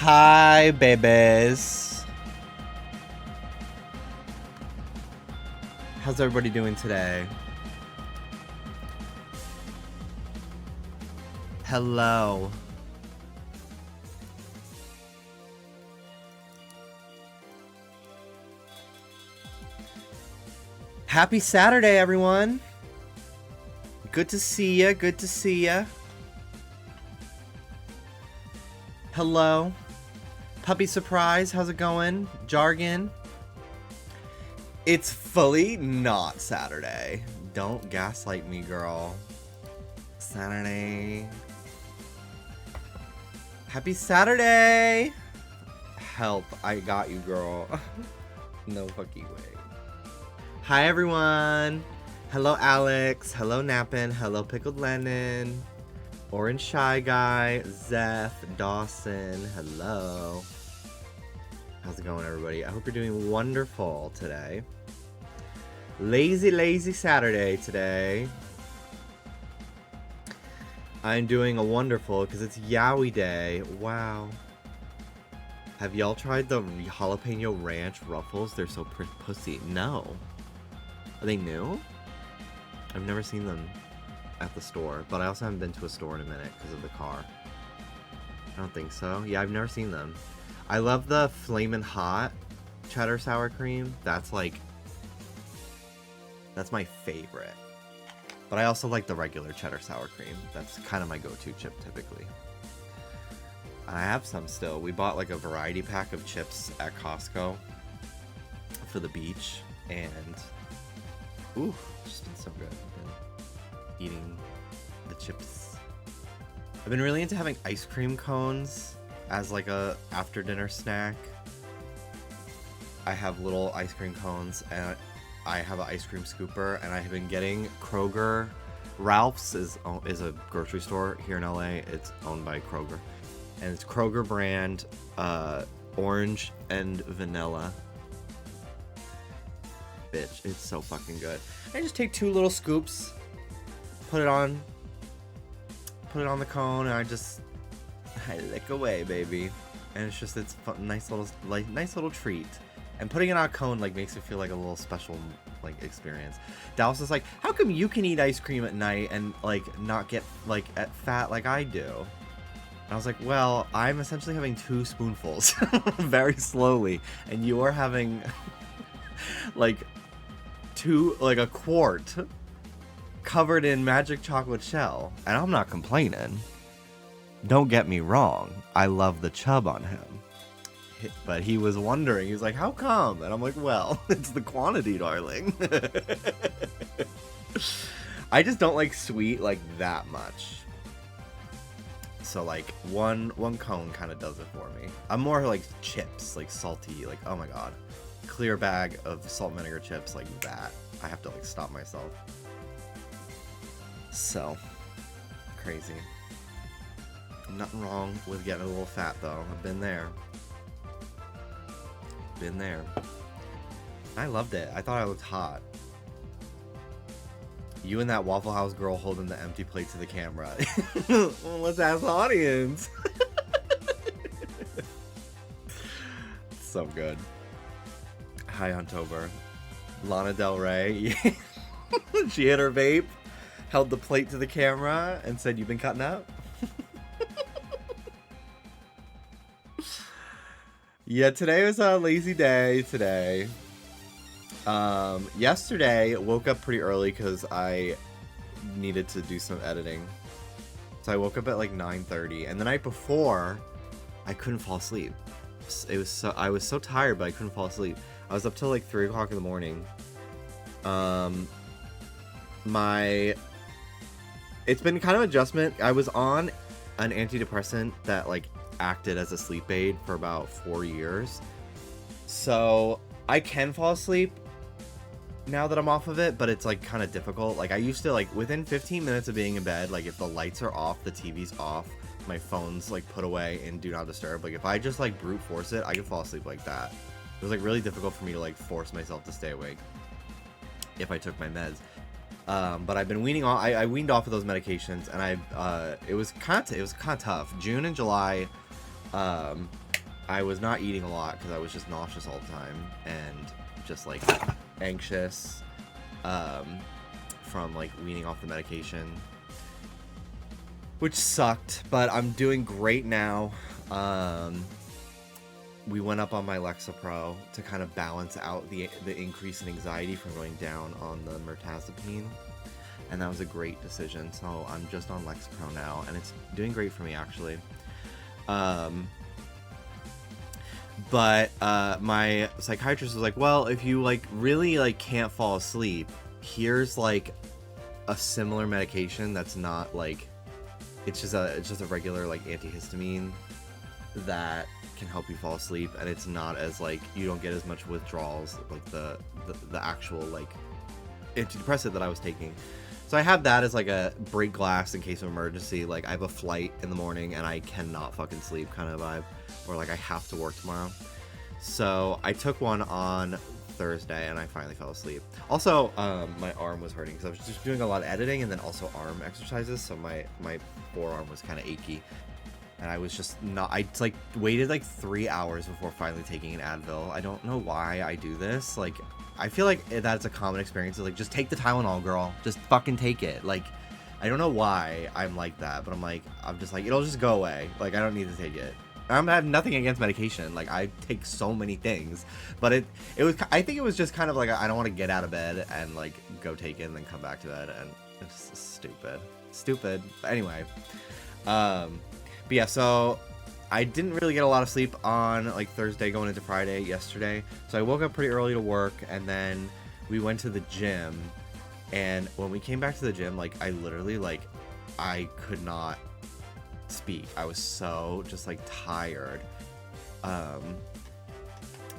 Hi, babies. How's everybody doing today? Hello. Happy Saturday, everyone. Good to see ya. Good to see ya. Hello. Puppy Surprise, how's it going? Jargon. It's fully not Saturday. Don't gaslight me, girl. Saturday. Happy Saturday! Help, I got you, girl. No fucking way. Hi, everyone. Hello, Alex. Hello, Nappin. Hello, Pickled Lennon. Orange Shy Guy. Zeph. Dawson. Hello. How's it going, everybody? I hope you're doing wonderful today. Lazy Saturday today. I'm doing a wonderful because it's Yowie Day. Wow. Have y'all tried the jalapeno ranch ruffles? They're so pussy. No. Are they new? I've never seen them at the store, but I also haven't been to a store in a minute because of the car. I don't think so. Yeah, I've never seen them. I love the Flamin' Hot cheddar sour cream. That's my favorite. But I also like the regular cheddar sour cream. That's kind of my go-to chip typically. And I have some still. We bought like a variety pack of chips at Costco for the beach, and ooh, it's just been so good. I've been eating the chips. I've been really into having ice cream cones as like a after dinner snack. I have little ice cream cones, and I have an ice cream scooper, and I have been getting Kroger. Ralph's is a grocery store here in LA. It's owned by Kroger, and it's Kroger brand, orange and vanilla. Bitch, it's so fucking good. I just take 2 little scoops, put it on the cone, and I lick away, baby. And it's just, it's fun, nice little treat. And putting it on a cone like makes it feel like a little special like experience. Dallas is like, how come you can eat ice cream at night and like not get like at fat like I do? And I was like, well, I'm essentially having 2 spoonfuls very slowly, and you are having like a quart covered in magic chocolate shell, and I'm not complaining. Don't get me wrong, I love the chub on him. But he was wondering, he was like, how come? And I'm like, well, it's the quantity, darling. I just don't like sweet like that much. So like one cone kind of does it for me. I'm more like chips, like salty, like, oh my god. Clear bag of salt and vinegar chips like that. I have to like stop myself. So crazy. Nothing wrong with getting a little fat though. I've been there. I loved it. I thought I looked hot. You and that Waffle House girl holding the empty plate to the camera. Well, let's ask the audience. So good. Hi, Huntober. Lana Del Rey. She hit her vape, held the plate to the camera, and said, "You've been cutting up?" Yeah, today was a lazy day today. Yesterday, woke up pretty early because I needed to do some editing. So I woke up at like 9:30, and the night before, I couldn't fall asleep. I was so tired, but I couldn't fall asleep. I was up till like 3 o'clock in the morning. It's been kind of adjustment. I was on an antidepressant that like acted as a sleep aid for about 4 years. So I can fall asleep now that I'm off of it, but it's like kind of difficult. Like I used to, like within 15 minutes of being in bed, like if the lights are off, the TV's off, my phone's like put away and do not disturb, like if I just like brute force it, I can fall asleep like that. It was like really difficult for me to like force myself to stay awake if I took my meds. But I've been weaning off. I weaned off of those medications, and it was kind of tough. June and July, I was not eating a lot because I was just nauseous all the time and just like anxious from like weaning off the medication, which sucked. But I'm doing great now. We went up on my Lexapro to kind of balance out the increase in anxiety from going down on the mirtazapine, and that was a great decision. So I'm just on Lexapro now, and it's doing great for me actually. But my psychiatrist was like, well, if you like really like can't fall asleep, here's like a similar medication that's not like, it's just a regular like antihistamine that can help you fall asleep, and it's not as like, you don't get as much withdrawals like the actual like antidepressant that I was taking. So I have that as like a break glass in case of emergency. Like I have a flight in the morning and I cannot fucking sleep kind of vibe, or like I have to work tomorrow. So I took one on Thursday and I finally fell asleep. Also, my arm was hurting because I was just doing a lot of editing and then also arm exercises. So my forearm was kind of achy. And I was just not, I like waited like 3 hours before finally taking an Advil. I don't know why I do this. Like, I feel like that's a common experience. It's like, just take the Tylenol, girl. Just fucking take it. Like, I don't know why I'm like that, but I'm just like, it'll just go away. Like, I don't need to take it. I have nothing against medication. Like, I take so many things, but I think it was just kind of like, I don't want to get out of bed and like go take it and then come back to bed. And It's stupid. But anyway, but yeah, so I didn't really get a lot of sleep on like Thursday going into Friday yesterday. So I woke up pretty early to work, and then we went to the gym. And when we came back to the gym, like I literally like I could not speak. I was so just like tired.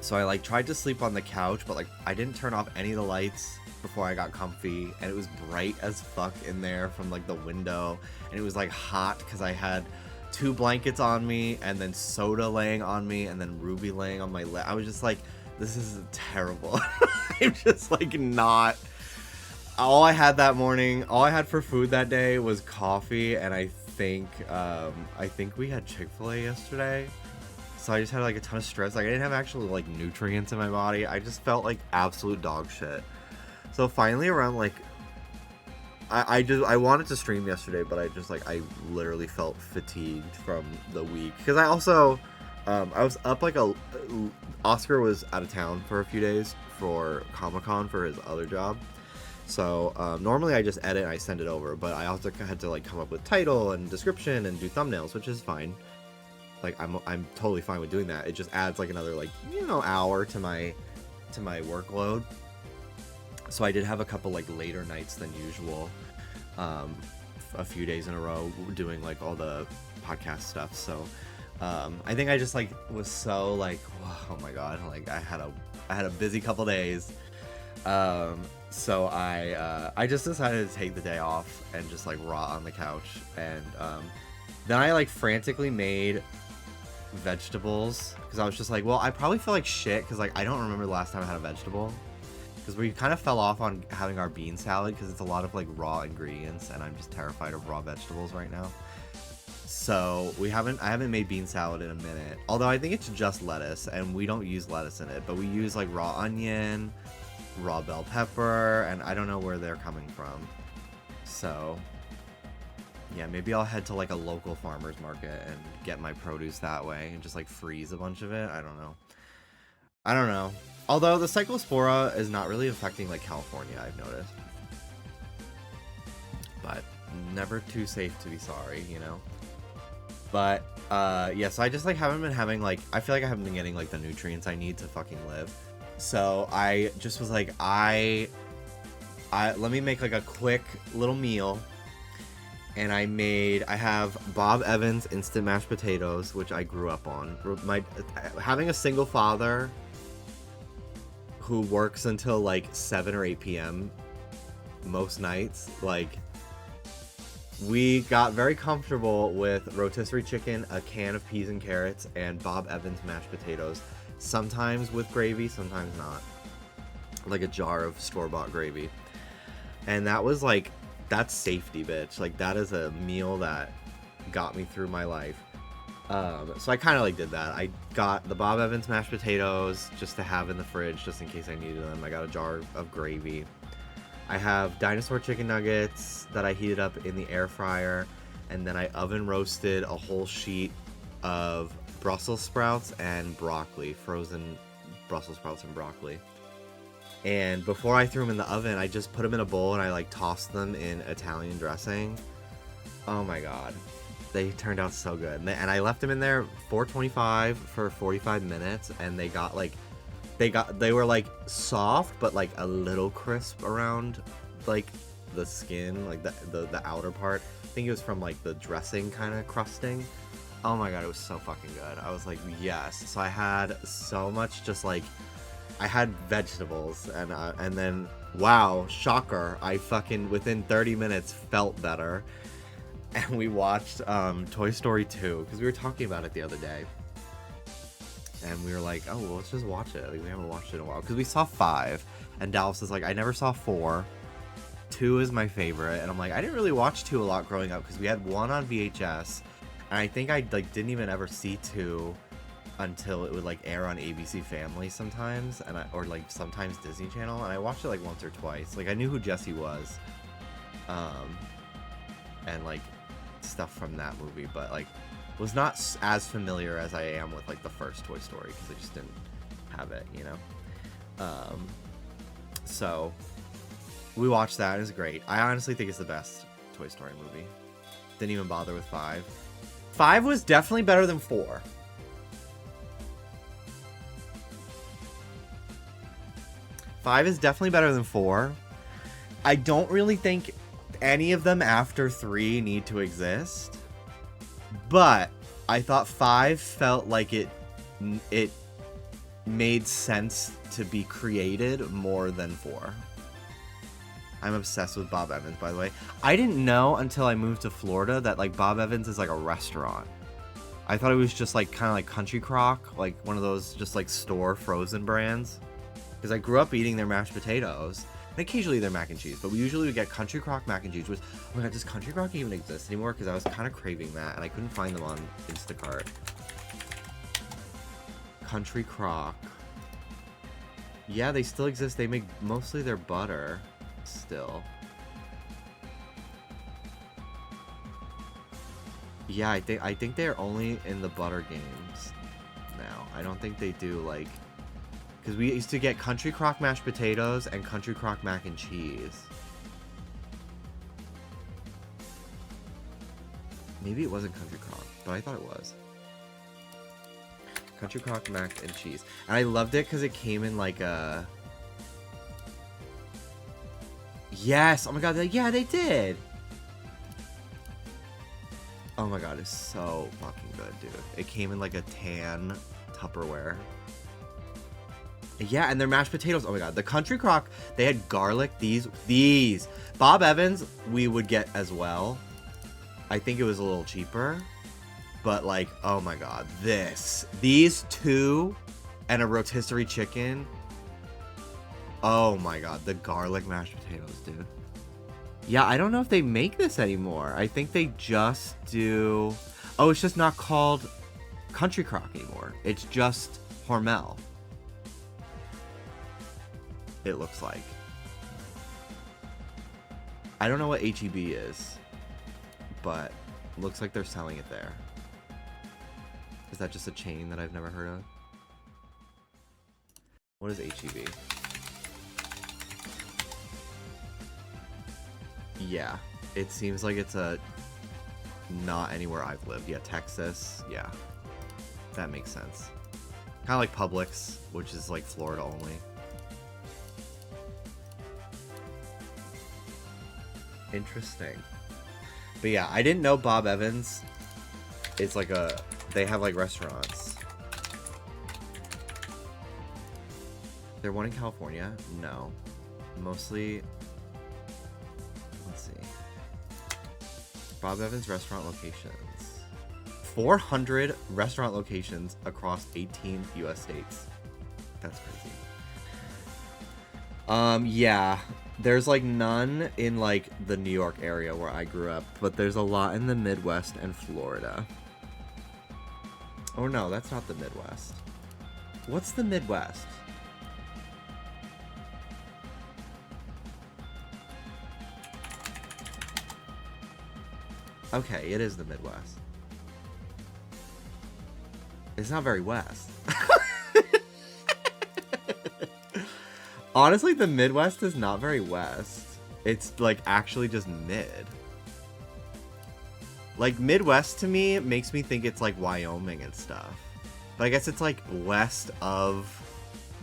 So I like tried to sleep on the couch, but like I didn't turn off any of the lights before I got comfy, and it was bright as fuck in there from like the window, and it was like hot because I had 2 blankets on me, and then Soda laying on me, and then Ruby laying on my leg. I was just like, this is terrible. I'm just like not. All I had that morning, all I had for food that day was coffee, and I think we had Chick-fil-A yesterday. So I just had like a ton of stress. Like I didn't have actual like nutrients in my body. I just felt like absolute dog shit. So finally around like I wanted to stream yesterday, but I literally felt fatigued from the week, because I also I was up like Oscar was out of town for a few days for Comic-Con for his other job. So normally I just edit and I send it over, but I also had to like come up with title and description and do thumbnails, which is fine. Like I'm totally fine with doing that. It just adds like another like, you know, hour to my workload. So I did have a couple like later nights than usual, a few days in a row doing like all the podcast stuff. So I think I just like was so like, oh my god, like I had a busy couple days. So I just decided to take the day off and just like rot on the couch, and then I like frantically made vegetables, because I was just like, well, I probably feel like shit because like I don't remember the last time I had a vegetable, because we kind of fell off on having our bean salad because it's a lot of like raw ingredients, and I'm just terrified of raw vegetables right now. So I haven't made bean salad in a minute, although I think it's just lettuce, and we don't use lettuce in it, but we use like raw onion, raw bell pepper, and I don't know where they're coming from. So yeah, maybe I'll head to like a local farmer's market and get my produce that way and just like freeze a bunch of it. I don't know. Although the Cyclospora is not really affecting like California, I've noticed. But never too safe to be sorry, you know? But yeah, so I just like haven't been having like, I feel like I haven't been getting like the nutrients I need to fucking live. So I just was like, I let me make like a quick little meal. And I have Bob Evans instant mashed potatoes, which I grew up on. Having a single father who works until like 7 or 8 p.m. most nights, like we got very comfortable with rotisserie chicken, a can of peas and carrots, and Bob Evans mashed potatoes. Sometimes with gravy, sometimes not. Like a jar of store-bought gravy. And that was like, that's safety, bitch. Like that is a meal that got me through my life. So I kind of like did that. I got the Bob Evans mashed potatoes just to have in the fridge just in case I needed them. I got a jar of gravy. I have dinosaur chicken nuggets that I heated up in the air fryer, and then I oven roasted a whole sheet of Brussels sprouts and broccoli, frozen Brussels sprouts and broccoli. And before I threw them in the oven, I just put them in a bowl and I like tossed them in Italian dressing. Oh my god. They turned out so good. And I left them in there 425 for 45 minutes, and they were like soft but like a little crisp around like the skin, like the outer part. I think it was from like the dressing kind of crusting. Oh my god, it was so fucking good. I was like, yes. So I had so much just like, I had vegetables, and then, wow, shocker, I fucking, within 30 minutes, felt better. And we watched Toy Story 2, because we were talking about it the other day. And we were like, oh, well, let's just watch it. Like, we haven't watched it in a while. Because we saw 5, and Dallas is like, I never saw 4. 2 is my favorite. And I'm like, I didn't really watch 2 a lot growing up, because we had 1 on VHS. And I think I like didn't even ever see 2 until it would like air on ABC Family sometimes, or like sometimes Disney Channel, and I watched it like once or twice. Like I knew who Jessie was, and like stuff from that movie, but like was not as familiar as I am with like the first Toy Story, because I just didn't have it, you know. So We watched that. It was great. I honestly think it's the best Toy Story movie. Didn't even bother with 5. 5 was definitely better than 4. 5 is definitely better than 4. I don't really think any of them after 3 need to exist. But I thought 5 felt like it made sense to be created more than 4. I'm obsessed with Bob Evans, by the way. I didn't know until I moved to Florida that, like, Bob Evans is, like, a restaurant. I thought it was just, like, kind of like Country Crock, like, one of those just, like, store frozen brands. Because I grew up eating their mashed potatoes, and occasionally their mac and cheese, but we usually would get Country Crock mac and cheese, which, oh my god, does Country Crock even exist anymore? Because I was kind of craving that, and I couldn't find them on Instacart. Country Crock. Yeah, they still exist. They make mostly their butter. Still. Yeah, I think they're only in the butter games now. I don't think they do, like, because we used to get Country Crock mashed potatoes and Country Crock mac and cheese. Maybe it wasn't Country Crock, but I thought it was. Country Crock mac and cheese. And I loved it because it came in like a... Yes! Oh my god, yeah, they did! Oh my god, it's so fucking good, dude. It came in like a tan Tupperware. Yeah, and their mashed potatoes. Oh my god, the Country Crock, they had garlic. These. Bob Evans, we would get as well. I think it was a little cheaper. But like, oh my god, these two and a rotisserie chicken. Oh my god, the garlic mashed potatoes, dude. Yeah, I don't know if they make this anymore. I think they just do... Oh, it's just not called Country Crock anymore. It's just Hormel. It looks like. I don't know what HEB is, but looks like they're selling it there. Is that just a chain that I've never heard of? What is HEB? Yeah, it seems like it's a not anywhere I've lived. Yeah, Texas. Yeah, that makes sense. Kind of like Publix, which is like Florida only. Interesting. But yeah, I didn't know Bob Evans is like they have like restaurants. There one in California? No. Mostly, let's see. Bob Evans restaurant locations. 400 restaurant locations across 18 US states. That's crazy. Yeah. There's like none in like the New York area where I grew up, but there's a lot in the Midwest and Florida. Oh no, that's not the Midwest. What's the Midwest? Okay, it is the Midwest. It's not very west. Honestly, the Midwest is not very west. It's like actually just mid. Like Midwest to me makes me think it's like Wyoming and stuff. But I guess it's like west of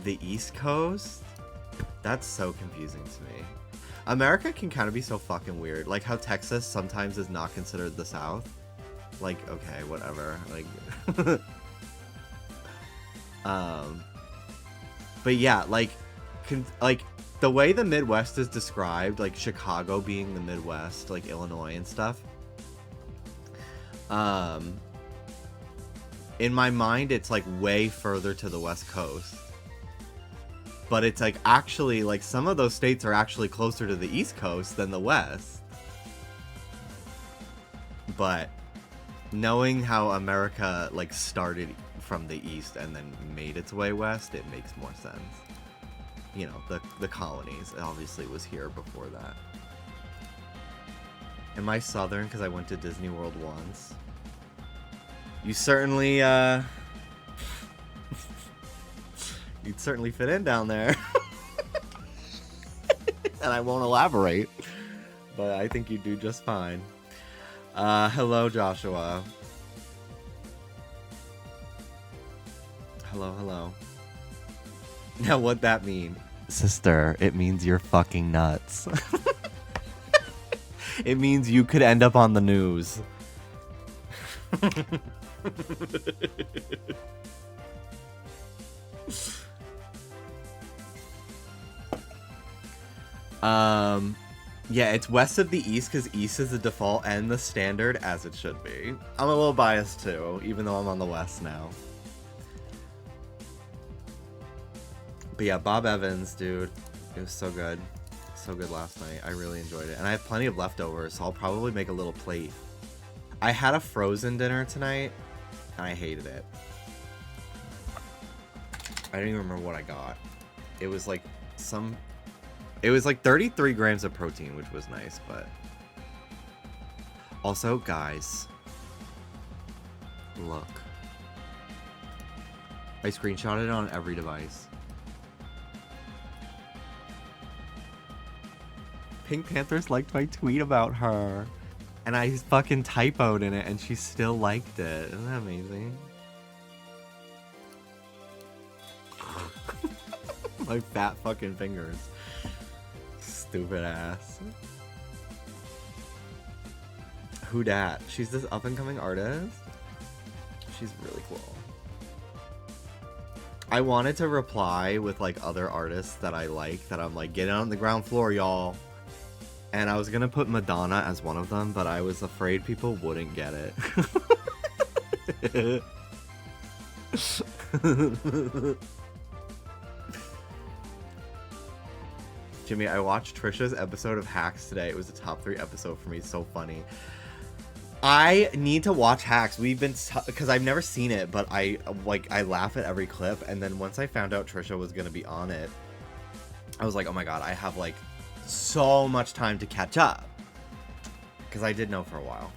the East Coast. That's so confusing to me. America can kind of be so fucking weird. Like how Texas sometimes is not considered the South. Like, okay, whatever. Like but yeah, like the way the Midwest is described, like Chicago being the Midwest, like Illinois and stuff. In my mind, it's like way further to the West Coast. But it's like actually, like some of those states are actually closer to the East Coast than the West. But knowing how America like started from the East and then made its way west, it makes more sense. You know, the colonies obviously was here before that. Am I Southern because I went to Disney World once? You certainly, you'd certainly fit in down there. And I won't elaborate. But I think you do just fine. Hello, Joshua. Hello, hello. Now, what'd that mean? Sister, it means you're fucking nuts. It means you could end up on the news. Yeah, it's west of the east because east is the default and the standard, as it should be. I'm a little biased too, even though I'm on the west now. But yeah, Bob Evans, dude, it was so good. So good last night. I really enjoyed it. And I have plenty of leftovers, so I'll probably make a little plate. I had a frozen dinner tonight, and I hated it. I don't even remember what I got. It was like some... It was like 33 grams of protein, which was nice, but... Also, guys. Look. I screenshotted it on every device. Pink Panthers liked my tweet about her. And I fucking typoed in it, and she still liked it. Isn't that amazing? My fat fucking fingers. Stupid ass. Who dat? She's this up-and-coming artist? She's really cool. I wanted to reply with, like, other artists that I like, that I'm like, get on the ground floor, y'all. And I was gonna put Madonna as one of them, but I was afraid people wouldn't get it. Jimmy, I watched Trisha's episode of Hacks today. It was a top 3 episode for me. So funny. I need to watch Hacks. We've been... Because I've never seen it, but I laugh at every clip. And then once I found out Trisha was going to be on it, I was like, oh my god, I have, like, so much time to catch up. Because I did know for a while.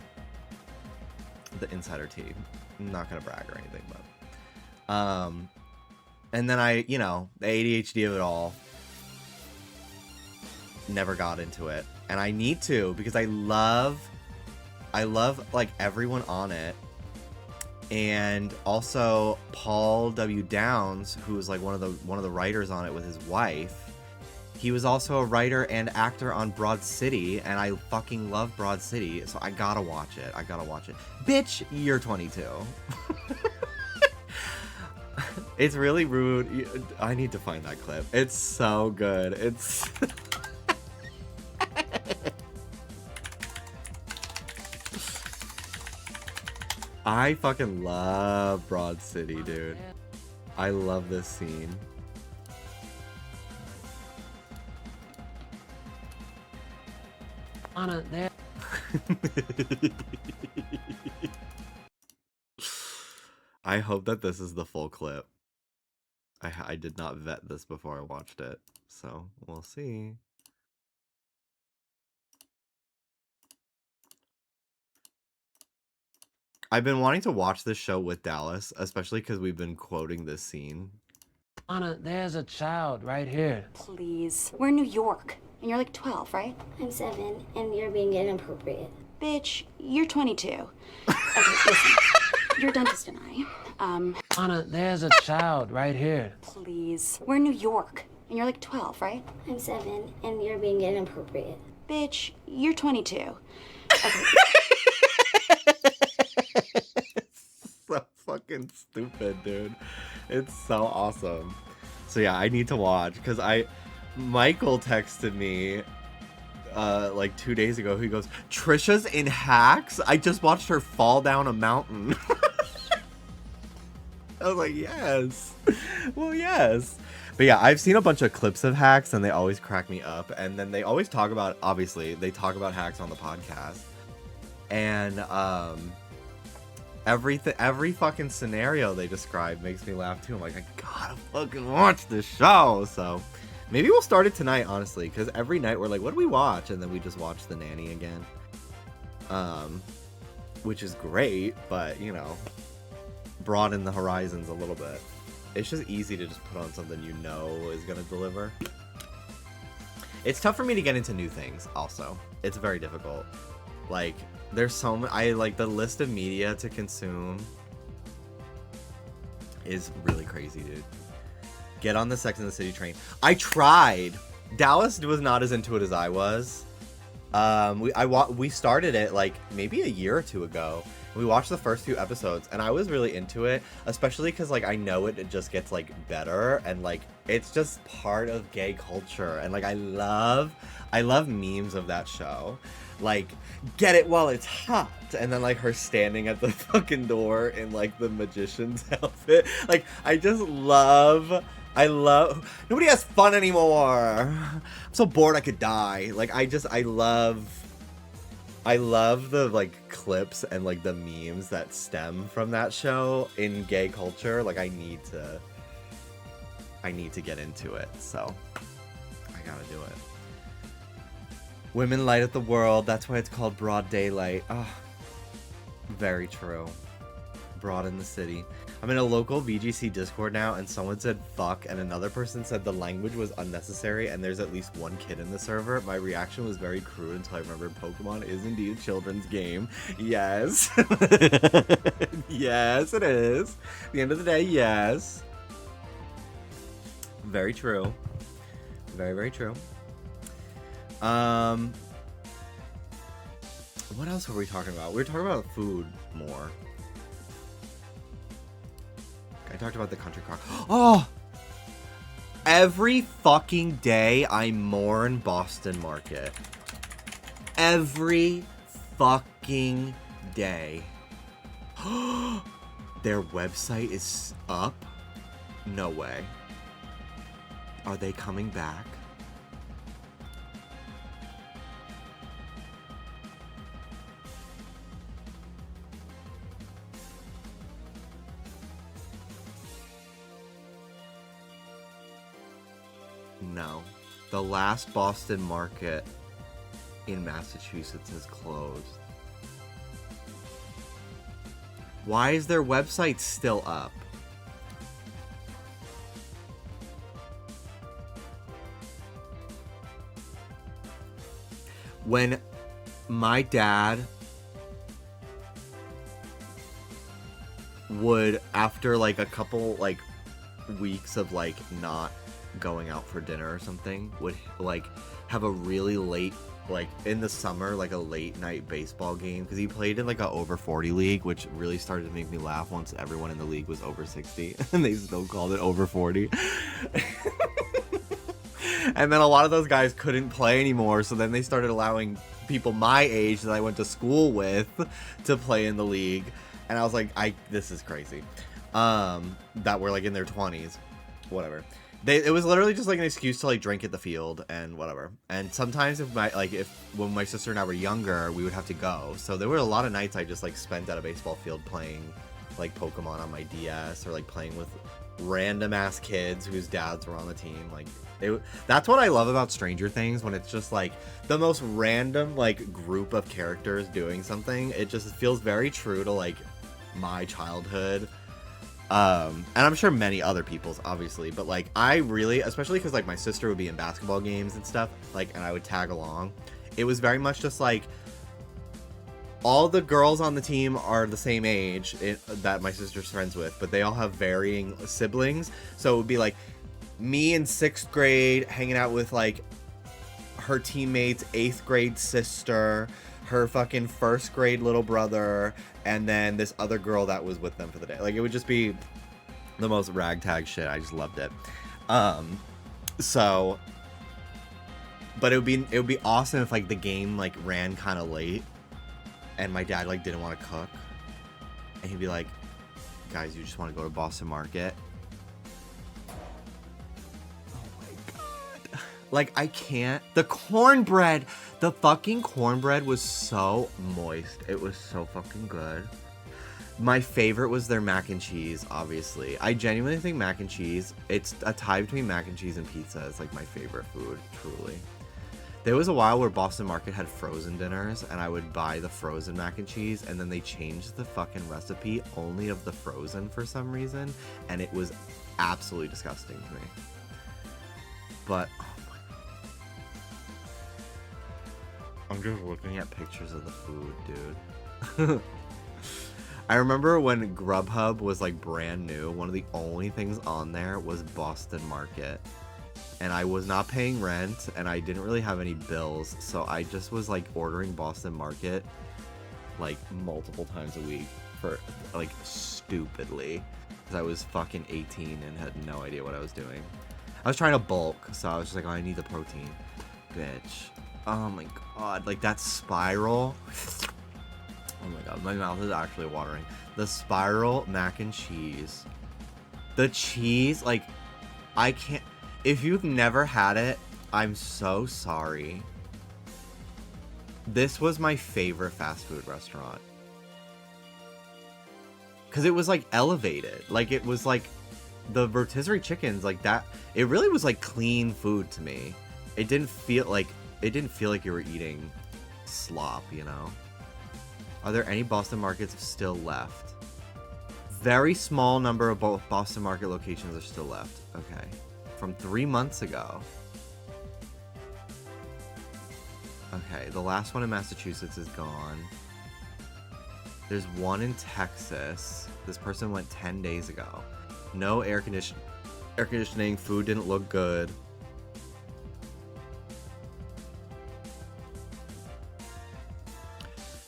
The insider tea. I'm not going to brag or anything, but... And then I, you know, the ADHD of it all... Never got into it, and I need to because I love like everyone on it, and also Paul W. Downs, who was like one of the writers on it with his wife. He was also a writer and actor on Broad City, and I fucking love Broad City, so I gotta watch it. Bitch, you're 22. It's really rude. I need to find that clip. It's so good. It's I fucking love Broad City, dude. I love this scene. Anna, there. I hope that this is the full clip. I did not vet this before I watched it, so we'll see. I've been wanting to watch this show with Dallas, especially because we've been quoting this scene. Anna, there's a child right here. Please. We're in New York, and you're like 12, right? I'm 7, and you're being inappropriate. Bitch, you're 22. Okay, listen. Your dentist and I, Anna, there's a child right here. Please. We're in New York, and you're like 12, right? I'm 7, and you're being inappropriate. Bitch, you're 22. Okay. So fucking stupid, dude. It's so awesome. So yeah, I need to watch because Michael texted me like 2 days ago. He goes, Trisha's in Hacks? I just watched her fall down a mountain. I was like, yes. Well, yes. But yeah, I've seen a bunch of clips of Hacks and they always crack me up. And then they always talk about, obviously, they talk about Hacks on the podcast. And every fucking scenario they describe makes me laugh too. I'm like, I gotta fucking watch this show. So maybe we'll start it tonight, honestly, because every night we're like, what do we watch? And then we just watch The Nanny again. Which is great, but you know, broaden the horizons a little bit. It's just easy to just put on something you know is gonna deliver. It's tough for me to get into new things, also. It's very difficult. Like, there's so much... I, like, the list of media to consume is really crazy, dude. Get on the Sex and the City train. I tried. Dallas was not as into it as I was. We started it, like, maybe a year or two ago. We watched the first few episodes, and I was really into it, especially because, like, I know it just gets, like, better, and, like, it's just part of gay culture, and, like, I love memes of that show. Like, get it while it's hot, and then, like, her standing at the fucking door in, like, the magician's outfit. Like, I love, nobody has fun anymore. I'm so bored I could die. Like, I love the, like, clips and, like, the memes that stem from that show in gay culture. Like, I need to get into it, so I gotta do it. Women light up the world, that's why it's called Broad Daylight. Oh, very true. Broad in the city. I'm in a local VGC Discord now, and someone said fuck, and another person said the language was unnecessary, and there's at least one kid in the server. My reaction was very crude until I remembered Pokemon is indeed a children's game. Yes. Yes, it is. At the end of the day, yes. Very true. Very, very true. What else were we talking about? We were talking about food more. I talked about the country car. Oh! Every fucking day I mourn Boston Market. Every fucking day. Their website is up? No way. Are they coming back? No. The last Boston Market in Massachusetts has closed. Why is their website still up? When my dad would, after like a couple like weeks of like not going out for dinner or something, would like have a really late, like in the summer, like a late night baseball game, because he played in like a over 40 league, which really started to make me laugh once everyone in the league was over 60 and they still called it over 40. And then a lot of those guys couldn't play anymore, so then they started allowing people my age that I went to school with to play in the league, and I was like, this is crazy. That were like in their 20s, whatever. It was literally just like an excuse to like drink at the field and whatever. And sometimes when my sister and I were younger, we would have to go. So there were a lot of nights I just like spent at a baseball field playing like Pokemon on my DS, or like playing with random ass kids whose dads were on the team. Like that's what I love about Stranger Things, when it's just like the most random like group of characters doing something. It just feels very true to like my childhood. And I'm sure many other people's, obviously, but like I really, especially because like my sister would be in basketball games and stuff, like, and I would tag along. It was very much just like all the girls on the team are the same age that my sister's friends with, but they all have varying siblings. So it would be like me in 6th grade hanging out with like her teammates' 8th grade sister, her fucking 1st grade little brother, and then this other girl that was with them for the day. Like, it would just be the most ragtag shit. I just loved it. So, but it would be awesome if like the game like ran kind of late, and my dad like didn't want to cook, and he'd be like, "Guys, you just want to go to Boston Market?" Like, I can't. The cornbread. The fucking cornbread was so moist. It was so fucking good. My favorite was their mac and cheese, obviously. I genuinely think mac and cheese, it's a tie between mac and cheese and pizza. It's like my favorite food, truly. There was a while where Boston Market had frozen dinners, and I would buy the frozen mac and cheese, and then they changed the fucking recipe only of the frozen for some reason, and it was absolutely disgusting to me. But I'm just looking at pictures of the food, dude. I remember when Grubhub was like brand new, one of the only things on there was Boston Market. And I was not paying rent, and I didn't really have any bills, so I just was like ordering Boston Market like multiple times a week for like stupidly, because I was fucking 18 and had no idea what I was doing. I was trying to bulk, so I was just like, oh, I need the protein, bitch. Oh my god, like that spiral. Oh my god, my mouth is actually watering. The spiral mac and cheese. The cheese, like, I can't. If you've never had it, I'm so sorry. This was my favorite fast food restaurant. Because it was, like, elevated. Like, it was, like, the rotisserie chickens, like, that. It really was, like, clean food to me. It didn't feel like you were eating slop, you know? Are there any Boston Markets still left? Very small number of Boston Market locations are still left. Okay. From 3 months ago. Okay, the last one in Massachusetts is gone. There's one in Texas. This person went 10 days ago. No air conditioning. Food didn't look good.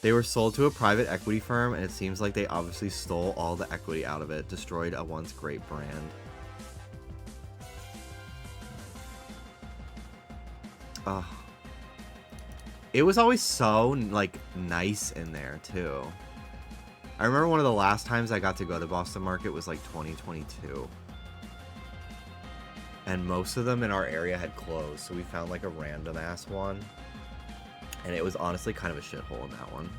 They were sold to a private equity firm, and it seems like they obviously stole all the equity out of it, destroyed a once great brand. Ugh. It was always so, like, nice in there, too. I remember one of the last times I got to go to Boston Market was, like, 2022. And most of them in our area had closed, so we found, like, a random-ass one. And it was honestly kind of a shithole in that one.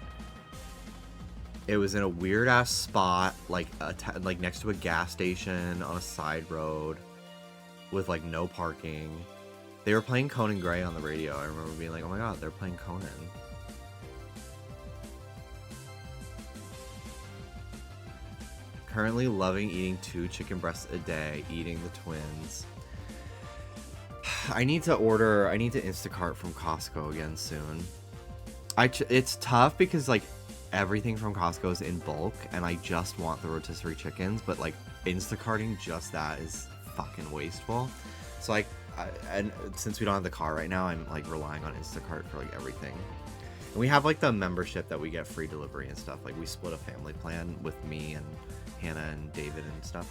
It was in a weird-ass spot, like next to a gas station on a side road with, like, no parking. They were playing Conan Gray on the radio. I remember being like, oh my god, they're playing Conan. Currently loving eating 2 chicken breasts a day, eating the twins. I need to Instacart from Costco again soon. It's tough because, like, everything from Costco is in bulk, and I just want the rotisserie chickens, but, like, Instacarting just that is fucking wasteful. So, like, and since we don't have the car right now, I'm, like, relying on Instacart for, like, everything. And we have, like, the membership that we get free delivery and stuff. Like, we split a family plan with me and Hannah and David and stuff.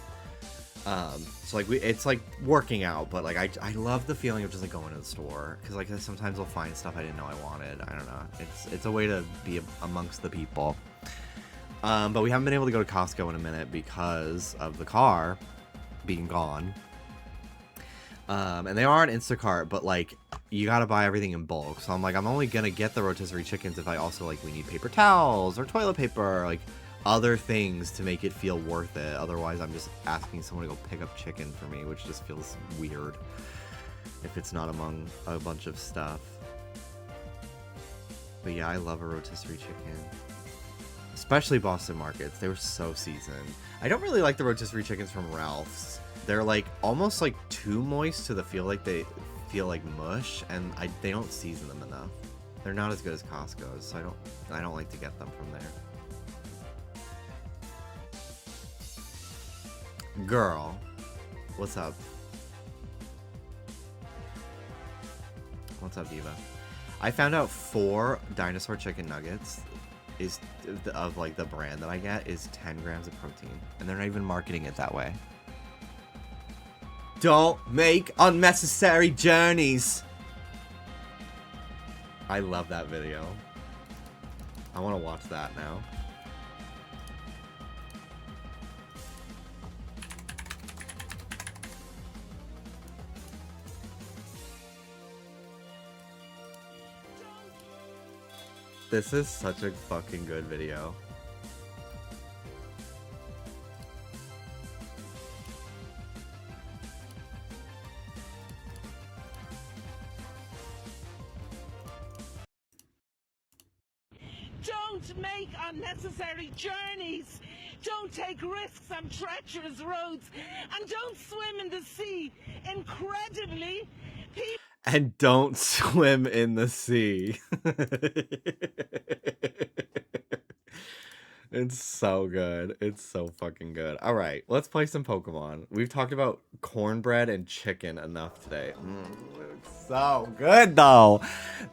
So, like, it's, like, working out, but, like, I love the feeling of just, like, going to the store, because, like, sometimes I'll find stuff I didn't know I wanted. I don't know. It's a way to be amongst the people. But we haven't been able to go to Costco in a minute because of the car being gone. And they are on Instacart, but, like, you gotta buy everything in bulk. So I'm like, I'm only gonna get the rotisserie chickens if I also, like, we need paper towels or toilet paper, like, other things to make it feel worth it. Otherwise, I'm just asking someone to go pick up chicken for me, which just feels weird if it's not among a bunch of stuff. But yeah, I love a rotisserie chicken. Especially Boston Markets. They were so seasoned. I don't really like the rotisserie chickens from Ralph's. They're, like, almost, like, too moist to feel like they feel like mush, and they don't season them enough. They're not as good as Costco's, so I don't like to get them from there. Girl, what's up? What's up, Diva? I found out 4 dinosaur chicken nuggets of, like, the brand that I get is 10 grams of protein, and they're not even marketing it that way. Don't make unnecessary journeys. I love that video. I want to watch that now. This is such a fucking good video. Don't make unnecessary journeys. Don't take risks on treacherous roads. And don't swim in the sea. Incredibly, people... And don't swim in the sea. It's so good. It's so fucking good. All right, let's play some Pokemon. We've talked about cornbread and chicken enough today. It's so good though.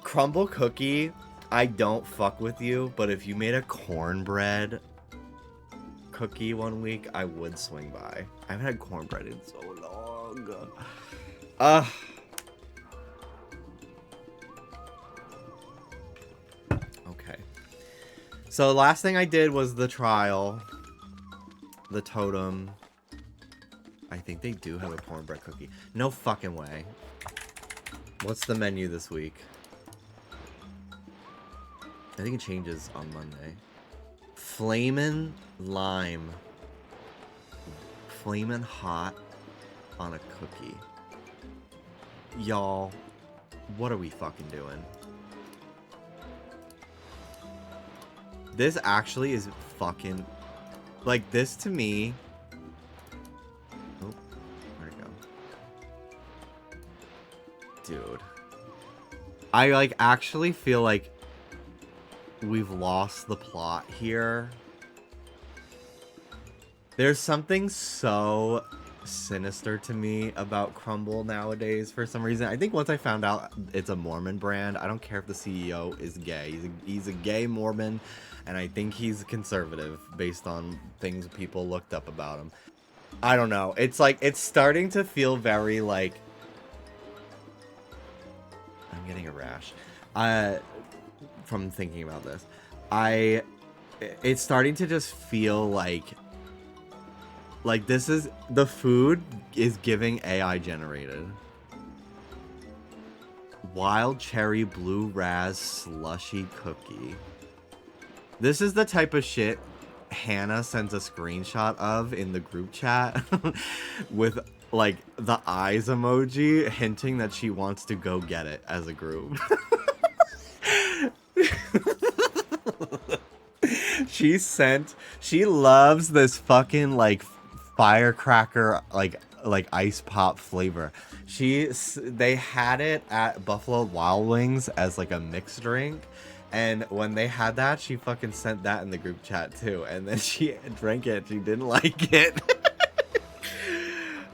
Crumble cookie, I don't fuck with you, but if you made a cornbread cookie one week, I would swing by. I haven't had cornbread in so long. Okay. So the last thing I did was the trial. The totem. I think they do have a cornbread cookie. No fucking way. What's the menu this week? I think it changes on Monday. Flamin' lime. Flamin' hot on a cookie. Y'all, what are we fucking doing? This actually is fucking... Like, this to me... Oh, where'd it go? Dude. I, like, actually feel like we've lost the plot here. There's something so sinister to me about Crumble nowadays for some reason. I think once I found out it's a Mormon brand, I don't care if the CEO is gay. He's a gay Mormon, and I think he's conservative based on things people looked up about him. I don't know. It's like, it's starting to feel very like... I'm getting a rash. From thinking about this. It's starting to just feel like this is, the food is giving AI generated. Wild cherry blue raz slushy cookie. This is the type of shit Hannah sends a screenshot of in the group chat with like the eyes emoji hinting that she wants to go get it as a group. She loves this fucking like firecracker like ice pop flavor. They had it at Buffalo Wild Wings as like a mixed drink, and when they had that, she fucking sent that in the group chat too, and then she drank it. She didn't like it.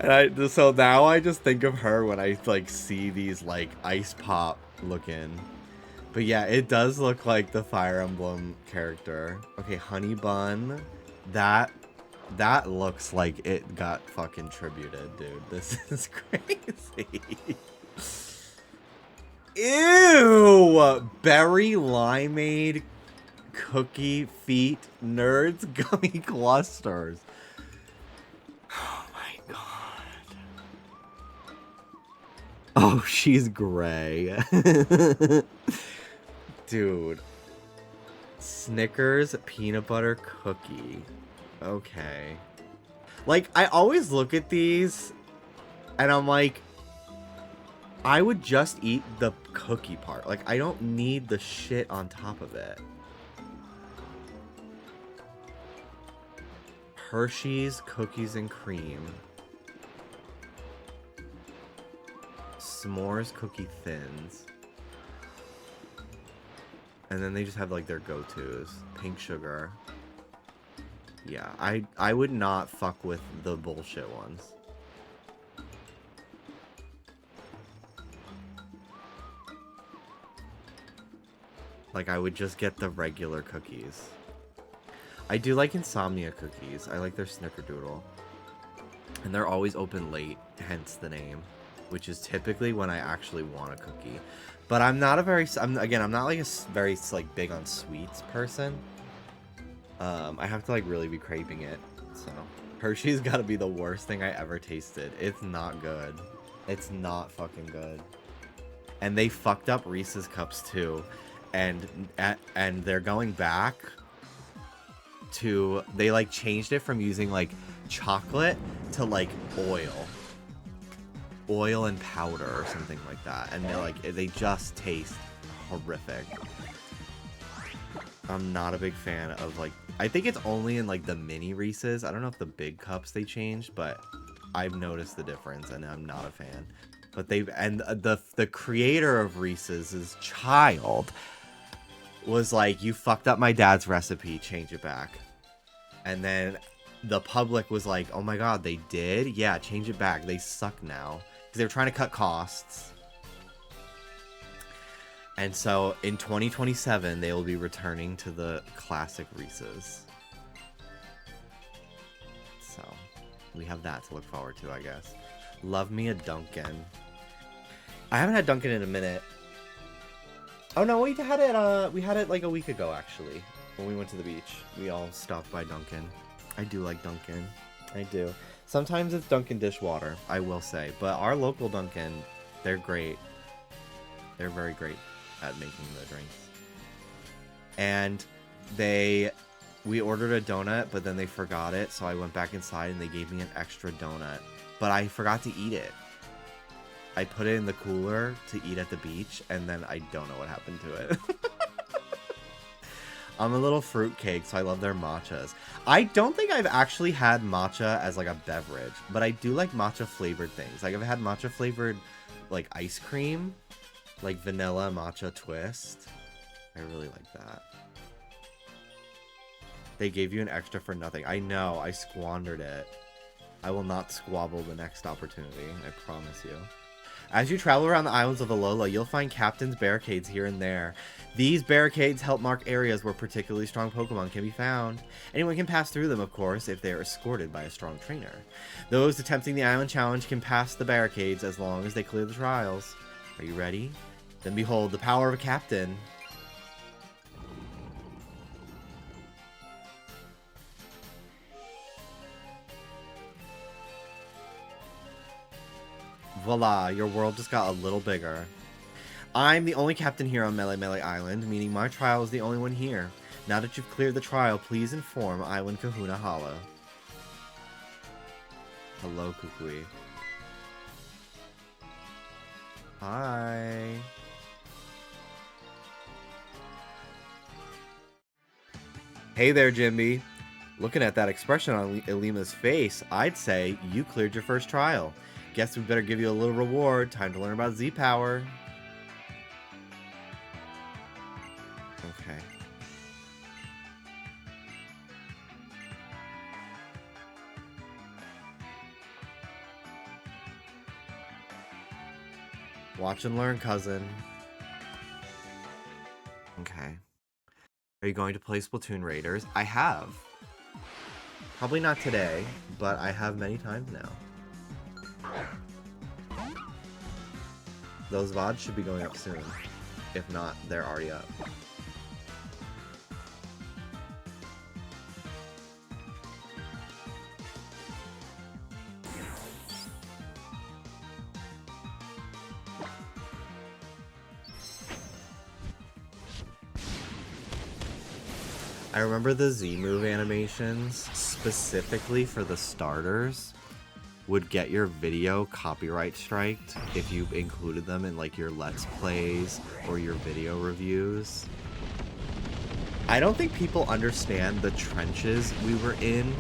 And so now I just think of her when I like see these like ice pop looking. But yeah, it does look like the Fire Emblem character. Okay, honey bun. That looks like it got fucking tributed, dude. This is crazy. Ew! Berry limeade cookie feet nerds gummy clusters. Oh my god. Oh, she's gray. Dude. Snickers peanut butter cookie. Okay. Like, I always look at these and I'm like, I would just eat the cookie part. Like, I don't need the shit on top of it. Hershey's cookies and cream. S'mores cookie thins. And then they just have like their go-tos. Pink sugar. Yeah, I would not fuck with the bullshit ones. Like, I would just get the regular cookies. I do like Insomnia cookies. I like their Snickerdoodle. And they're always open late, hence the name. Which is typically when I actually want a cookie. But I'm not a very... I'm not like a very like big on sweets person. I have to like really be craving it. So Hershey's got to be the worst thing I ever tasted. It's not good. It's not fucking good. And they fucked up Reese's Cups too. And they're going back to... They like changed it from using like chocolate to like oil and powder or something like that, and they just taste horrific. I'm not a big fan of like, I think it's only in like the mini Reese's. I don't know if the big cups they changed, but I've noticed the difference and I'm not a fan. But the creator of Reese's child was like, you fucked up my dad's recipe, change it back. And then the public was like, oh my god, they did? Yeah, change it back. They suck now. Because they were trying to cut costs. And so in 2027, they will be returning to the classic Reese's. So we have that to look forward to, I guess. Love me a Dunkin'. I haven't had Dunkin' in a minute. Oh no, we had it like a week ago, actually. When we went to the beach. We all stopped by Dunkin'. I do like Dunkin'. I do. Sometimes it's Dunkin' dishwater, I will say. But our local Dunkin', they're great. They're very great at making the drinks. And we ordered a donut, but then they forgot it, so I went back inside and they gave me an extra donut. But I forgot to eat it. I put it in the cooler to eat at the beach, and then I don't know what happened to it. I'm a little fruitcake, so I love their matchas. I don't think I've actually had matcha as like a beverage, but I do like matcha flavored things. Like I've had matcha flavored like ice cream, like vanilla matcha twist. I really like that. They gave you an extra for nothing. I know, I squandered it. I will not squabble the next opportunity, I promise you. As you travel around the islands of Alola, you'll find captain's barricades here and there. These barricades help mark areas where particularly strong Pokemon can be found. Anyone can pass through them, of course, if they are escorted by a strong trainer. Those attempting the island challenge can pass the barricades as long as they clear the trials. Are you ready? Then behold the power of a captain. Voila, your world just got a little bigger. I'm the only captain here on Melee Melee Island, meaning my trial is the only one here. Now that you've cleared the trial, please inform Island Kahuna Hala. Hello, Kukui. Hi. Hey there, Jimby. Looking at that expression on Elima's face, I'd say you cleared your first trial. Guess we better give you a little reward. Time to learn about Z-Power. Okay. Watch and learn, cousin. Okay. Are you going to play Splatoon Raiders? I have. Probably not today, but I have many times now. Those VODs should be going up soon. If not, they're already up. I remember the Z-Move animations, specifically for the starters, would get your video copyright striked if you included them in like your Let's Plays or your video reviews. I don't think people understand the trenches we were in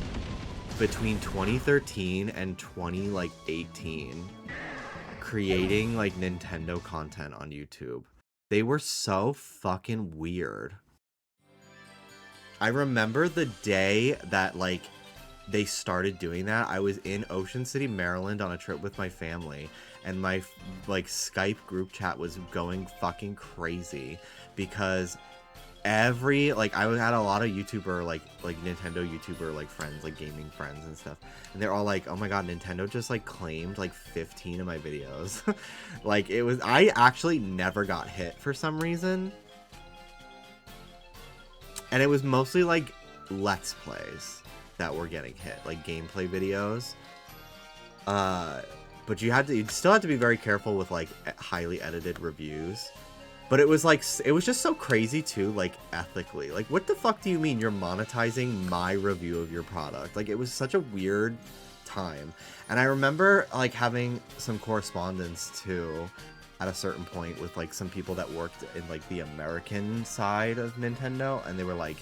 between 2013 and 2018 creating like Nintendo content on YouTube. They were so fucking weird. I remember the day that like they started doing that. I was in Ocean City, Maryland on a trip with my family, and my like Skype group chat was going fucking crazy because every like I had a lot of YouTuber like Nintendo YouTuber like friends, like gaming friends and stuff, and they're all like, oh my god, Nintendo just like claimed like 15 of my videos. Like it was, I actually never got hit for some reason, and it was mostly like Let's Plays that were getting hit, like gameplay videos. But you'd still have to be very careful with like highly edited reviews. But it was like, it was just so crazy too, like ethically. Like, what the fuck do you mean you're monetizing my review of your product? Like, it was such a weird time. And I remember like having some correspondence too at a certain point with like some people that worked in like the American side of Nintendo, and they were like,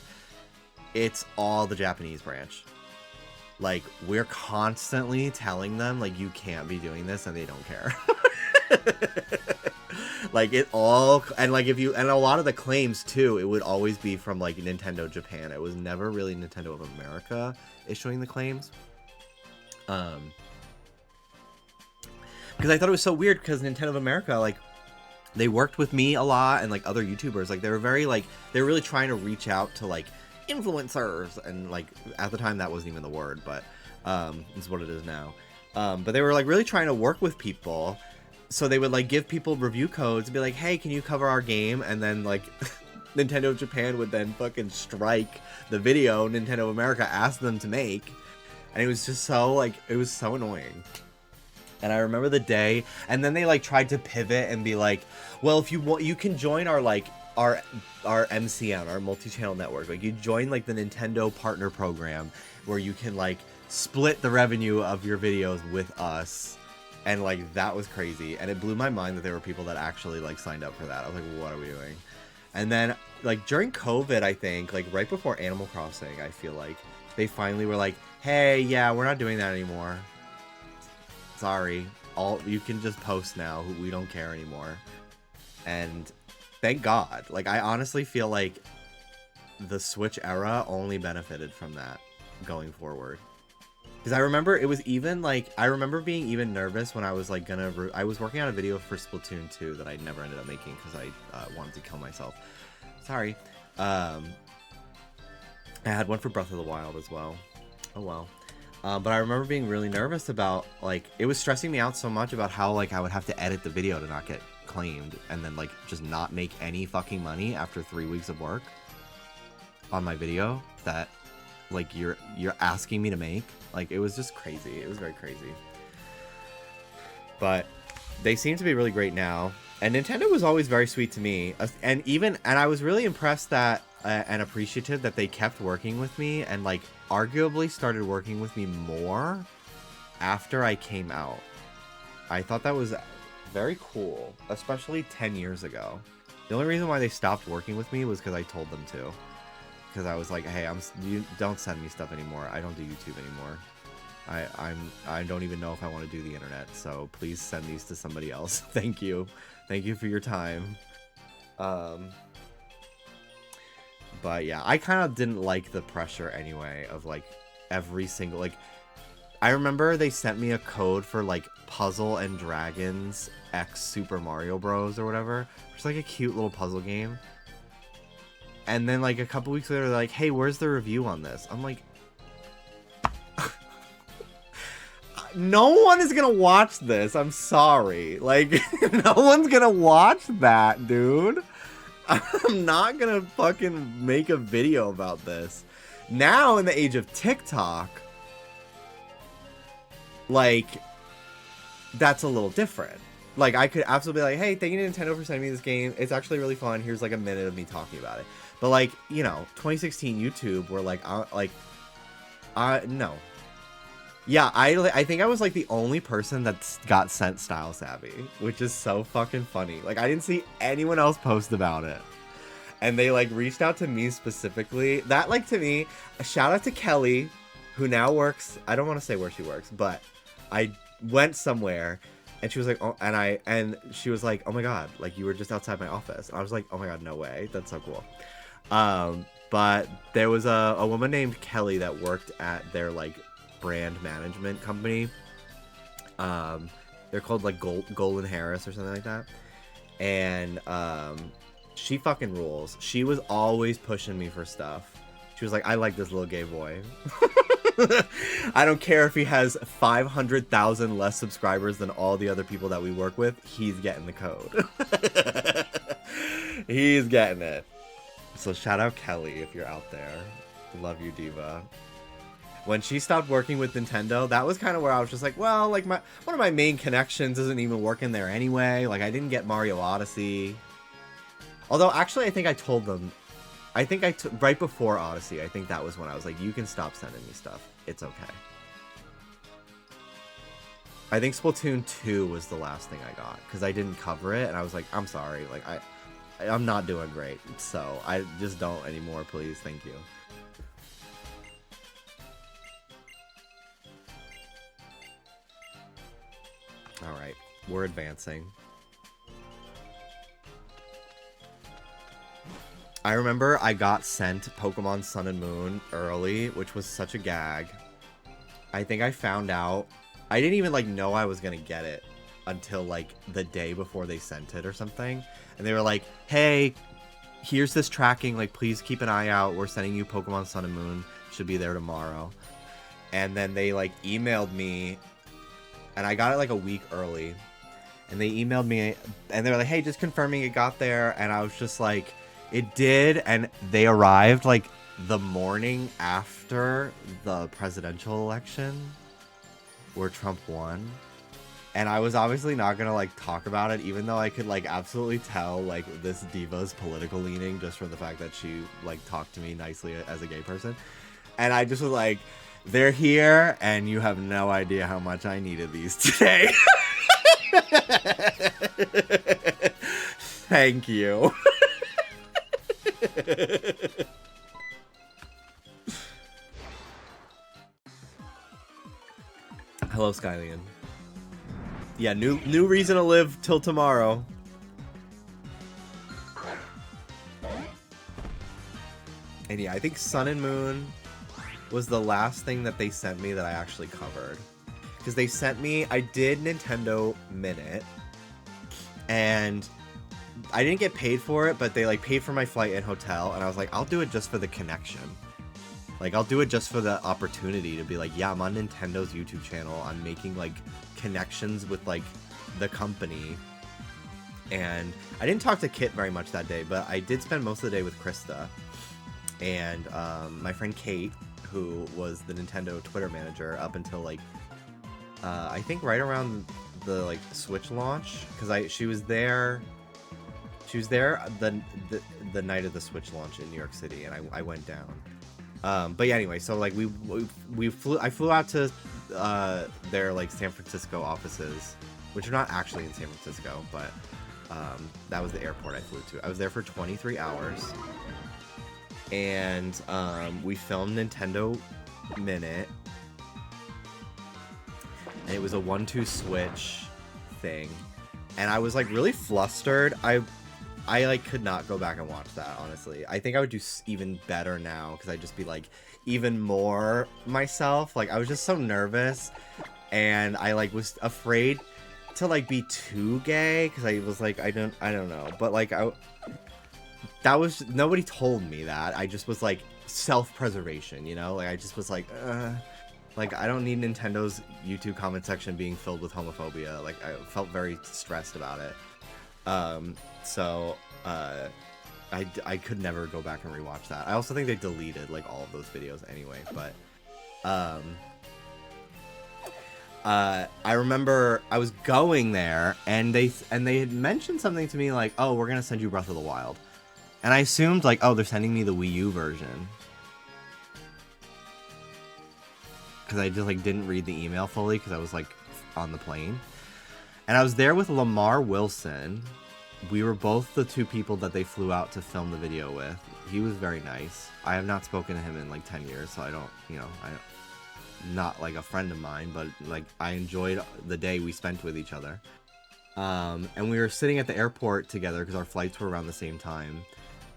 it's all the Japanese branch. Like, we're constantly telling them, like, you can't be doing this, and they don't care. Like it all, and like if you, and a lot of the claims too, it would always be from like Nintendo Japan. It was never really Nintendo of America issuing the claims. Because I thought it was so weird, because Nintendo of America, like, they worked with me a lot and like other YouTubers. Like they were very like, they were really trying to reach out to like influencers, and like at the time that wasn't even the word, but it's what it is now. But they were like really trying to work with people. So they would like give people review codes and be like, hey, can you cover our game? And then like Nintendo of Japan would then fucking strike the video Nintendo of America asked them to make. And it was just so like, it was so annoying. And I remember the day, and then they like tried to pivot and be like, well, if you want, you can join our like our MCN, our multi-channel network. Like you join like the Nintendo partner program where you can like split the revenue of your videos with us. And like that was crazy, and it blew my mind that there were people that actually like signed up for that. I was like, what are we doing? And then like during COVID, I think like right before Animal Crossing, I feel like they finally were like, hey, yeah, we're not doing that anymore. Sorry, all you can just post now. We don't care anymore. And thank God. Like I honestly feel like the Switch era only benefited from that going forward. Because I remember it was even like, I remember being even nervous when I was like I was working on a video for Splatoon 2 that I never ended up making because I wanted to kill myself. Sorry. I had one for Breath of the Wild as well. Oh well. But I remember being really nervous about like, it was stressing me out so much about how like I would have to edit the video to not get claimed and then like just not make any fucking money after 3 weeks of work on my video that like you're asking me to make. Like it was just crazy. It was very crazy. But they seem to be really great now, and Nintendo was always very sweet to me, and I was really impressed that and appreciative that they kept working with me, and like arguably started working with me more after I came out. I thought that was very cool, especially 10 years ago. The only reason why they stopped working with me was because I told them to. Because I was like, hey, you don't send me stuff anymore. I don't do YouTube anymore. I don't even know if I want to do the internet. So please send these to somebody else. Thank you. Thank you for your time. But yeah, I kind of didn't like the pressure anyway of like every single, like, I remember they sent me a code for like Puzzle and Dragons X Super Mario Bros. Or whatever. It's like a cute little puzzle game. And then like a couple weeks later, they're like, hey, where's the review on this? I'm like, no one is gonna watch this. I'm sorry. Like, no one's gonna watch that, dude. I'm not gonna fucking make a video about this. Now, in the age of TikTok, like, that's a little different. Like, I could absolutely be like, hey, thank you to Nintendo for sending me this game. It's actually really fun. Here's like a minute of me talking about it. But like, you know, 2016 YouTube, where like, no. Yeah, I think I was like the only person that got sent Style Savvy, which is so fucking funny. Like, I didn't see anyone else post about it. And they like reached out to me specifically. That, like, to me, a shout out to Kelly, who now works, I don't want to say where she works, but I went somewhere and she was like, oh, and she was like, oh my God, like, you were just outside my office. And I was like, oh my God, no way. That's so cool. But there was a woman named Kelly that worked at their like brand management company. They're called like Golden Harris or something like that. And she fucking rules. She was always pushing me for stuff. She was like, I like this little gay boy. I don't care if he has 500,000 less subscribers than all the other people that we work with. He's getting the code. He's getting it. So shout out Kelly if you're out there. Love you, diva. When she stopped working with Nintendo, that was kind of where I was just like, well, like one of my main connections isn't even working there anyway. Like, I didn't get Mario Odyssey. Although, actually, I think I told them, right before Odyssey, I think that was when I was like, you can stop sending me stuff. It's okay. I think Splatoon 2 was the last thing I got, because I didn't cover it, and I was like, I'm sorry, like, I'm not doing great, so I just don't anymore, please, thank you. Alright, We're advancing. I remember I got sent Pokemon Sun and Moon early, which was such a gag. I think I found out. I didn't even, like, know I was gonna get it until, like, the day before they sent it or something. And they were like, hey, here's this tracking. Like, please keep an eye out. We're sending you Pokemon Sun and Moon. Should be there tomorrow. And then they, like, emailed me. And I got it, like, a week early. And they emailed me. And they were like, hey, just confirming it got there. And I was just like, it did. And they arrived, like, the morning after the presidential election where Trump won. And I was obviously not gonna, like, talk about it, even though I could, like, absolutely tell, like, this diva's political leaning just from the fact that she, like, talked to me nicely as a gay person. And I just was like, they're here, and you have no idea how much I needed these today. Thank you. Hello, Skylian. Yeah, new reason to live till tomorrow. And yeah, I think Sun and Moon was the last thing that they sent me that I actually covered. Because they sent me, I did Nintendo Minute, and I didn't get paid for it, but they, like, paid for my flight and hotel, and I was like, I'll do it just for the connection. Like, I'll do it just for the opportunity to be like, yeah, I'm on Nintendo's YouTube channel. I'm making, like, connections with, like, the company. And I didn't talk to Kit very much that day, but I did spend most of the day with Krista. And my friend Kate, who was the Nintendo Twitter manager up until, like, I think right around the, like, Switch launch. Because she was there... She was there the night of the Switch launch in New York City, and I went down. But yeah, anyway, so, like, I flew out to their, like, San Francisco offices, which are not actually in San Francisco, but that was the airport I flew to. I was there for 23 hours, and we filmed Nintendo Minute, and it was a 1-2 switch thing, and I was, like, really flustered. I like could not go back and watch that, honestly. I think I would do even better now, because I'd just be, like, even more myself. Like, I was just so nervous, and I, like, was afraid to, like, be too gay, because I was like, I don't know, but, like, that was, nobody told me that. I just was, like, self-preservation, you know? Like, I just was like, like, I don't need Nintendo's YouTube comment section being filled with homophobia. Like, I felt very stressed about it. So, I could never go back and rewatch that. I also think they deleted, like, all of those videos anyway, but, I remember I was going there, and they had mentioned something to me like, oh, we're gonna send you Breath of the Wild. And I assumed, like, oh, they're sending me the Wii U version. Because I just, like, didn't read the email fully, because I was, like, on the plane. And I was there with Lamar Wilson. We were both the two people that they flew out to film the video with. He was very nice. I have not spoken to him in, like, 10 years, so I don't, you know, not, like, a friend of mine, but, like, I enjoyed the day we spent with each other. And we were sitting at the airport together, because our flights were around the same time.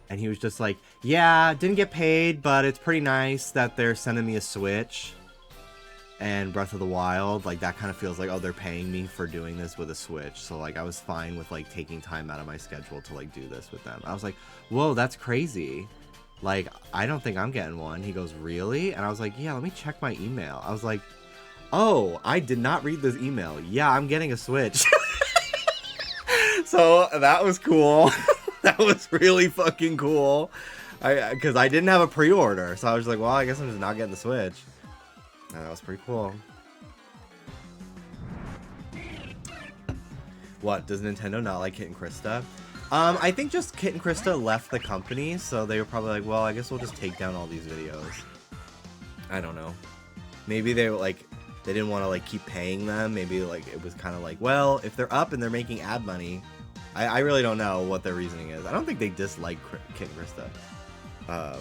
And he was just like, yeah, didn't get paid, but it's pretty nice that they're sending me a Switch. And Breath of the Wild, like, that kind of feels like, oh, they're paying me for doing this with a Switch. So, like, I was fine with, like, taking time out of my schedule to, like, do this with them. I was like, whoa, that's crazy. Like, I don't think I'm getting one. He goes, really? And I was like, yeah, let me check my email. I was like, oh, I did not read this email. Yeah, I'm getting a Switch. So, that was cool. That was really fucking cool. Because I didn't have a pre-order. So, I was like, well, I guess I'm just not getting the Switch. And that was pretty cool. What, does Nintendo not like Kit and Krista? I think just Kit and Krista left the company, so they were probably like, well, I guess we'll just take down all these videos. I don't know. Maybe they were like, they didn't want to, like, keep paying them. Maybe, like, it was kind of like, well, if they're up and they're making ad money, I really don't know what their reasoning is. I don't think they dislike Kit and Krista.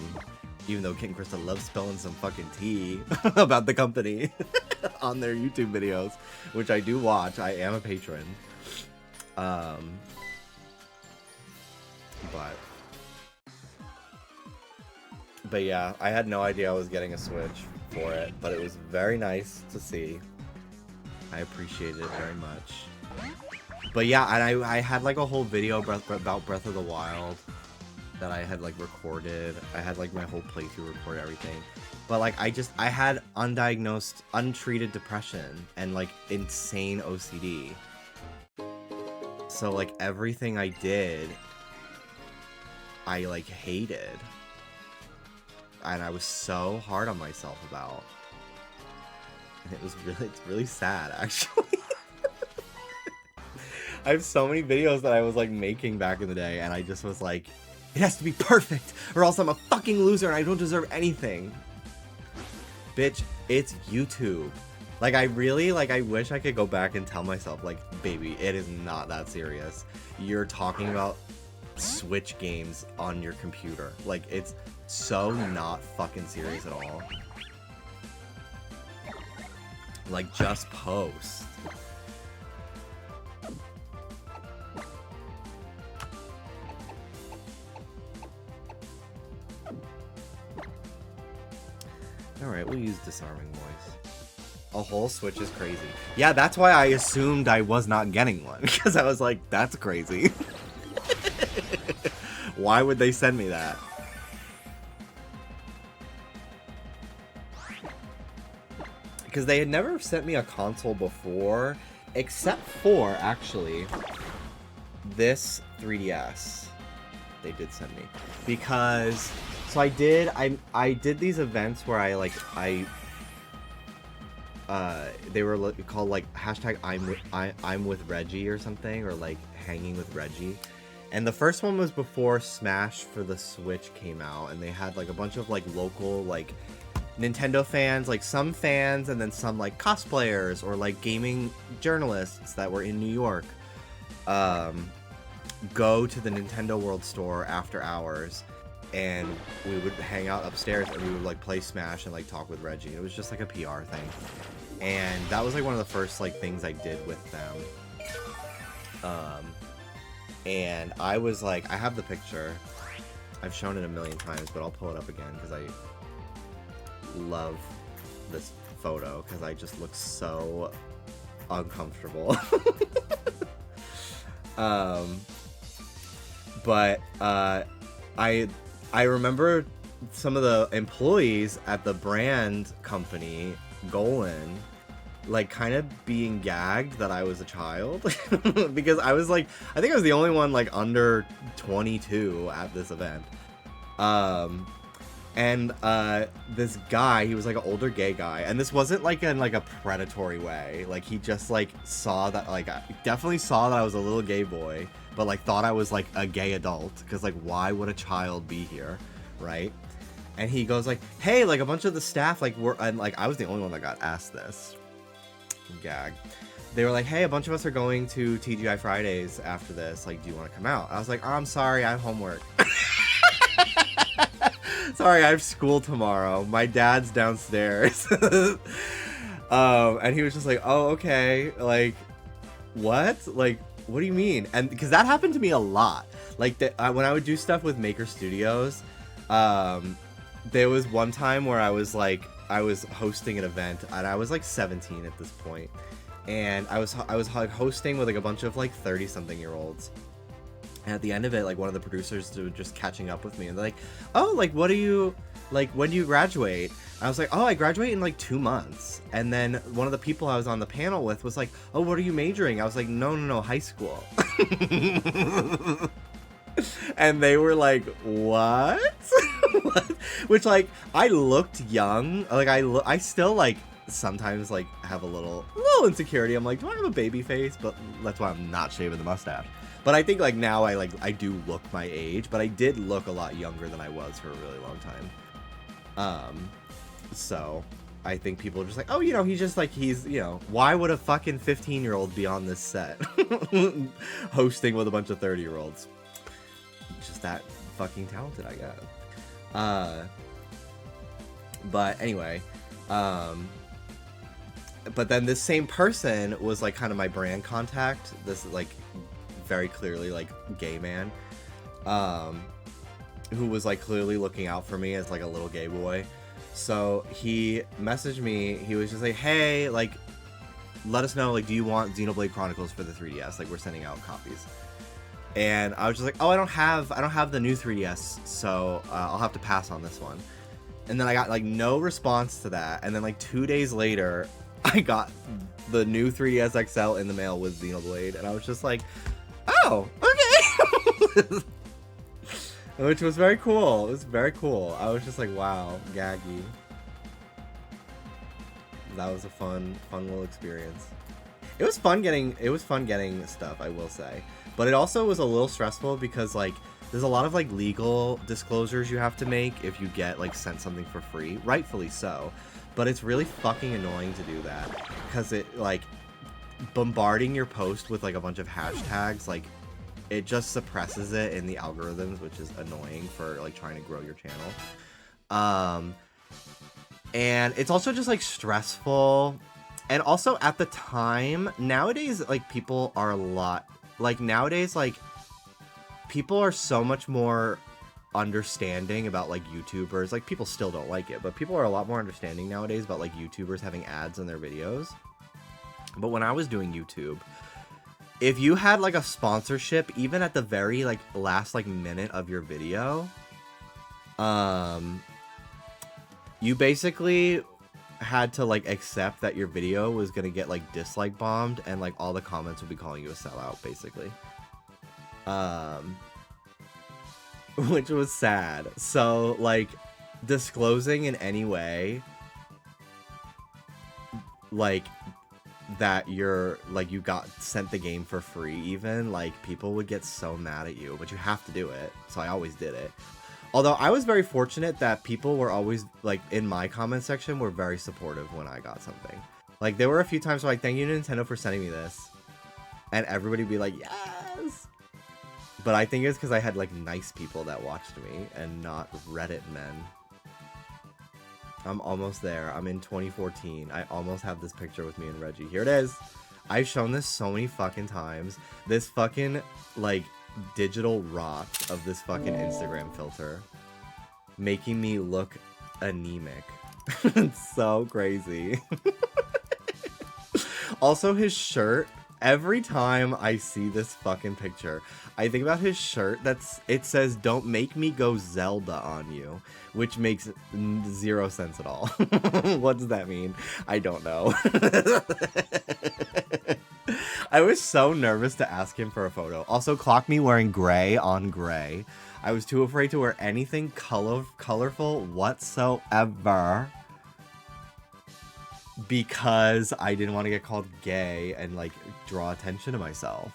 Even though Kit and Krista love spilling some fucking tea about the company on their YouTube videos, which I do watch. I am a patron. Um, but yeah, I had no idea I was getting a Switch for it, but it was very nice to see. I appreciated it very much. But yeah, and I had like a whole video about Breath of the Wild that I had like recorded. I had like my whole playthrough recorded, everything. But like I had undiagnosed, untreated depression and like insane OCD. So like everything I did, I like hated. And I was so hard on myself about. And it's really sad actually. I have so many videos that I was like making back in the day, and I just was like, it has to be perfect or else I'm a fucking loser and I don't deserve anything. Bitch, it's YouTube. Like I wish I could go back and tell myself like, baby, it is not that serious. You're talking about Switch games on your computer. Like it's so not fucking serious at all. Like just post. Alright, we'll use disarming voice. A whole Switch is crazy. Yeah, that's why I assumed I was not getting one. Because I was like, that's crazy. Why would they send me that? Because they had never sent me a console before. Except for, actually, this 3DS. They did send me. Because... So I did these events where they were called like hashtag I'm with Reggie or something, or like hanging with Reggie. And the first one was before Smash for the Switch came out, and they had like a bunch of like local like Nintendo fans, like some fans, and then some like cosplayers or like gaming journalists that were in New York go to the Nintendo World Store after hours. And we would hang out upstairs and we would like play Smash and like talk with Reggie. It was just like a PR thing. And that was like one of the first like things I did with them. And I was like, I have the picture. I've shown it a million times, but I'll pull it up again because I love this photo because I just look so uncomfortable. But I remember some of the employees at the brand company, Golan, like kind of being gagged that I was a child because I was like, I think I was the only one like under 22 at this event. And this guy, he was like an older gay guy, and this wasn't like in like a predatory way. Like he just like saw that, like I definitely saw that I was a little gay boy, but like thought I was like a gay adult because like why would a child be here, right? And he goes like, hey, like a bunch of the staff like were, and like I was the only one that got asked this. Gag. They were like, hey, a bunch of us are going to TGI Fridays after this, like do you want to come out? I was like, oh, I'm sorry, I have homework. Sorry, I have school tomorrow. My dad's downstairs. And he was just like, oh, okay. Like, what? Like, what do you mean? And because that happened to me a lot. Like, when I would do stuff with Maker Studios, there was one time where I was hosting an event, and I was like 17 at this point. And I was like hosting with like a bunch of like 30-something-year-olds. And at the end of it, like one of the producers was just catching up with me, and they're like, oh, like what do you, like when do you graduate? I was like, oh, I graduate in like 2 months. And then one of the people I was on the panel with was like, oh, what are you majoring? I was like, no, high school. And they were like, what? Which like, I looked young. Like I still like sometimes like have a little insecurity. I'm like, do I have a baby face? But that's why I'm not shaving the mustache. But I think like now I do look my age, but I did look a lot younger than I was for a really long time. So I think people are just like, oh, you know, he's just like, he's, you know, why would a fucking 15-year-old be on this set hosting with a bunch of 30-year-olds? Just that fucking talented, I guess. But anyway, but then this same person was like kind of my brand contact. This like very clearly like gay man, who was like clearly looking out for me as like a little gay boy. So he messaged me. He was just like, hey, like, let us know, like, do you want Xenoblade Chronicles for the 3DS? Like, we're sending out copies. And I was just like, oh, I don't have the new 3DS, so I'll have to pass on this one. And then I got like no response to that. And then like 2 days later, I got the new 3DS XL in the mail with Xenoblade, and I was just like, oh, okay. Which was very cool. It was very cool. I was just like, wow, gaggy. That was a fun little experience. It was fun getting stuff, I will say. But it also was a little stressful because like there's a lot of like legal disclosures you have to make if you get like sent something for free, rightfully so. But it's really fucking annoying to do that because it like bombarding your post with like a bunch of hashtags, like it just suppresses it in the algorithms, which is annoying for like trying to grow your channel. And it's also just like stressful. And also at the time, nowadays, like people are a lot like nowadays, like people are so much more understanding about like YouTubers. Like people still don't like it, but people are a lot more understanding nowadays about like YouTubers having ads in their videos. But when I was doing YouTube, if you had like a sponsorship, even at the very like last like minute of your video, you basically had to like accept that your video was gonna get like dislike bombed, and like all the comments would be calling you a sellout, basically. Which was sad. So like disclosing in any way like that you're like you got sent the game for free, even like people would get so mad at you, but you have to do it. So I always did it. Although I was very fortunate that people were always like in my comment section were very supportive when I got something. Like there were a few times where like, thank you Nintendo for sending me this, and everybody would be like, yes. But I think it's because I had like nice people that watched me and not Reddit men. I'm almost there. I'm in 2014. I almost have this picture with me and Reggie. Here it is. I've shown this so many fucking times. This fucking, like, digital rot of this fucking Instagram filter. Making me look anemic. It's so crazy. Also, his shirt. Every time I see this fucking picture, I think about his shirt. It says, "Don't make me go Zelda on you," which makes zero sense at all. What does that mean? I don't know. I was so nervous to ask him for a photo. Also, clock me wearing gray on gray. I was too afraid to wear anything colorful whatsoever, because I didn't want to get called gay and like draw attention to myself.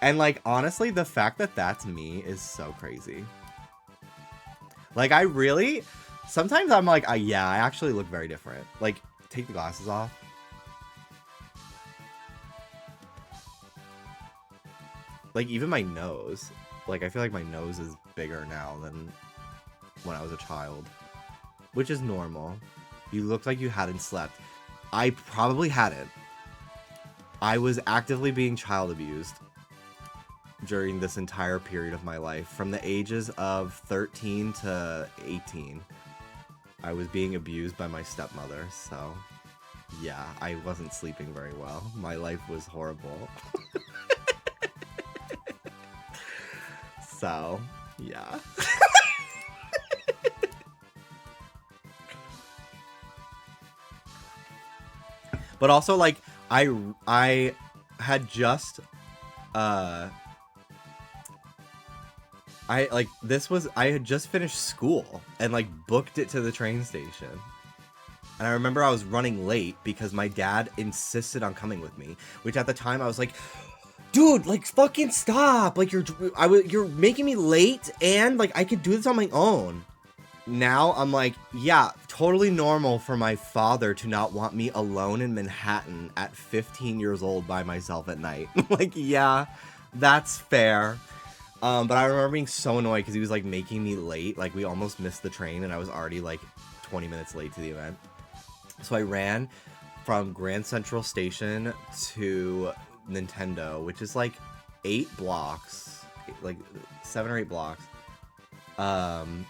And like honestly, the fact that that's me is so crazy. Like I really sometimes I'm like, yeah, I actually look very different. Like take the glasses off. Like even my nose, like I feel like my nose is bigger now than when I was a child. Which is normal. You looked like you hadn't slept. I probably hadn't. I was actively being child abused during this entire period of my life. From the ages of 13 to 18. I was being abused by my stepmother, so yeah, I wasn't sleeping very well. My life was horrible. So, yeah. But also, like, I had just, I had just finished school and, like, booked it to the train station. And I remember I was running late because my dad insisted on coming with me, which at the time I was like, dude, like, fucking stop. Like, you're making me late and, like, I could do this on my own. Now I'm like, yeah, totally normal for my father to not want me alone in Manhattan at 15 years old by myself at night. Like, yeah, that's fair. But I remember being so annoyed because he was like making me late. Like we almost missed the train and I was already like 20 minutes late to the event. So I ran from Grand Central Station to Nintendo, which is like 8 blocks, like 7 or 8 blocks. And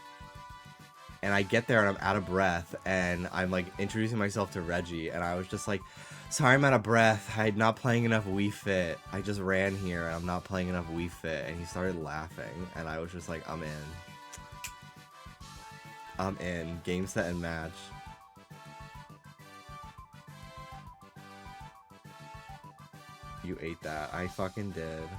I get there and I'm out of breath, and I'm like introducing myself to Reggie, and I was just like, sorry, I'm out of breath. I'm not playing enough Wii Fit. I just ran here and I'm not playing enough Wii Fit. And he started laughing, and I was just like, I'm in. I'm in. Game, set, and match. You ate that. I fucking did.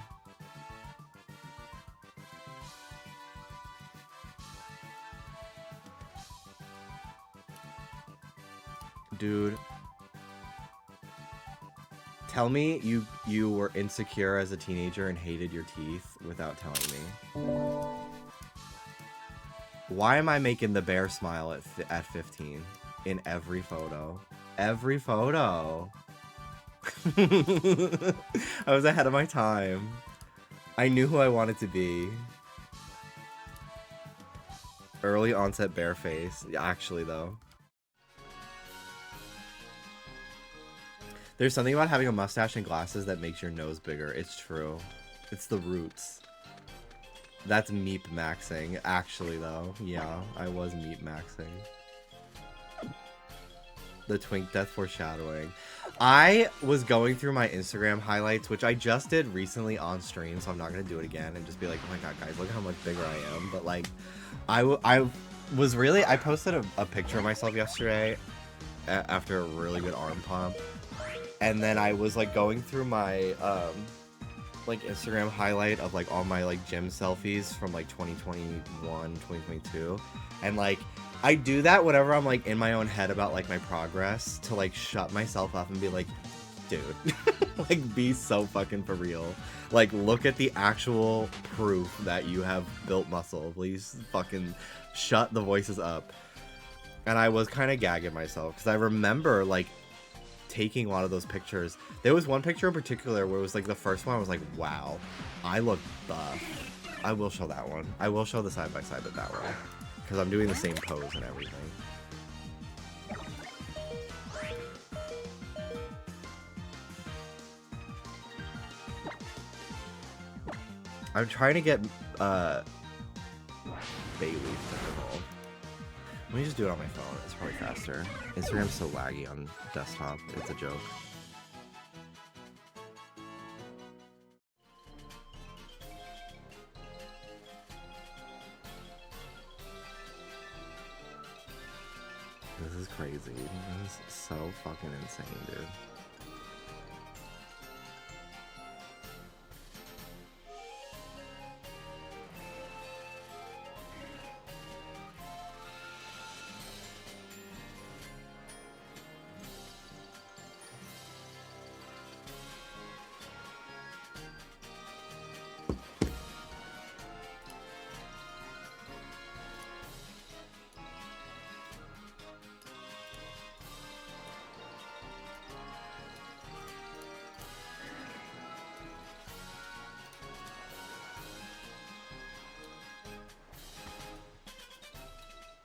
Dude. Tell me you were insecure as a teenager and hated your teeth without telling me. Why am I making the bear smile at 15 in every photo? Every photo. I was ahead of my time. I knew who I wanted to be. Early onset bear face. Actually, though. There's something about having a mustache and glasses that makes your nose bigger. It's true. It's the roots. That's meep maxing. Actually, though. Yeah, I was meep maxing. The twink death foreshadowing. I was going through my Instagram highlights, which I just did recently on stream, so I'm not going to do it again and just be like, oh my god, guys, look how much bigger I am. But, like, I posted a picture of myself yesterday after a really good arm pump. And then I was like going through my like Instagram highlight of like all my like gym selfies from like 2021, 2022. And like I do that whenever I'm like in my own head about like my progress to like shut myself up and be like, dude, like be so fucking for real. Like look at the actual proof that you have built muscle. Please fucking shut the voices up. And I was kind of gagging myself because I remember like taking a lot of those pictures. There was one picture in particular where it was like the first one I was like, wow, I look buff. I will show that one. I will show the side by side of that one because I'm doing the same pose and everything. I'm trying to get Bayleaf to evolve. Let me just do it on my phone. It's probably faster. Instagram's so laggy on desktop. It's a joke. This is crazy. This is so fucking insane, dude.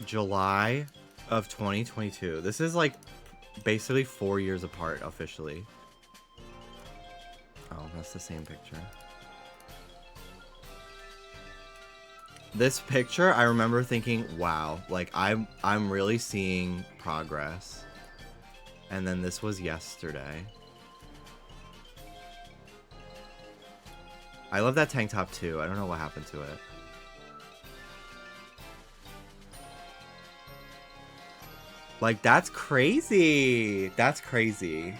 July of 2022. This is like basically 4 years apart officially. Oh, that's the same picture. This picture, I remember thinking, wow, like I'm really seeing progress. And then this was yesterday. I love that tank top too. I don't know what happened to it. Like, that's crazy. That's crazy.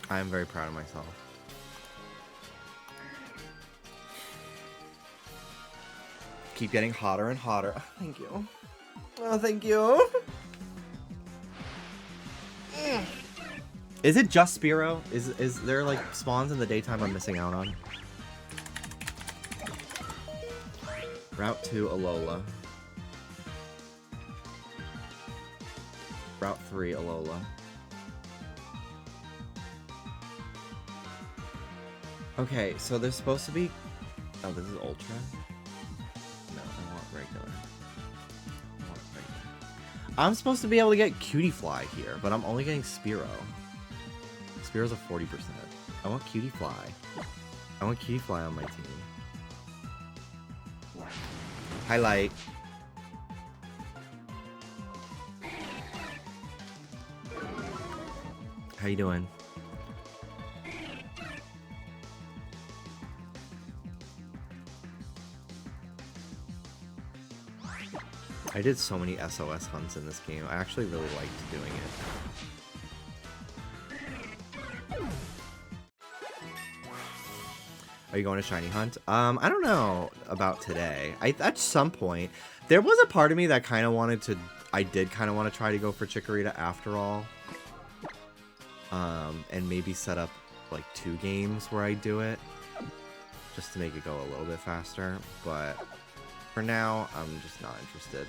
I am very proud of myself. Keep getting hotter and hotter. Oh, thank you. Oh, thank you. Is it just Spearow? Is there like spawns in the daytime I'm missing out on? Route 2 Alola. Route 3 Alola. Okay, so there's supposed to be... Oh, this is Ultra? I'm supposed to be able to get Cutie Fly here, but I'm only getting Spearow. Spearow's a 40%. I want Cutie Fly. I want Cutie Fly on my team. Highlight. How you doing? I did so many SOS hunts in this game. I actually really liked doing it. Are you going to Shiny Hunt? I don't know about today. At some point, there was a part of me that kind of wanted to. I did kind of want to try to go for Chikorita after all. And maybe set up like 2 games where I do it, just to make it go a little bit faster. But for now, I'm just not interested.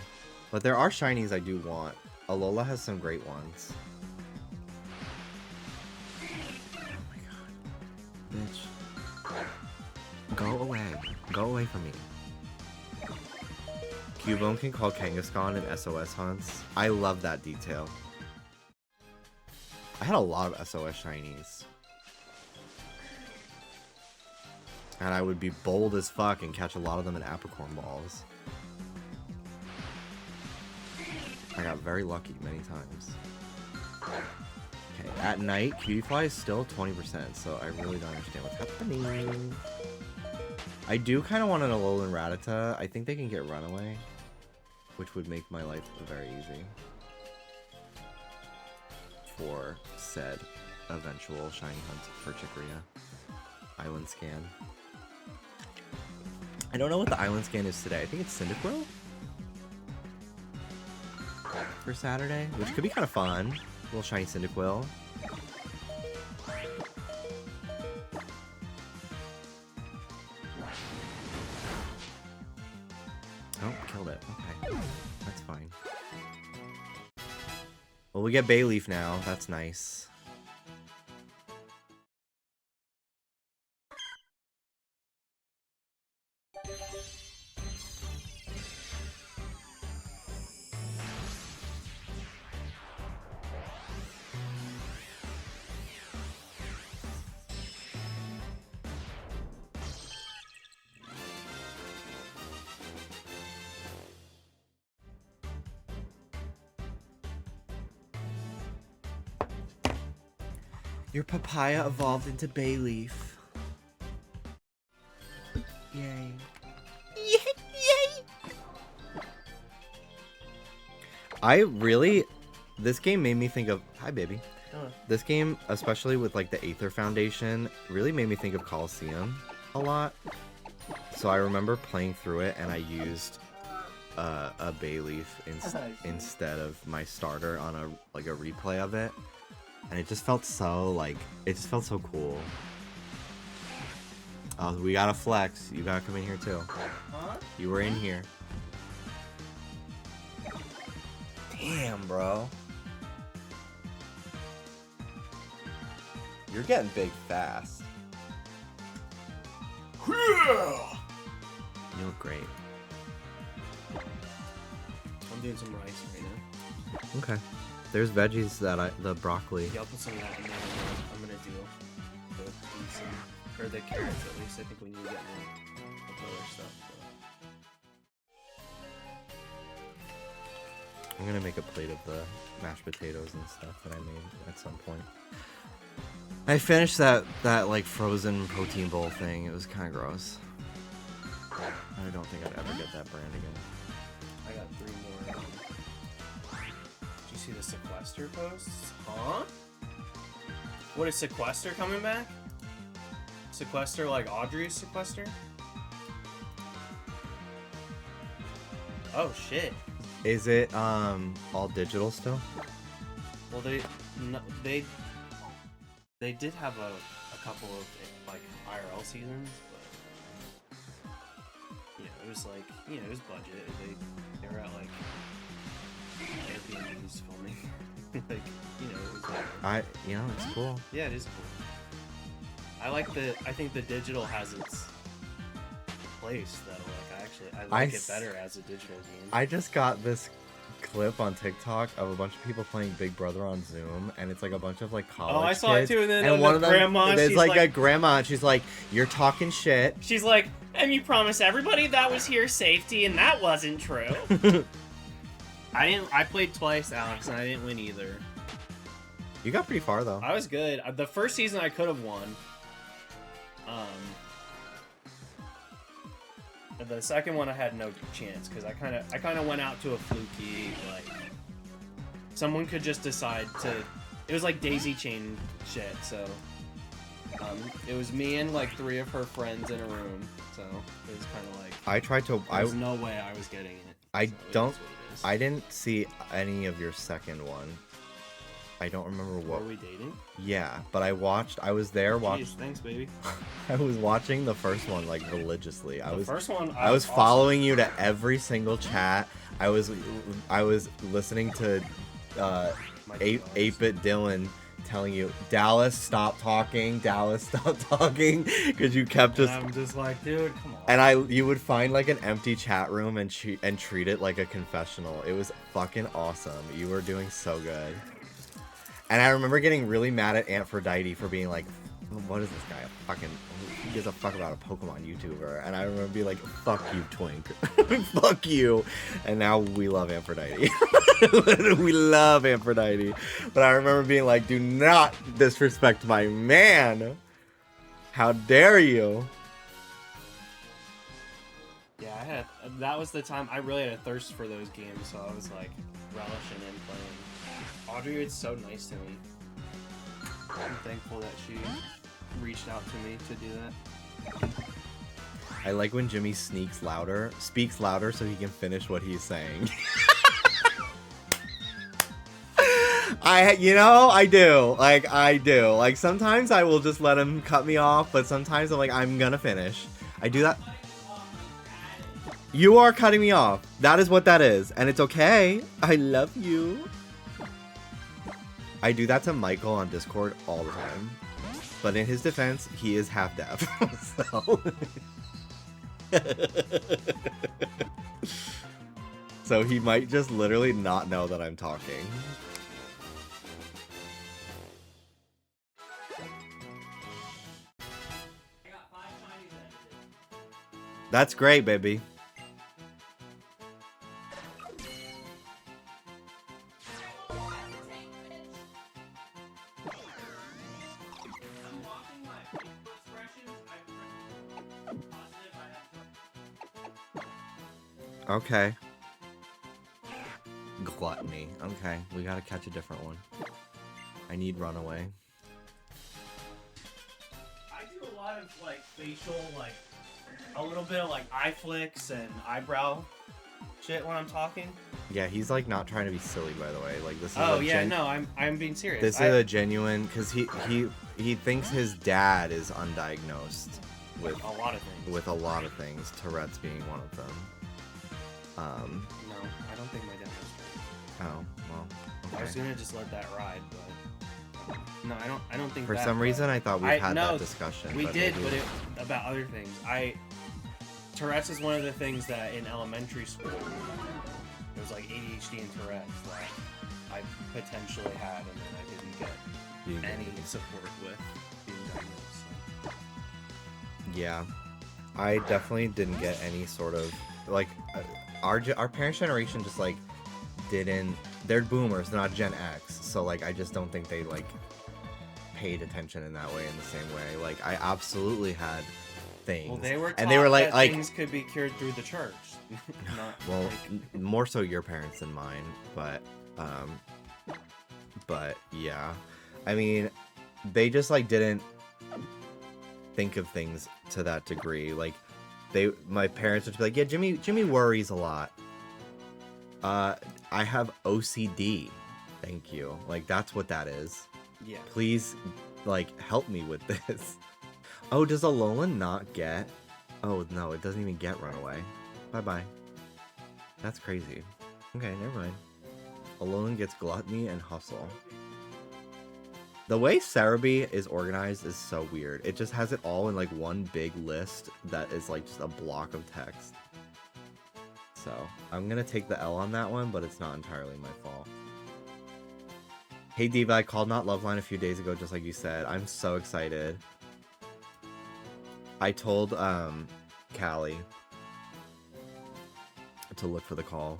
But there are shinies I do want. Alola has some great ones. Oh my god. Bitch. Go away. Go away from me. Cubone can call Kangaskhan in SOS hunts. I love that detail. I had a lot of SOS shinies. And I would be bold as fuck and catch a lot of them in Apricorn balls. I got very lucky many times. Okay, at night, Cutie Fly is still 20%, so I really don't understand what's happening. I do kind of want an Alolan Rattata. I think they can get Runaway, which would make my life very easy for said eventual shiny hunt for Chikorita. Island scan. I don't know what the island scan is today. I think it's Cyndaquil for Saturday, which could be kind of fun. A little shiny Cyndaquil. Oh, killed it. Okay, that's fine. Well, we get Bayleaf now. That's nice. Your papaya evolved into Bayleaf. Yay. Yay! This game made me think of... Hi, baby. Hello. This game, especially with like the Aether Foundation, really made me think of Coliseum a lot. So I remember playing through it and I used a Bayleaf instead of my starter on a replay of it. And it just felt so, cool. Oh, we gotta flex. You gotta come in here, too. Huh? You were in here. Damn, bro. You're getting big fast. You look great. I'm doing some rice right now. Okay. There's veggies the broccoli. Yeah, I'll put some of that in there. I'm gonna do the beans or the carrots at least. I think we need to get more other stuff. I'm gonna make a plate of the mashed potatoes and stuff that I made at some point. I finished that like frozen protein bowl thing. It was kind of gross. I don't think I'd ever get that brand again. I got 3 more. Did you see the sequester posts? Huh? What is sequester coming back? Sequester like Audrey's sequester? Oh shit. Is it all digital still? Well, they did have a couple of like IRL seasons, but it was like it was budget. They were at like Airbnb's filming, like it was like, it's cool. yeah, it is cool. I think the digital has its place though. Like I like it better as a digital game. I just got this clip on TikTok of a bunch of people playing Big Brother on Zoom, and it's like a bunch of like college Oh, I saw kids, it too. And then one the of them, grandma, there's she's like, like a grandma, and she's like, "You're talking shit." She's like, and you promised everybody that was here safety, and that wasn't true. I played twice, Alex, and I didn't win either. You got pretty far though. I was good. The first season I could have won. The second one I had no chance because I kind of went out to a fluky, like someone could just decide to. It was like daisy chain shit, so it was me and like 3 of her friends in a room, so it was kind of like I tried to. there's no way I was getting it. I so don't. It is what it is. I didn't see any of your second one. I don't remember what. Were we dating? Yeah, but I watched. I was there watching. Jeez, thanks, baby. I was watching the first one like religiously. The first one, I was awesome. following you to every single chat. I was listening to 8-bit Dylan telling you, Dallas, stop talking. Dallas, stop talking, because you kept just. And I'm just like, dude, come on. And you would find like an empty chat room and treat it like a confessional. It was fucking awesome. You were doing so good. And I remember getting really mad at Aphrodite for being like, what is this guy? Fucking, he gives a fuck about a Pokemon YouTuber. And I remember being like, fuck you, Twink. Fuck you. And now we love Aphrodite. We love Aphrodite. But I remember being like, do not disrespect my man. How dare you? Yeah, that was the time I really had a thirst for those games, so I was like relishing in playing. Audrey is so nice to me. I'm thankful that she reached out to me to do that. I like when Jimmy speaks louder so he can finish what he's saying. I do. I do. Like, sometimes I will just let him cut me off, but sometimes I'm like, I'm gonna finish. I do that. You are cutting me off. That is what that is. And it's okay. I love you. I do that to Michael on Discord all the time. But in his defense, he is half deaf. So he might just literally not know that I'm talking. That's great, baby. Okay. Gluttony. Okay, we gotta catch a different one. I need Runaway. I do a lot of like facial, like a little bit of like eye flicks and eyebrow shit when I'm talking. Yeah, he's like not trying to be silly, by the way. Like, this is Oh yeah, no, I'm being serious. This is a genuine, because he thinks his dad is undiagnosed with a lot of things. With a lot of things, Tourette's being one of them. No, I don't think my dad was. Oh, well. Okay. I was gonna just let that ride, but no, I don't think. For that, some reason, I thought we had no, that discussion. We did, maybe... but about other things. Tourette's is one of the things that in elementary school, it was like ADHD and Tourette's that I potentially had, and then I didn't get any support with being diagnosed. So. Yeah, I definitely didn't get any sort of like. Our parents' generation just like didn't. They're boomers, not Gen X, so like I just don't think they like paid attention in that way, in the same way. Like, I absolutely had things. Well, they were taught and they were like things could be cured through the church. Not well, like... more so your parents than mine, but yeah, I mean, they just like didn't think of things to that degree. Like, my parents would be like, yeah, Jimmy worries a lot. I have OCD. Thank you. Like, that's what that is. Yeah. Please, like, help me with this. Oh, does Alolan not get... Oh, no, it doesn't even get Runaway. Bye-bye. That's crazy. Okay, never mind. Alolan gets Gluttony and Hustle. The way Cerebi is organized is so weird. It just has it all in, like, one big list that is, like, just a block of text. So I'm gonna take the L on that one, but it's not entirely my fault. Hey Diva, I called Not Loveline a few days ago, just like you said. I'm so excited. I told Callie to look for the call.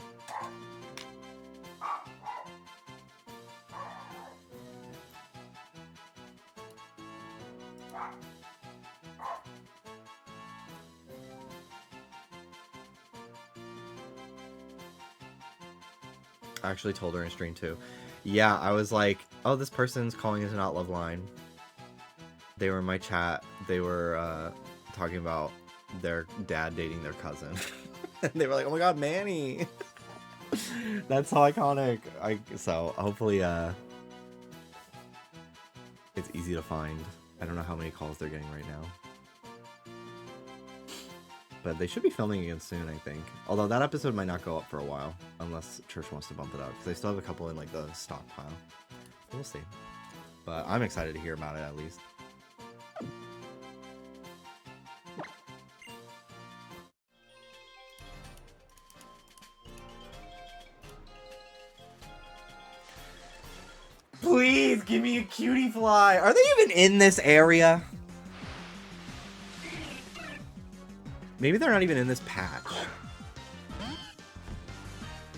I actually told her in stream too. Yeah, I was like, oh, this person's calling into Not Loveline. They were in my chat. They were talking about their dad dating their cousin. And they were like, oh my god, Manny. That's so iconic. So hopefully it's easy to find. I don't know how many calls they're getting right now. But they should be filming again soon, I think. Although that episode might not go up for a while, unless Church wants to bump it up, because they still have a couple in like the stockpile. We'll see. But I'm excited to hear about it at least. Please give me a cutie fly. Are they even in this area? Maybe they're not even in this patch.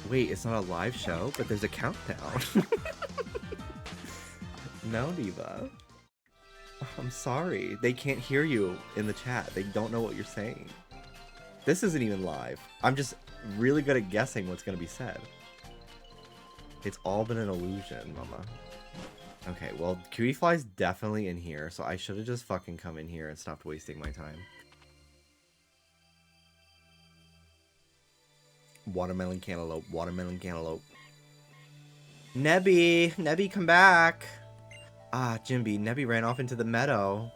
Wait, it's not a live show, but there's a countdown. No, Diva. I'm sorry. They can't hear you in the chat. They don't know what you're saying. This isn't even live. I'm just really good at guessing what's going to be said. It's all been an illusion, mama. Okay, well, Cutie Fly's definitely in here, so I should have just fucking come in here and stopped wasting my time. Watermelon cantaloupe, watermelon cantaloupe. Nebby! Nebby, come back! Ah, Jimby, Nebby ran off into the meadow.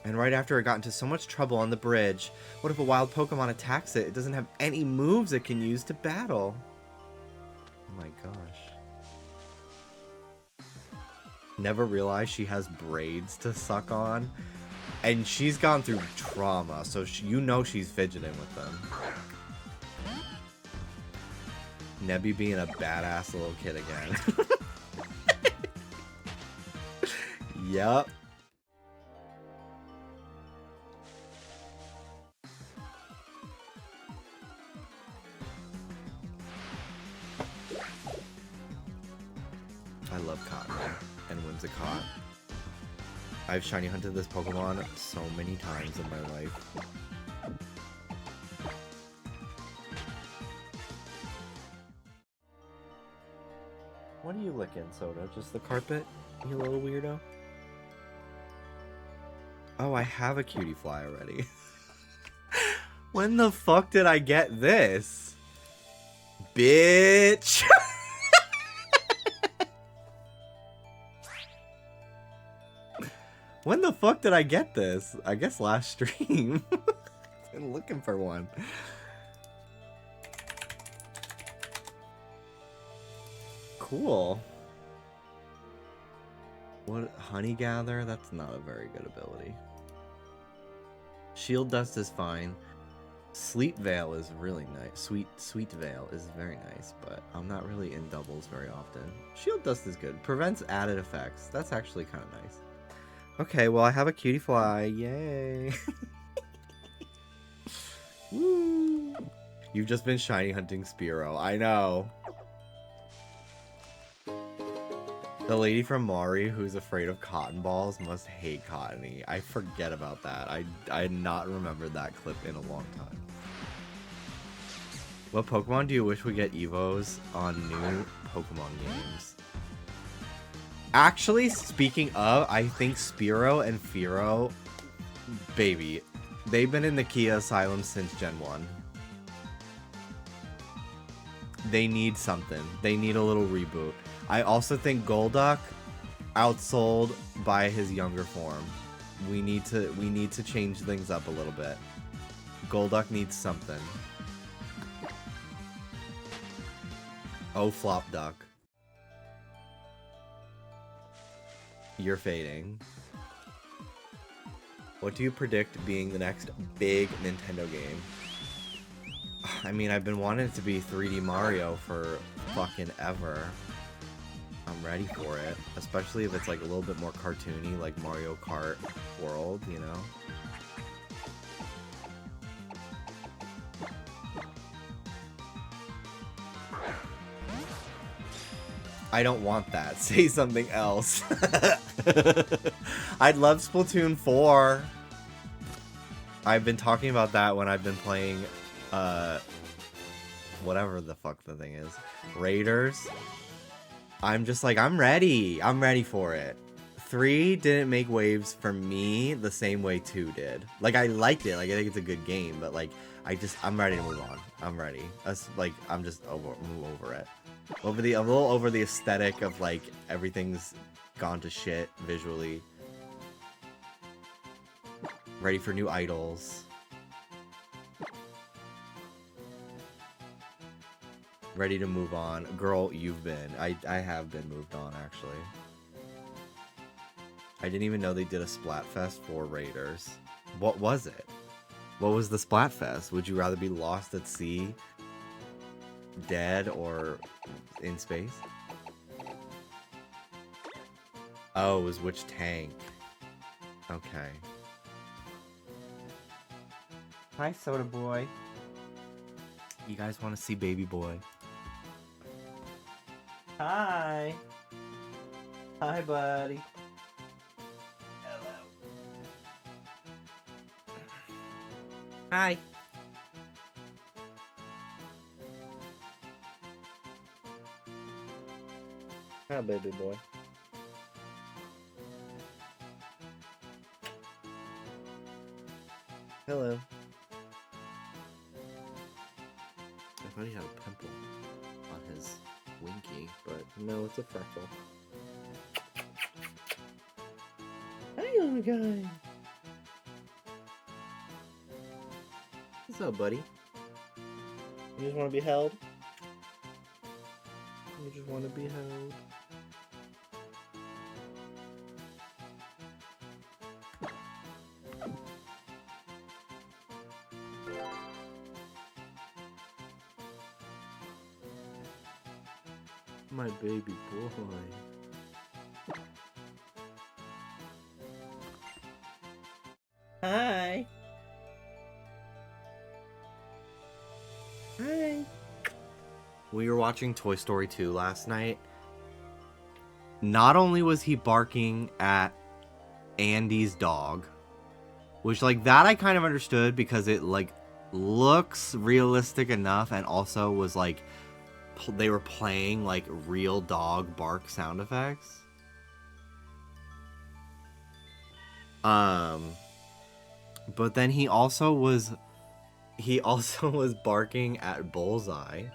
And right after it got into so much trouble on the bridge, what if a wild Pokemon attacks it? It doesn't have any moves it can use to battle. Oh my gosh. Never realized she has braids to suck on. And she's gone through trauma, so you know she's fidgeting with them. Nebby being a badass little kid again. Yup. I love Cotton and Whimsicott. I've shiny hunted this Pokemon so many times in my life. What are you licking, Soda? Just the carpet? You little weirdo? Oh, I have a Cutie Fly already. When the fuck did I get this? Bitch! When the fuck did I get this? I guess last stream. Been looking for one. Cool. What? Honey Gather? That's not a very good ability. Shield Dust is fine. Sleep Veil is really nice. Sweet Veil is very nice, but I'm not really in doubles very often. Shield Dust is good. Prevents added effects. That's actually kind of nice. Okay, well, I have a Cutie Fly. Yay. Woo. You've just been shiny hunting Spearow. I know. The lady from Mari who's afraid of cotton balls must hate Cottony. I forget about that. I had not remembered that clip in a long time. What Pokemon do you wish would get Evos on new Pokemon games? Actually, speaking of, I think Spearow and Fearow, baby, they've been in the Kia Asylum since Gen 1. They need something. They need a little reboot. I also think Golduck outsold by his younger form. We need to change things up a little bit. Golduck needs something. Oh, Flop Duck. You're fading. What do you predict being the next big Nintendo game? I mean, I've been wanting it to be 3D Mario for fucking ever. I'm ready for it. Especially if it's like a little bit more cartoony, like Mario Kart World, you know? I don't want that. Say something else. I'd love Splatoon 4. I've been talking about that when I've been playing, whatever the fuck the thing is. Raiders. I'm just like, I'm ready. I'm ready for it. 3 didn't make waves for me the same way 2 did. Like, I liked it. Like, I think it's a good game, but like, I'm ready to move on. I'm ready. I'm just move over it. I'm a little over the aesthetic of like everything's gone to shit visually. Ready for new idols. Ready to move on. Girl, you've been. I have been moved on, actually. I didn't even know they did a Splatfest for Raiders. What was it? What was the Splatfest? Would you rather be lost at sea, dead, or in space? Oh, it was which tank? Okay. Hi, Soda Boy. You guys want to see Baby Boy? Hi. Hi, buddy. Hello. Hi. Hi, baby boy. Hello. I thought he had a pimple on his winky, but no, it's a freckle. Hi, little guy. What's up, buddy? You just want to be held? You just want to be held? My baby boy. Hi. Hi. We were watching Toy Story 2 last night. Not only was he barking at Andy's dog, which like that I kind of understood because it like looks realistic enough, and also was like they were playing like real dog bark sound effects. But then he also was barking at Bullseye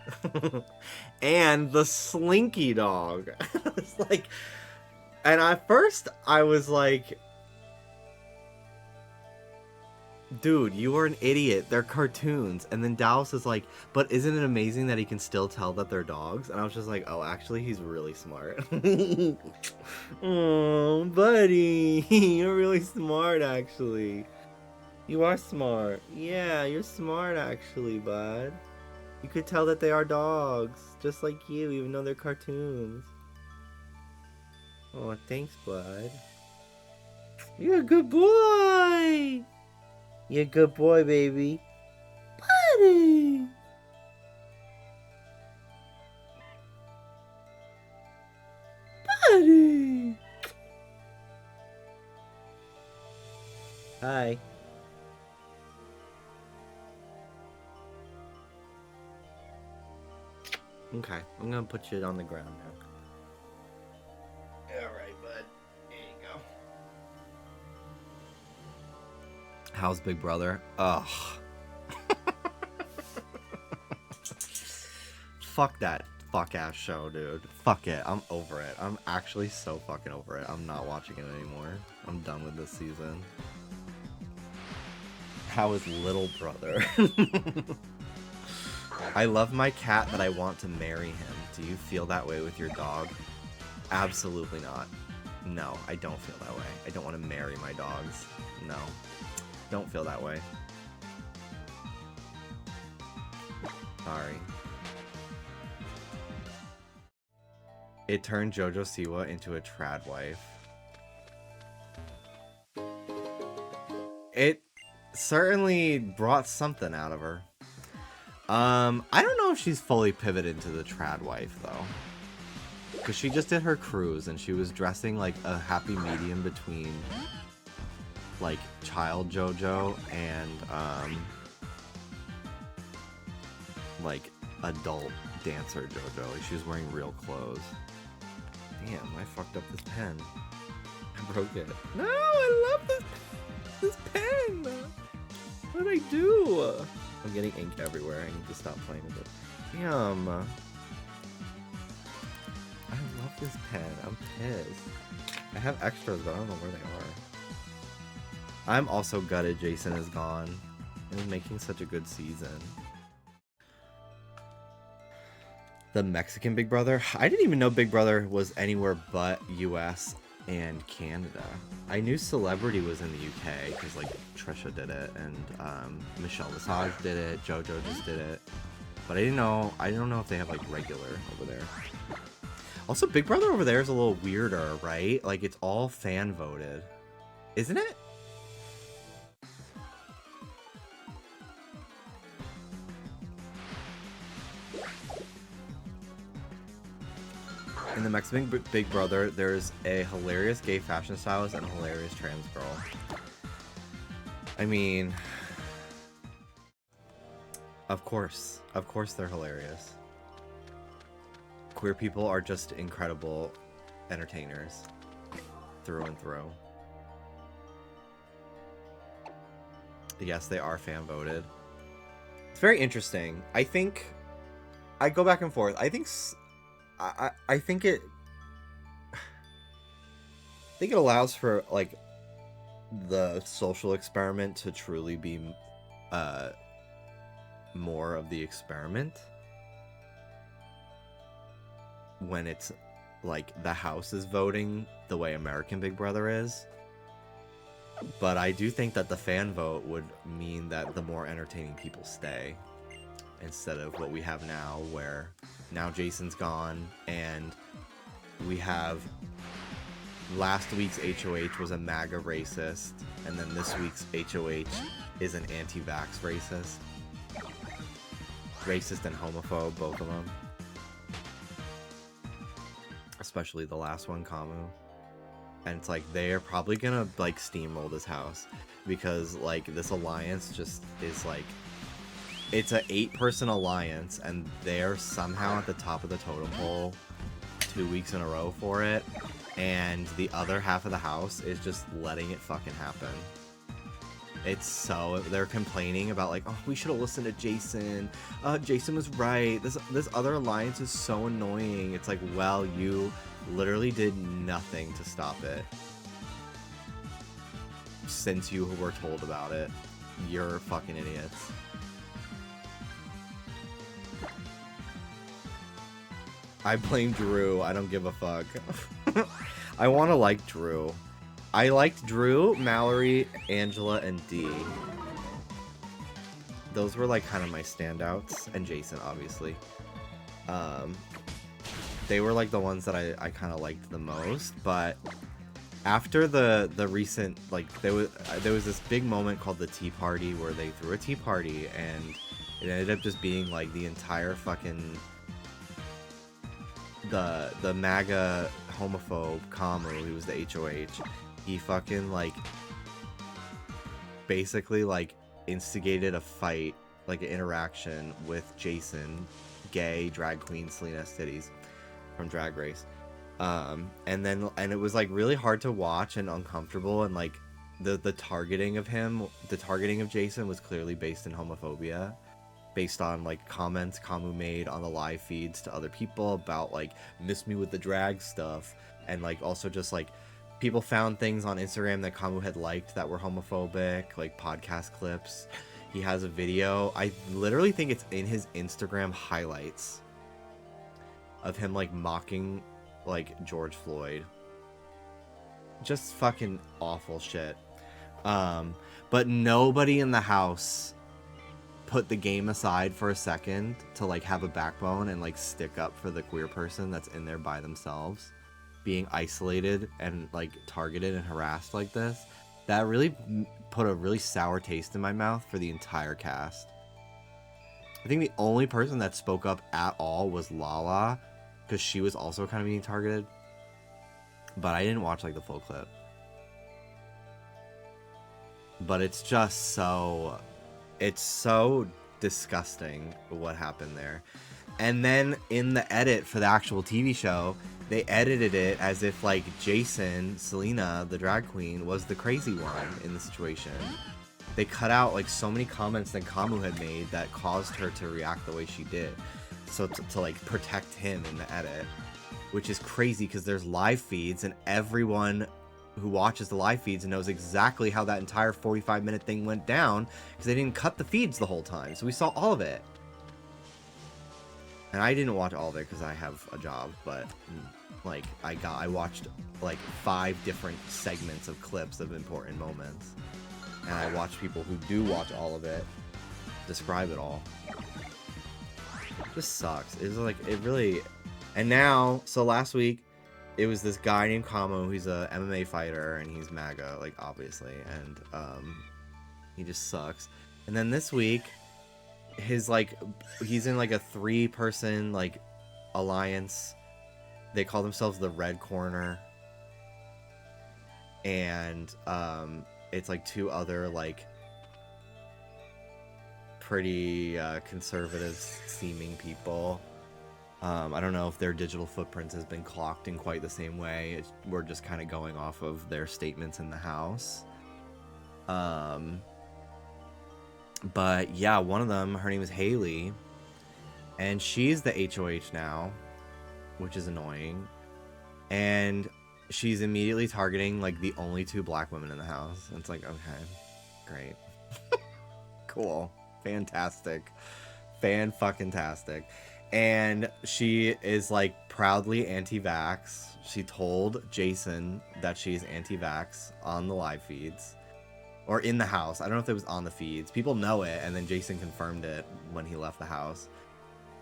and the Slinky dog. It's like, and at first I was like, dude, you are an idiot. They're cartoons. And then Dallas is like, but isn't it amazing that he can still tell that they're dogs? And I was just like, oh, actually, he's really smart. Oh, buddy, you're really smart, actually. You are smart. Yeah, you're smart, actually, bud. You could tell that they are dogs, just like you, even though they're cartoons. Oh, thanks, bud. You're a good boy. You're a good boy, baby. Buddy. Buddy. Hi. Okay, I'm gonna put you on the ground now. Alright, bud. There you go. How's Big Brother? Ugh. Fuck that fuck-ass show, dude. Fuck it. I'm over it. I'm actually so fucking over it. I'm not watching it anymore. I'm done with this season. How is Little Brother? I love my cat, but I want to marry him. Do you feel that way with your dog? Absolutely not. No, I don't feel that way. I don't want to marry my dogs. No. Don't feel that way. Sorry. It turned Jojo Siwa into a trad wife. It certainly brought something out of her. I don't know if she's fully pivoted to the trad wife, though. Because she just did her cruise, and she was dressing like a happy medium between, like, child JoJo and, like, adult dancer JoJo. Like, she was wearing real clothes. Damn, I fucked up this pen. I broke it. No, I love this pen! What did I do? I'm getting ink everywhere. I need to stop playing with it. Damn. I love this pen. I'm pissed. I have extras, but I don't know where they are. I'm also gutted Jason is gone. He was making such a good season. The Mexican Big Brother? I didn't even know Big Brother was anywhere but US and Canada. I knew Celebrity was in the UK because like Trisha did it and Michelle Visage did it, JoJo just did it. But I don't know if they have like regular over there. Also, Big Brother over there is a little weirder, right? Like, it's all fan voted. Isn't it? In the Mexican Big Brother, there's a hilarious gay fashion stylist and a hilarious trans girl. I mean... Of course they're hilarious. Queer people are just incredible entertainers through and through. Yes, they are fan voted. It's very interesting. I think I go back and forth. I think it allows for like the social experiment to truly be more of the experiment. When it's like the house is voting the way American Big Brother is. But I do think that the fan vote would mean that the more entertaining people stay instead of what we have now, where now Jason's gone and we have last week's HOH was a MAGA racist and then this week's HOH is an anti-vax racist. Racist and homophobe, both of them. Especially the last one, Kamu. And it's like, they are probably gonna, like, steamroll this house. Because, like, this alliance just is, like... It's a 8-person alliance, and they're somehow at the top of the totem pole 2 weeks in a row for it. And the other half of the house is just letting it fucking happen. It's so... They're complaining about, like, oh, we should have listened to Jason. Jason was right. This other alliance is so annoying. It's like, well, you literally did nothing to stop it. Since you were told about it. You're fucking idiots. I blame Drew. I don't give a fuck. I want to like Drew. I liked Drew, Mallory, Angela, and Dee. Those were like kind of my standouts, and Jason, obviously. They were like the ones that I kind of liked the most. But after the recent, like, there was this big moment called the Tea Party where they threw a tea party, and it ended up just being like the entire fucking the MAGA homophobe Kamu, who was the HOH. He fucking, like, basically, like, instigated a fight, like, an interaction with Jason, gay drag queen Selena Titties from Drag Race. And it was, like, really hard to watch and uncomfortable, and, like, the targeting of him, the targeting of Jason was clearly based in homophobia. Based on, like, comments Kamu made on the live feeds to other people about, like, miss me with the drag stuff. And, like, also just, like, people found things on Instagram that Kamu had liked that were homophobic, like podcast clips. He has a video, I literally think it's in his Instagram highlights, of him, like, mocking, like, George Floyd. just fucking awful shit. But nobody in the house put the game aside for a second to like have a backbone and like stick up for the queer person that's in there by themselves, being isolated and like targeted and harassed like this. That really put a really sour taste in my mouth for the entire cast. I think the only person that spoke up at all was Lala, because she was also kind of being targeted. But I didn't watch like the full clip. But it's just so... It's so disgusting what happened there. And then in the edit for the actual TV show, they edited it as if like Jason, Selena, the drag queen, was the crazy one in the situation. They cut out like so many comments that Kamu had made that caused her to react the way she did. So to like protect him in the edit, which is crazy because there's live feeds and everyone who watches the live feeds knows exactly how that entire 45-minute thing went down because they didn't cut the feeds the whole time. So we saw all of it. And I didn't watch all of it because I have a job, but like I watched like 5 different segments of clips of important moments. And I watched people who do watch all of it describe it all. It just sucks. It's like, it really... And now, so last week, it was this guy named Kamo. He's a MMA fighter, and he's MAGA, like, obviously. And he just sucks. And then this week, his, like, he's in, like, a 3-person, like, alliance. They call themselves the Red Corner. And, it's like 2 other like pretty conservative seeming people. I don't know if their digital footprints has been clocked in quite the same way. We're just kind of going off of their statements in the house. But yeah, one of them, her name is Haley, and she's the HOH now, which is annoying. And she's immediately targeting like the only 2 black women in the house. And it's like, okay, great. Cool. Fantastic. Fan-fucking-tastic. And she is like proudly anti-vax. She told Jason that she's anti-vax on the live feeds. Or in the house. I don't know if it was on the feeds. People know it, and then Jason confirmed it when he left the house.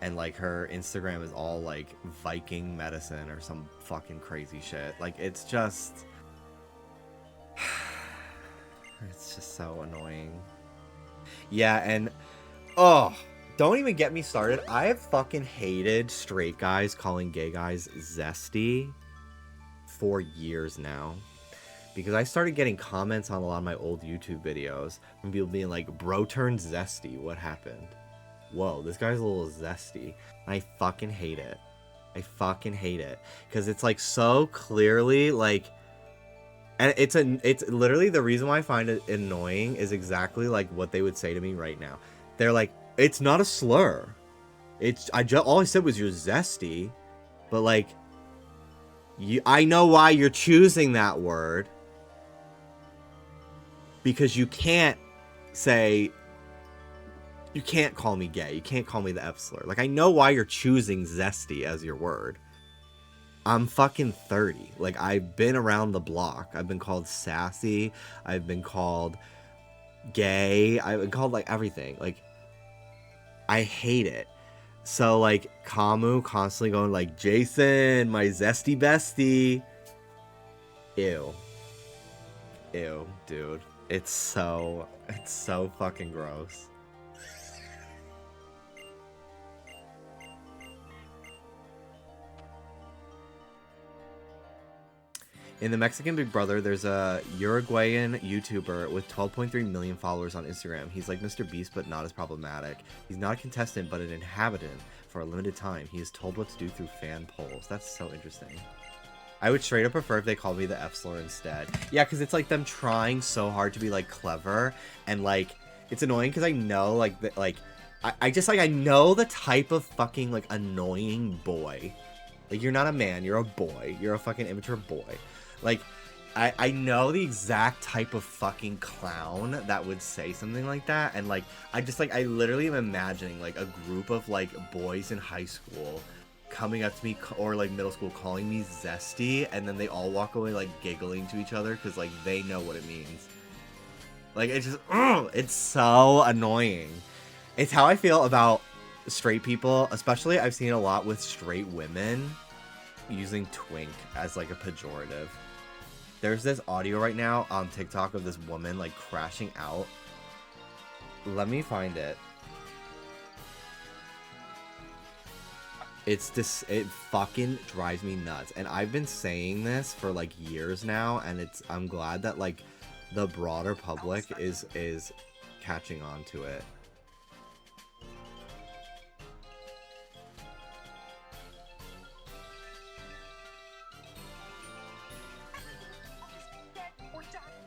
And like her Instagram is all like Viking medicine or some fucking crazy shit. Like it's just so annoying. Yeah, and oh, don't even get me started. I have fucking hated straight guys calling gay guys zesty for years now. Because I started getting comments on a lot of my old YouTube videos from people being like, bro turned zesty, what happened? Whoa, this guy's a little zesty. I fucking hate it. I fucking hate it. Because it's like so clearly like... And it's literally the reason why I find it annoying is exactly like what they would say to me right now. They're like, it's not a slur. All I said was you're zesty. But like, I know why you're choosing that word. Because you can't say... You can't call me gay. You can't call me the F slur. Like, I know why you're choosing zesty as your word. I'm fucking 30. Like, I've been around the block. I've been called sassy. I've been called gay. I've been called, like, everything. Like, I hate it. So, like, Kamu constantly going, like, Jason, my zesty bestie. Ew. Ew, dude. It's so fucking gross. In the Mexican Big Brother, there's a Uruguayan YouTuber with 12.3 million followers on Instagram. He's like Mr. Beast, but not as problematic. He's not a contestant, but an inhabitant for a limited time. He is told what to do through fan polls. That's so interesting. I would straight up prefer if they called me the F slur instead. Yeah, because it's like them trying so hard to be like clever, and like it's annoying because I know like I just like I know the type of fucking like annoying boy. Like you're not a man, you're a boy. You're a fucking immature boy. Like, I know the exact type of fucking clown that would say something like that, and like, I literally am imagining like a group of like boys in high school coming up to me or like middle school calling me zesty, and then they all walk away like giggling to each other because like they know what it means. Like it's just, it's so annoying. It's how I feel about straight people, especially I've seen a lot with straight women using twink as like a pejorative. There's this audio right now on TikTok of this woman like crashing out. Let me find it. It's this, it fucking drives me nuts. And I've been saying this for like years now, and I'm glad that like the broader public is catching on to it.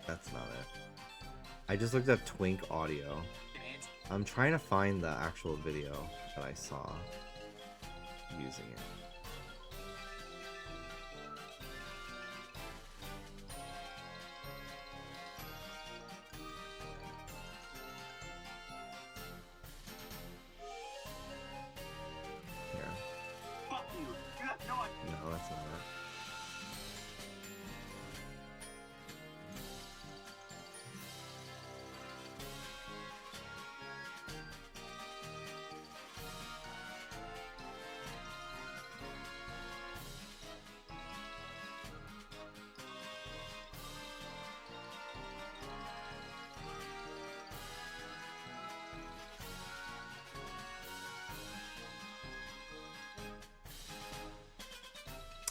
That's not it. I just looked up twink audio. I'm trying to find the actual video that I saw using it. Here. No, that's not it.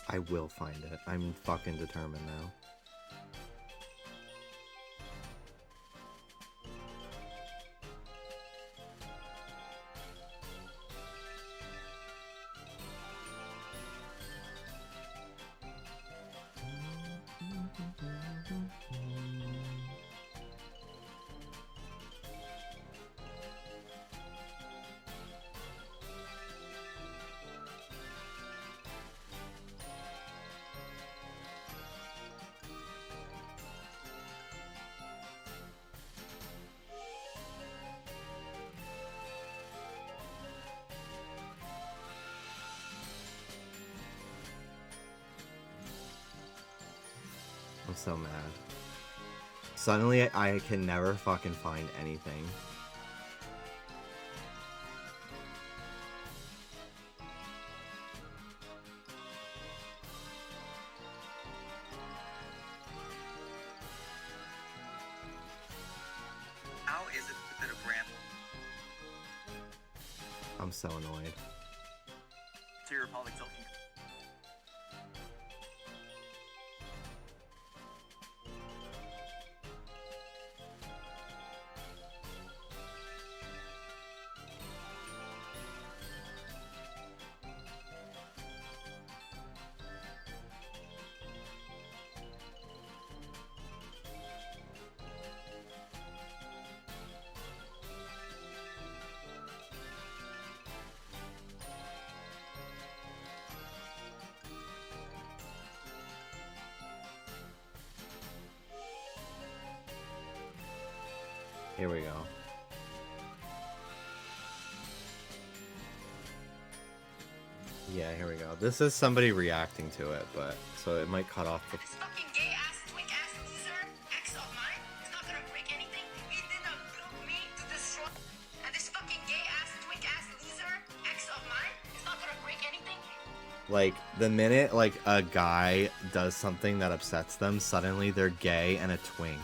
I will find it. I'm fucking determined now. I'm so mad. Suddenly, I can never fucking find anything. How is it that a brand I'm so annoyed. to your Republic tilting? Here we go. Yeah, here we go. This is somebody reacting to it, but so it might cut off the... This fucking gay ass, twink ass loser, ex of mine, is not gonna break anything. He did not build me to destroy. And this fucking gay ass, twink ass loser, ex of mine, is not gonna break anything. Like, the minute, like, a guy does something that upsets them, suddenly they're gay and a twink.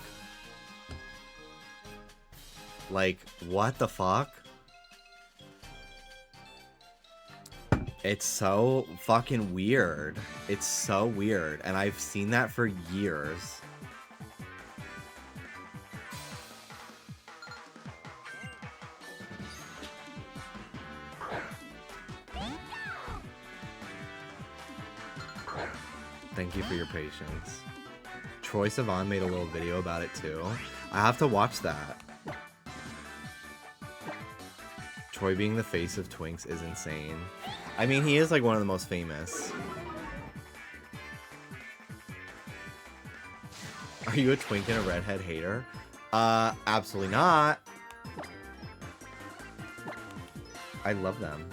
Like, what the fuck? It's so fucking weird. It's so weird, and I've seen that for years. Thank you for your patience. Troye Sivan made a little video about it too. I have to watch that. Troy being the face of Twinks is insane. I mean, he is like one of the most famous. Are you a twink and a redhead hater? Absolutely not. I love them.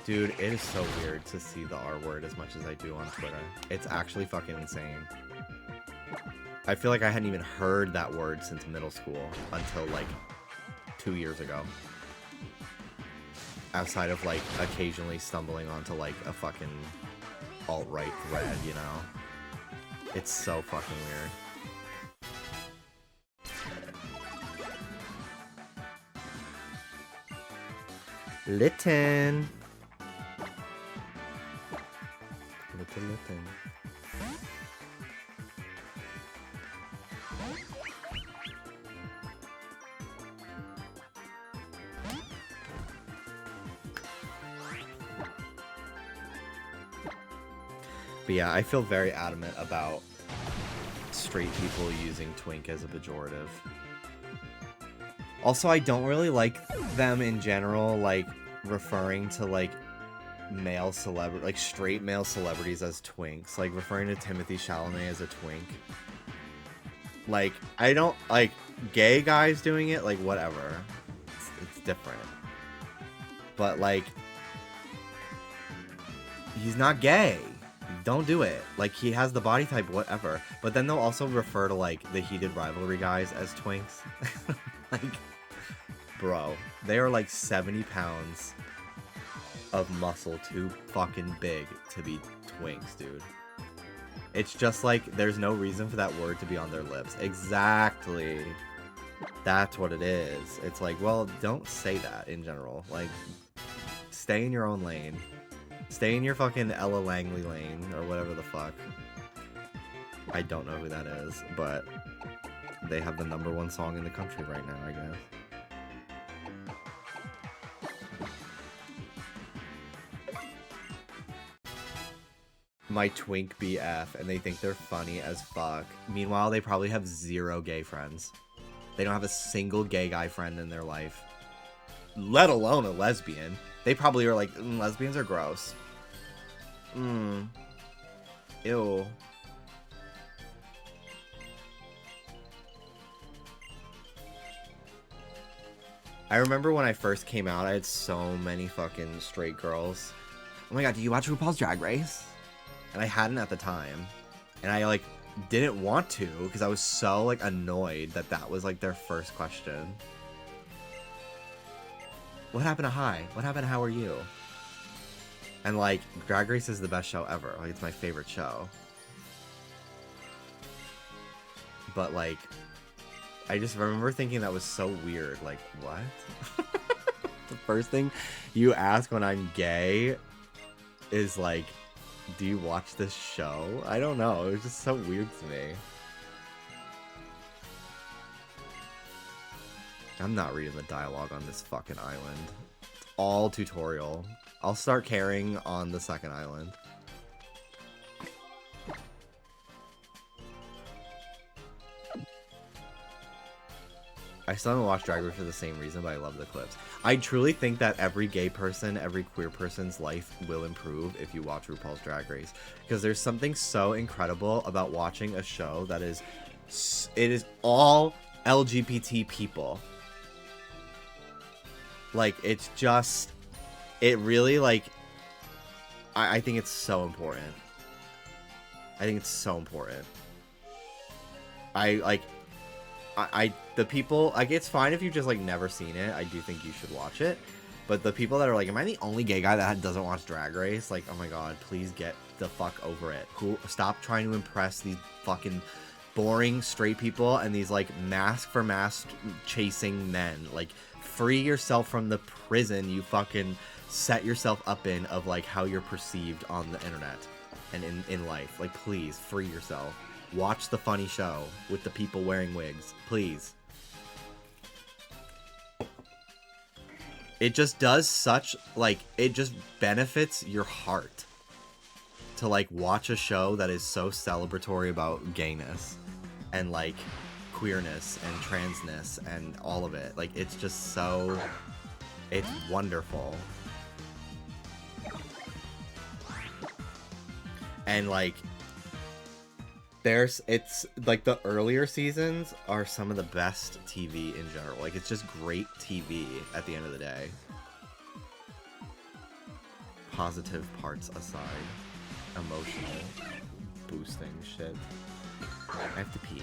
Dude, it is so weird to see the R word as much as I do on Twitter. It's actually fucking insane. I feel like I hadn't even heard that word since middle school until like 2 years ago. Outside of like occasionally stumbling onto like a fucking alt-right thread, you know? It's so fucking weird. Litten. Litten. But yeah, I feel very adamant about straight people using twink as a pejorative. Also, I don't really like them in general, like, referring to, like, male celebrity, like, straight male celebrities as twinks. Like, referring to Timothy Chalamet as a twink. Like, I don't, like, gay guys doing it, like, whatever. It's different. But, like, he's not gay. Don't do it. Like, he has the body type, whatever. But then they'll also refer to, like, the heated rivalry guys as twinks. Like, bro, they are like 70 pounds of muscle too fucking big to be twinks, dude. It's just like, there's no reason for that word to be on their lips. Exactly. That's what it is. It's like, well, don't say that in general. Like, stay in your own lane. Stay in your fucking Ella Langley lane, or whatever the fuck. I don't know who that is, but they have the #1 song in the country right now, I guess. My twink BF, and they think they're funny as fuck. Meanwhile, they probably have 0 gay friends. They don't have a single gay guy friend in their life. Let alone a lesbian. They probably are like, lesbians are gross. Ew. I remember when I first came out, I had so many fucking straight girls. Oh my god, do you watch RuPaul's Drag Race? And I hadn't at the time. And I, like, didn't want to, because I was so, like, annoyed that that was, like, their first question. What happened to Hi? What happened to How Are You? And, like, Drag Race is the best show ever. Like, it's my favorite show. But, like, I just remember thinking that was so weird. Like, what? The first thing you ask when I'm gay is, like, do you watch this show? I don't know. It was just so weird to me. I'm not reading the dialogue on this fucking island. It's all tutorial. I'll start caring on the second island. I still haven't watched Drag Race for the same reason, but I love the clips. I truly think that every gay person, every queer person's life will improve if you watch RuPaul's Drag Race. Because there's something so incredible about watching a show that is... It is all LGBT people. Like, it's just... It really, like... I think it's so important. I think it's so important. The people, like, it's fine if you've just, like, never seen it. I do think you should watch it. But the people that are like, am I the only gay guy that doesn't watch Drag Race? Like, oh my god, please get the fuck over it. Stop trying to impress these fucking boring straight people and these, like, mask for mask chasing men. Like, free yourself from the prison you fucking set yourself up in of, like, how you're perceived on the internet and in life. Like, please, free yourself. Watch the funny show with the people wearing wigs. Please. It just does such, like, it just benefits your heart to, like, watch a show that is so celebratory about gayness and, like, queerness and transness and all of it. Like, it's just so, it's wonderful. And, like, it's like the earlier seasons are some of the best TV in general. Like, it's just great TV at the end of the day. positive parts aside. Emotional boosting shit. I have to pee.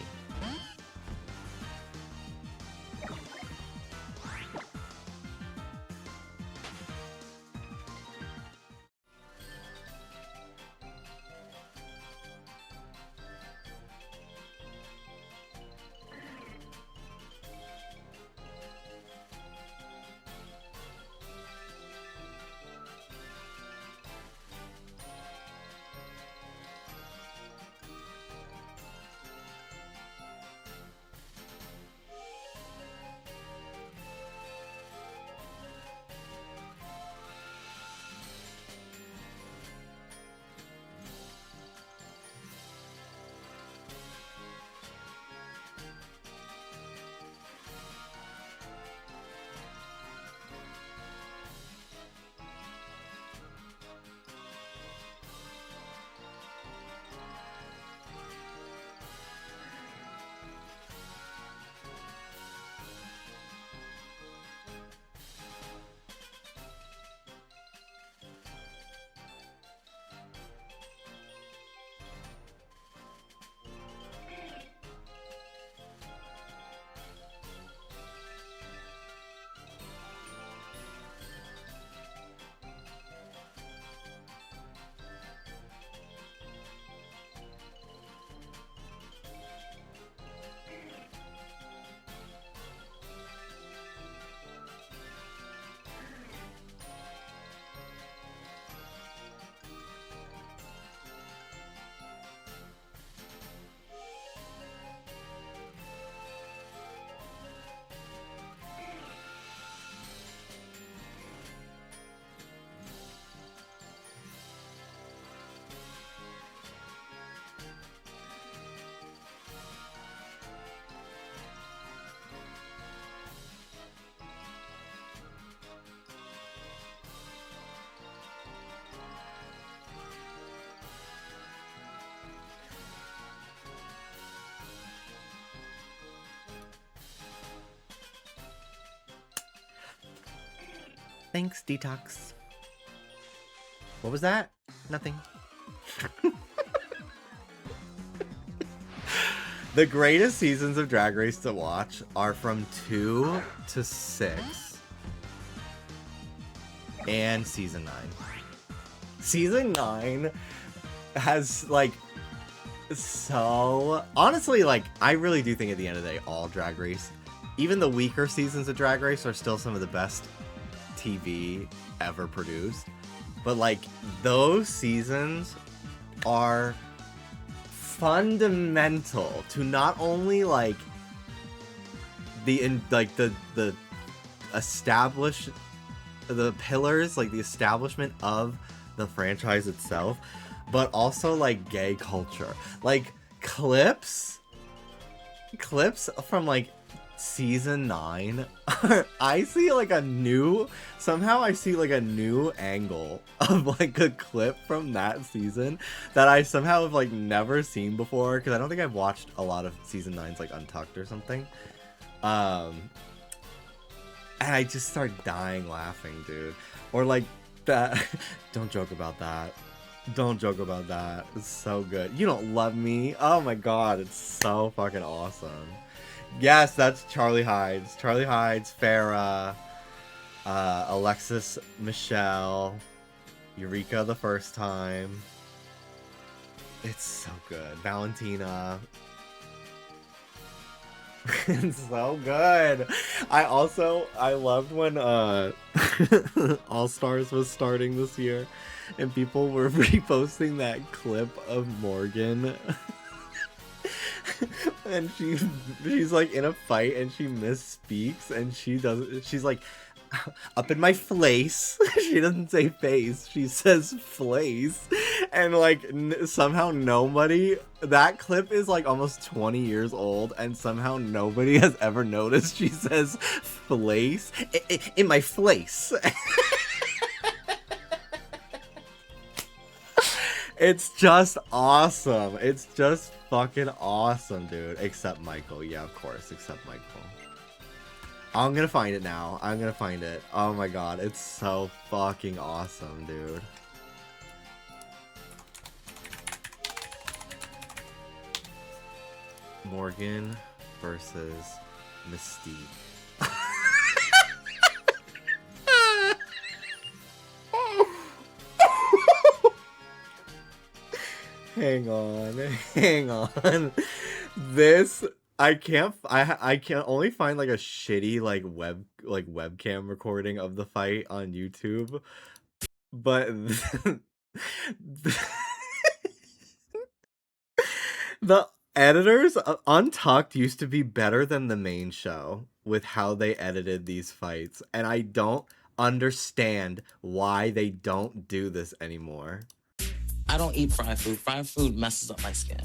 Thanks, Detox. What was that? Nothing. The greatest seasons of Drag Race to watch are from 2 to 6. And Season 9. Season 9 has, like, so... Honestly, like, I really do think at the end of the day, all Drag Race, even the weaker seasons of Drag Race are still some of the best TV ever produced. But, like, those seasons are fundamental to not only, like, the established, the pillars, like, the establishment of the franchise itself, but also, like, gay culture. Like, clips from, like, Season 9, I see, like, somehow I see, like, a new angle of, like, a clip from that season that I somehow have, like, never seen before, because I don't think I've watched a lot of Season 9's, like, Untucked or something. And I just start dying laughing, dude. Or, like, that... Don't joke about that. Don't joke about that. It's so good. You Don't Love Me. Oh my god, it's so fucking awesome. Yes, that's Charlie Hides. Charlie Hides, Farrah, Alexis Michelle, Eureka the first time. It's so good. Valentina. It's so good. I loved when All Stars was starting this year and people were reposting that clip of Morgan. And she's like in a fight and she misspeaks and she's like, up in my place. She doesn't say face, she says place. And like somehow nobody, that clip is like almost 20 years old and somehow nobody has ever noticed she says place in my place. It's just awesome. It's just fucking awesome, dude. Except Michael. Yeah, of course. Except Michael. I'm gonna find it now. I'm gonna find it. Oh my god. It's so fucking awesome, dude. Morgan versus Mystique. Hang on. This I can't I can only find like a shitty webcam recording of the fight on YouTube, but the editors Untucked used to be better than the main show with how they edited these fights, and I don't understand why they don't do this anymore. I don't eat fried food. Fried food messes up my skin.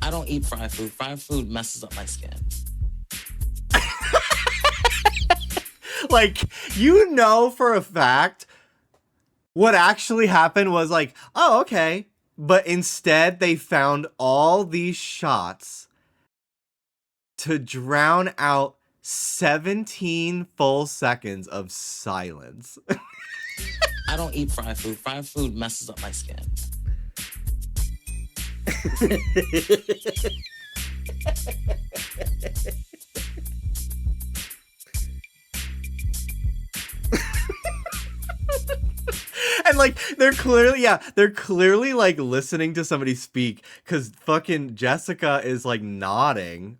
I don't eat fried food. Fried food messes up my skin. Like, you know for a fact what actually happened was like, oh, okay. But instead, they found all these shots to drown out 17 full seconds of silence. I don't eat fried food. Fried food messes up my skin. And like they're clearly like listening to somebody speak, because fucking Jessica is like nodding.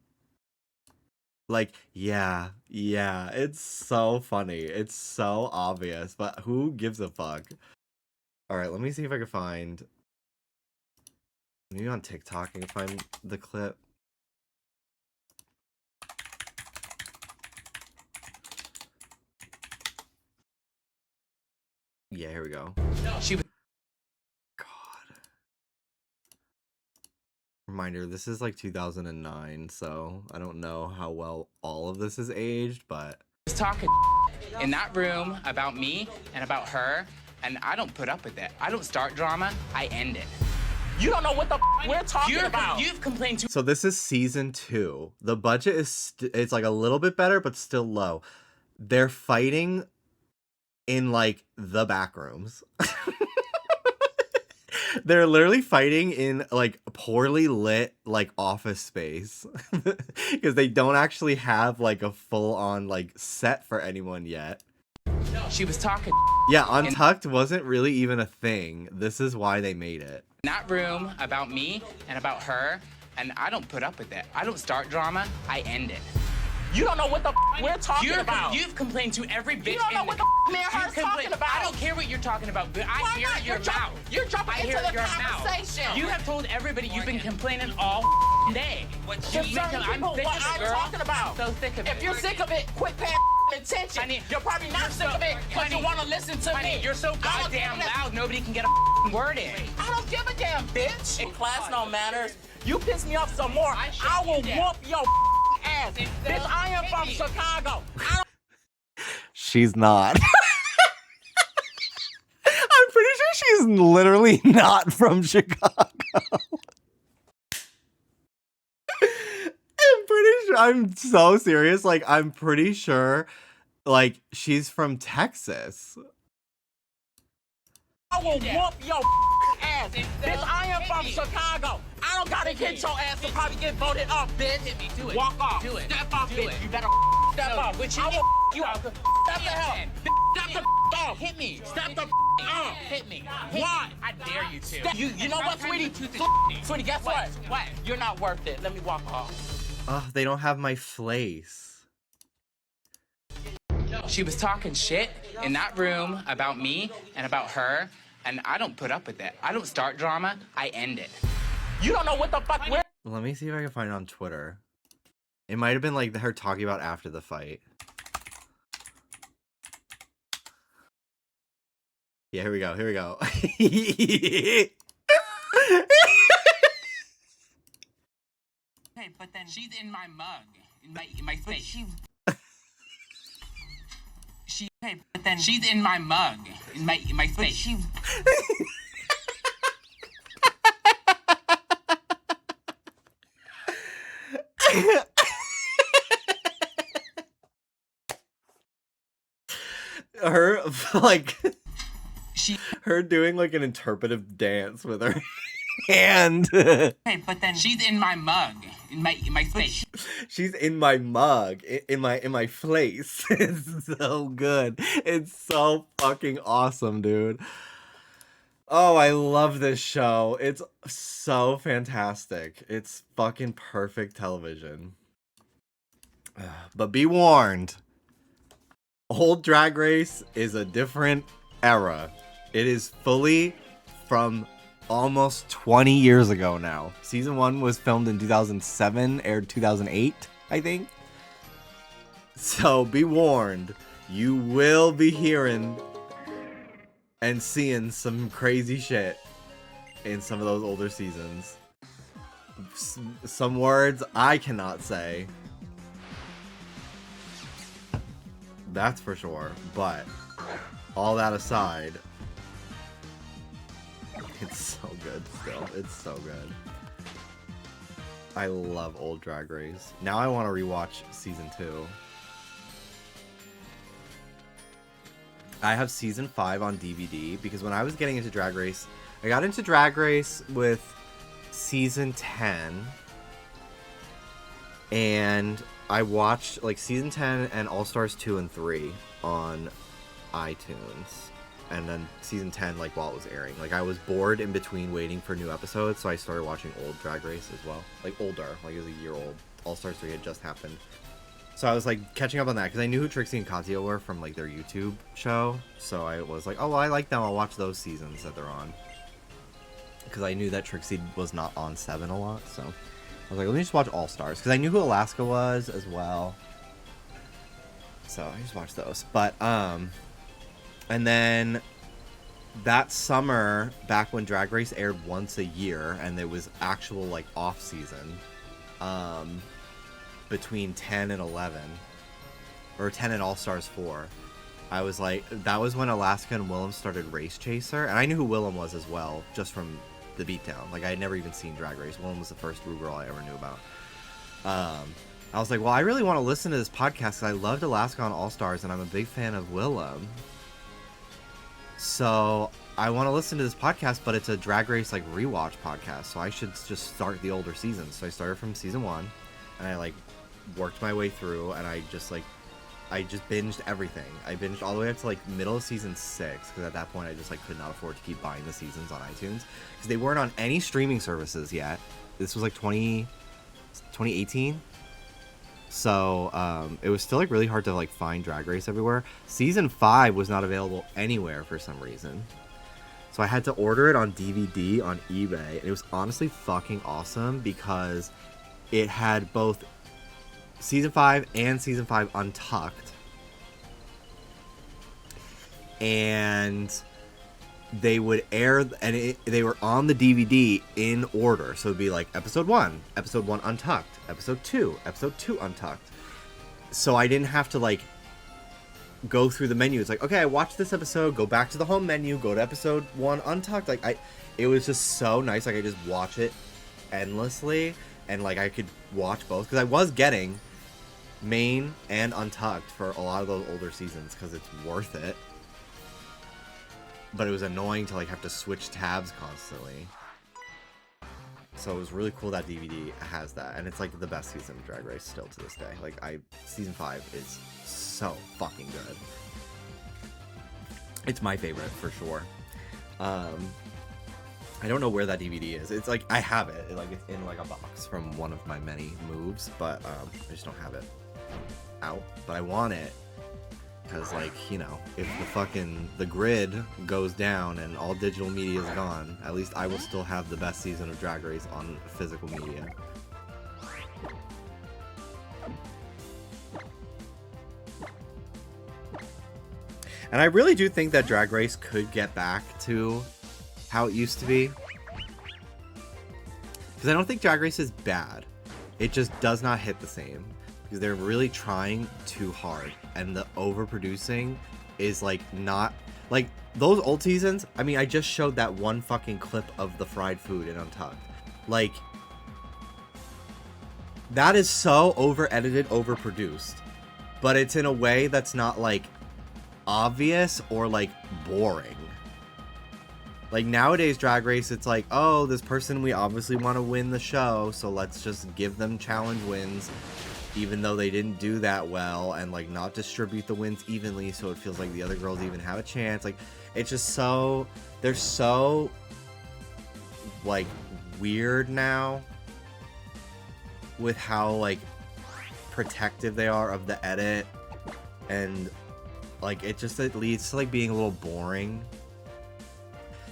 Like, yeah, it's so funny. It's so obvious, but who gives a fuck? All right, let me see if I can find, maybe on TikTok I can find the clip. Yeah, here we go. She was. God. Reminder, this is like 2009, so I don't know how well all of this is aged, but... talking in that room about me and about her, and I don't put up with it. I don't start drama, I end it. You don't know what the we're talking about. You've complained too. So this is season 2. The budget is it's like a little bit better, but still low. They're fighting in like the back rooms. They're literally fighting in like poorly lit like office space because they don't actually have like a full on like set for anyone yet. She was talking Yeah, Untucked wasn't really even a thing. This is why they made it. in that room about me and about her, and I don't put up with it. I don't start drama, I end it. You don't know what the we're talking about. You've complained to every bitch. You don't know what the me and her's talking about. I don't care what you're talking about, but I hear your mouth. You're jumping into the conversation. You have told everybody you've been complaining all day. I'm sick of it, girl. I'm so sick of it. If you're sick of it, quit paying attention. Honey, you're probably not sick of it because you want to listen to me. You're so goddamn loud, nobody can get a word in. I don't give a damn, bitch. In class no manners. You piss me off some more, I will whoop your ass. Bitch, I am from Chicago. She's not. I'm pretty sure she's literally not from Chicago. I'm so serious. Like, I'm pretty sure, like, she's from Texas. I will whoop your ass. Bitch, I am from Chicago. I don't gotta get your ass to probably get voted off, bitch. Hit me, do it. Walk off. Do it. Step off, bitch. You better step off. Which I will you off. Step the hell. Step the off. Hit me. Step the off. Hit me. Why? I dare you to. You know what, sweetie? Sweetie, guess what? What? You're not worth it. Let me walk off. Oh, they don't have my place. She was talking shit in that room about me and about her, and I don't put up with it. I don't start drama, I end it. You don't know what the fuck we're... Let me see if I can find it on Twitter. It might have been like her talking about after the fight. Yeah, here we go. Here we go. Hey, but then she's in my mug, in my face. Hey, but then she's in my mug, in my face. of like She. her doing like an interpretive dance with her hand. Hey, but then she's in my mug, in my face. She's in my mug, in my place. It's so good. It's so fucking awesome, dude. Oh, I love this show. It's so fantastic. It's fucking perfect television. But be warned, old Drag Race is a different era. It is fully from almost 20 years ago now. Season 1 was filmed in 2007, aired 2008, I think. So be warned, you will be hearing and seeing some crazy shit in some of those older seasons. Some words I cannot say. That's for sure. But all that aside, it's so good still. It's so good. I love old Drag Race. Now I want to rewatch season 2. I have season 5 on DVD because when I was getting into Drag Race, I got into Drag Race with season 10, and I watched like season 10 and All Stars 2 and 3 on iTunes, and then season 10 like while it was airing. Like I was bored in between waiting for new episodes, so I started watching old Drag Race as well. Like older, like it was a year old. All Stars 3 had just happened. So I was like catching up on that because I knew who Trixie and Katya were from like their YouTube show. So I was like, oh, well, I like them. I'll watch those seasons that they're on. Because I knew that Trixie was not on 7 a lot. So I was like, let me just watch All Stars. Because I knew who Alaska was as well. So I just watched those. But, and then that summer, back when Drag Race aired once a year and there was actual like off season, between 10 and 11, or 10 and All Stars 4, I was like, that was when Alaska and Willem started Race Chaser, and I knew who Willem was as well, just from the Beatdown. Like I had never even seen Drag Race. Willem was the first Rue girl I ever knew about. I was like, well, I really want to listen to this podcast because I loved Alaska on All Stars, and I'm a big fan of Willem. So I want to listen to this podcast, but it's a Drag Race like rewatch podcast, so I should just start the older seasons. So I started from season 1, and I like worked my way through, and I just binged everything. I binged all the way up to like middle of season 6, because at that point I just like could not afford to keep buying the seasons on iTunes because they weren't on any streaming services yet. This was like 2018, so it was still like really hard to like find Drag Race everywhere. Season 5 was not available anywhere for some reason, so I had to order it on DVD on eBay, and it was honestly fucking awesome because it had both Season 5 and Season 5 Untucked. And they would air, and they were on the DVD in order. So it'd be like Episode 1 Untucked, Episode 2 Untucked. So I didn't have to like go through the menu. It's like, okay, I watched this episode, go back to the home menu, go to Episode 1 Untucked. Like it was just so nice. Like I just watch it endlessly, and like I could watch both because I was getting main and Untucked for a lot of those older seasons because it's worth it. But it was annoying to like have to switch tabs constantly. So it was really cool that DVD has that, and it's like the best season of Drag Race still to this day. Like season 5 is so fucking good. It's my favorite for sure. I don't know where that DVD is. It's like I have it. Like it's in like a box from one of my many moves, but I just don't have it out. But I want it because, like, you know, if the grid goes down and all digital media is gone, at least I will still have the best season of Drag Race on physical media. And I really do think that Drag Race could get back to how it used to be. Because I don't think Drag Race is bad. It just does not hit the same. Because they're really trying too hard. And the overproducing is like not... Like, those old seasons, I mean, I just showed that one fucking clip of the fried food in Untucked. Like, that is so over-edited, overproduced. But it's in a way that's not like... obvious or like boring. Like nowadays Drag Race, it's like, oh, this person, we obviously want to win the show, so let's just give them challenge wins even though they didn't do that well, and like not distribute the wins evenly so it feels like the other girls even have a chance. Like it's just so, they're so like weird now with how like protective they are of the edit, and like it leads to like being a little boring.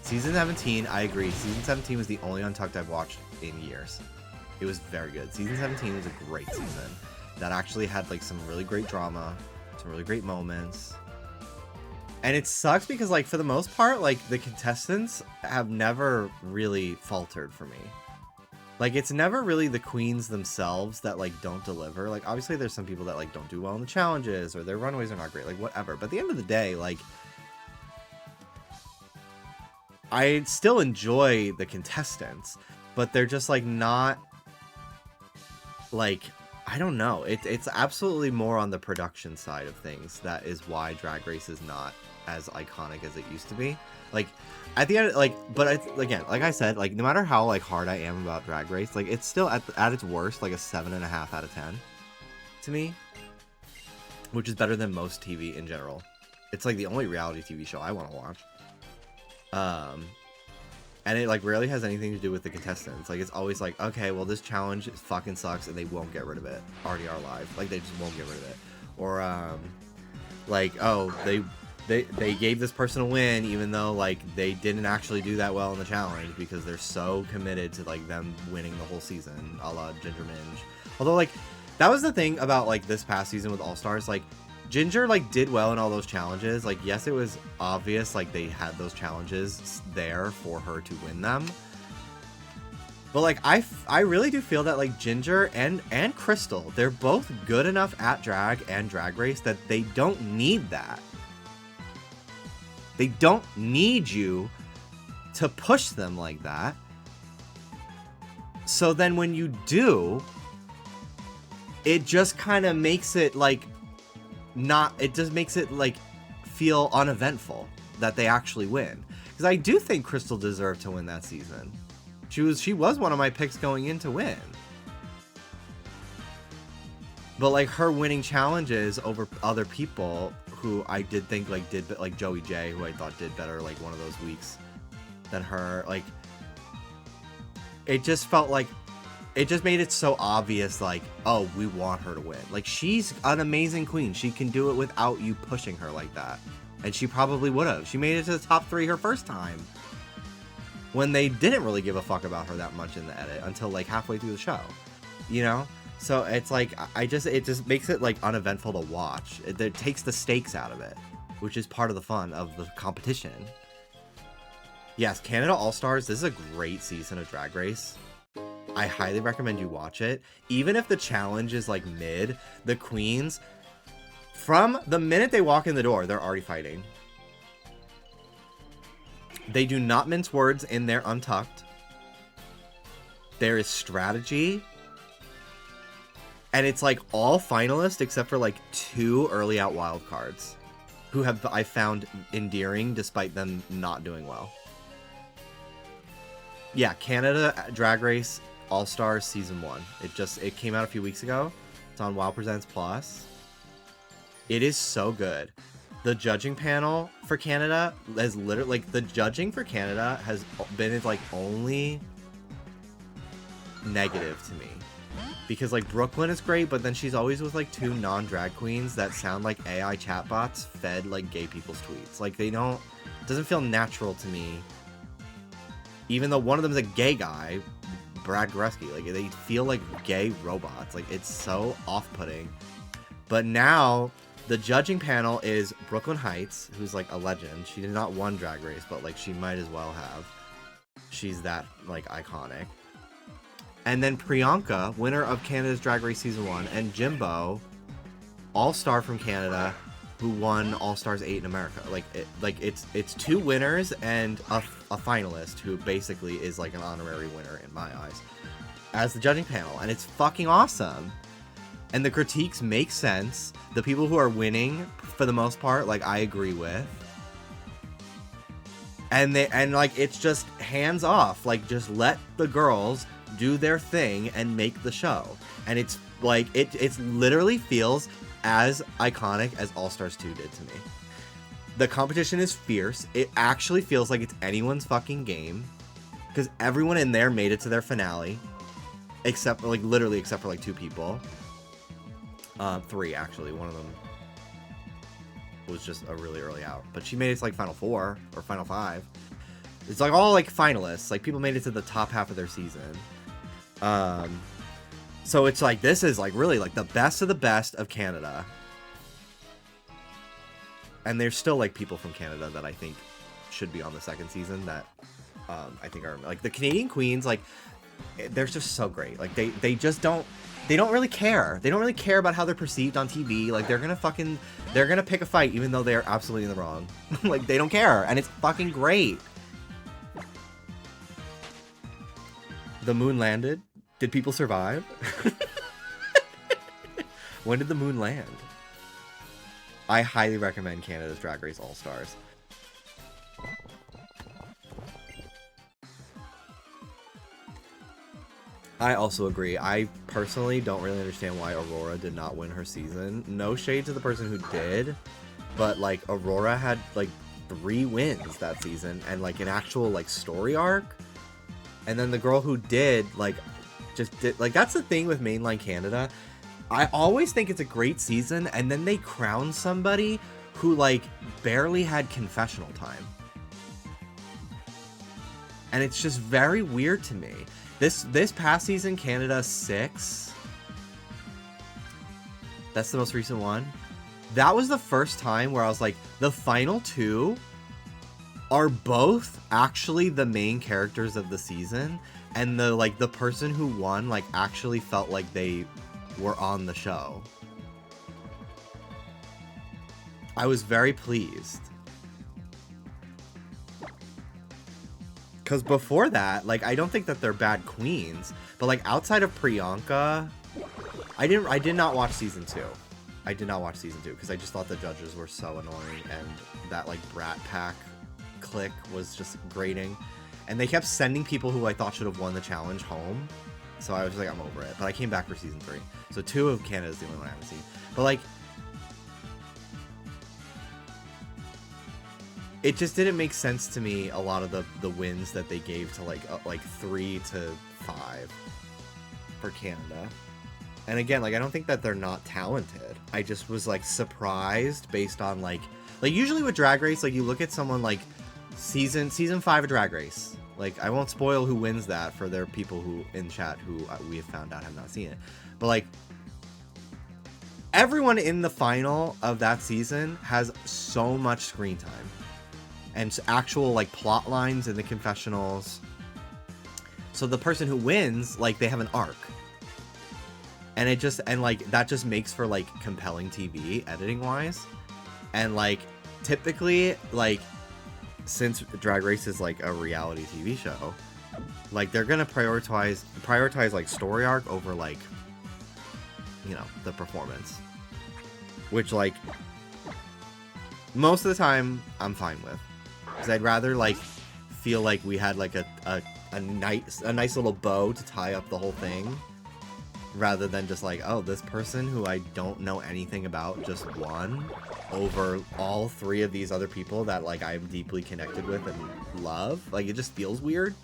Season 17, I agree. Season 17 was the only Untucked I've watched in years. It was very good. Season 17 was a great season that actually had like some really great drama, some really great moments. And it sucks because like for the most part, like the contestants have never really faltered for me. Like it's never really the queens themselves that like don't deliver. Like obviously there's some people that like don't do well in the challenges or their runways are not great, like whatever. But at the end of the day, like I still enjoy the contestants, but they're just like not like, I don't know. It's absolutely more on the production side of things. That is why Drag Race is not as iconic as it used to be. Like at the end, like, but it's, again, like I said, like no matter how like hard I am about Drag Race, like it's still at its worst like a 7.5 out of 10 to me, which is better than most TV in general. It's like the only reality TV show I want to watch. And it like rarely has anything to do with the contestants. Like it's always like, okay, well this challenge fucking sucks and they won't get rid of it. Already are live. Like they just won't get rid of it. Or like, oh, they gave this person a win even though like they didn't actually do that well in the challenge because they're so committed to like them winning the whole season, a la Ginger Minge. Although like that was the thing about like this past season with All Stars, like Ginger like did well in all those challenges. Like yes, it was obvious like they had those challenges there for her to win them. But like I really do feel that like Ginger and Crystal, they're both good enough at drag and Drag Race that they don't need that. They don't need you to push them like that. So then when you do, it just kind of makes it like it just makes it like feel uneventful that they actually win. Because I do think Crystal deserved to win that season. She was one of my picks going in to win. But like her winning challenges over other people who I did think like did, like Joey J, who I thought did better like one of those weeks than her, like it just felt like it just made it so obvious, like, oh, we want her to win. Like, she's an amazing queen. She can do it without you pushing her like that. And she probably would have. She made it to the top 3 her first time. When they didn't really give a fuck about her that much in the edit until, like, halfway through the show. You know? So, it's like, it just makes it, like, uneventful to watch. It takes the stakes out of it. Which is part of the fun of the competition. Yes, Canada All-Stars, this is a great season of Drag Race. I highly recommend you watch it. Even if the challenge is like mid, the queens, from the minute they walk in the door, they're already fighting. They do not mince words in their Untucked. There is strategy. And it's like all finalists except for like 2 early out wild cards who have I found endearing despite them not doing well. Yeah, Canada Drag Race All-Stars Season 1. It came out a few weeks ago. It's on WoW Presents Plus. It is so good. The judging panel for Canada has literally, like, the judging for Canada has been like only negative to me. Because like Brooklyn is great, but then she's always with like 2 non-drag queens that sound like AI chatbots fed like gay people's tweets. Like it doesn't feel natural to me. Even though one of them is a gay guy, Brad Goreski, like they feel like gay robots. Like it's so off-putting. But now the judging panel is Brooklyn Heights, who's like a legend. She did not win Drag Race, but like she might as well have. She's that like iconic. And then Priyanka, winner of Canada's Drag Race Season 1, and Jimbo, All-Star from Canada, who won All-Stars 8 in America. It's 2 winners and a finalist who basically is like an honorary winner in my eyes as the judging panel, and it's fucking awesome. And the critiques make sense. The people who are winning, for the most part, like, I agree with. And like, it's just hands off. Like, just let the girls do their thing and make the show. And it's like, it literally feels as iconic as All Stars 2 did to me. The competition is fierce. It actually feels like it's anyone's fucking game. Because everyone in there made it to their finale. Except for, like, literally except for, like, 2 people. 3, actually. One of them was just a really early out. But she made it to, like, Final 4 or Final 5. It's, like, all, like, finalists. Like, people made it to the top half of their season. So it's, like, this is, like, really, like, the best of Canada. And there's still, like, people from Canada that I think should be on the second season that I think are, like, the Canadian Queens, like, they're just so great. Like, they just don't, they don't really care. They don't really care about how they're perceived on TV. Like, they're gonna pick a fight even though they're absolutely in the wrong. Like, they don't care, and it's fucking great. The moon landed. Did people survive? When did the moon land? I highly recommend Canada's Drag Race All-Stars. I also agree. I personally don't really understand why Aurora did not win her season. No shade to the person who did, but, like, Aurora had, like, 3 wins that season and, like, an actual, like, story arc. And then the girl who did, like, just did, like, that's the thing with mainline Canada. I always think it's a great season, and then they crown somebody who, like, barely had confessional time. And it's just very weird to me. This past season, Canada 6, that's the most recent one. That was the first time where I was like, the final 2 are both actually the main characters of the season, and the person who won, like, actually felt like they were on the show. I was very pleased. Because before that, like, I don't think that they're bad queens, but, like, outside of Priyanka, I did not watch season 2. I did not watch season 2 because I just thought the judges were so annoying, and that, like, Brat Pack clique was just grating. And they kept sending people who I thought should have won the challenge home. So I was like, I'm over it. But I came back for season 3. So 2 of Canada is the only one I haven't seen. But, like, it just didn't make sense to me, a lot of the wins that they gave to, like 3 to 5 for Canada. And again, like, I don't think that they're not talented. I just was, like, surprised based on, like usually with Drag Race, like, you look at someone like season 5 of Drag Race. Like, I won't spoil who wins that for their people who in chat who we have found out have not seen it. But, like, everyone in the final of that season has so much screen time. And actual, like, plot lines in the confessionals. So the person who wins, like, they have an arc. And it just, and, like, that just makes for, like, compelling TV, editing-wise. And, like, typically, like, since Drag Race is, like, a reality TV show, like, they're gonna prioritize, like, story arc over, like, you know, the performance. Which, like, most of the time, I'm fine with. Because I'd rather, like, feel like we had, like, a nice little bow to tie up the whole thing, rather than just like, oh, this person who I don't know anything about just won over all 3 of these other people that, like, I'm deeply connected with and love. Like, it just feels weird.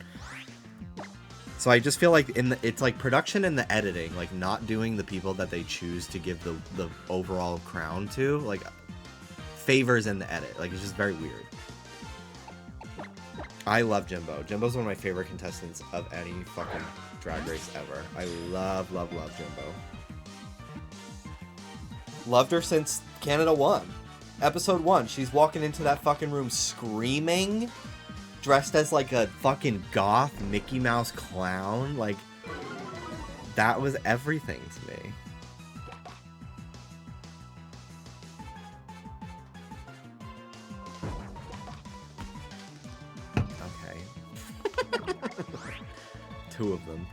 So I just feel like it's like production and the editing, like, not doing the people that they choose to give the overall crown to, like, favors in the edit. Like, it's just very weird. I love Jimbo. Jimbo's one of my favorite contestants of any fucking Drag Race ever. I love Jimbo. Loved her since Canada won. Episode 1, she's walking into that fucking room screaming, dressed as, like, a fucking goth Mickey Mouse clown. Like, that was everything to me. Okay. 2 of them.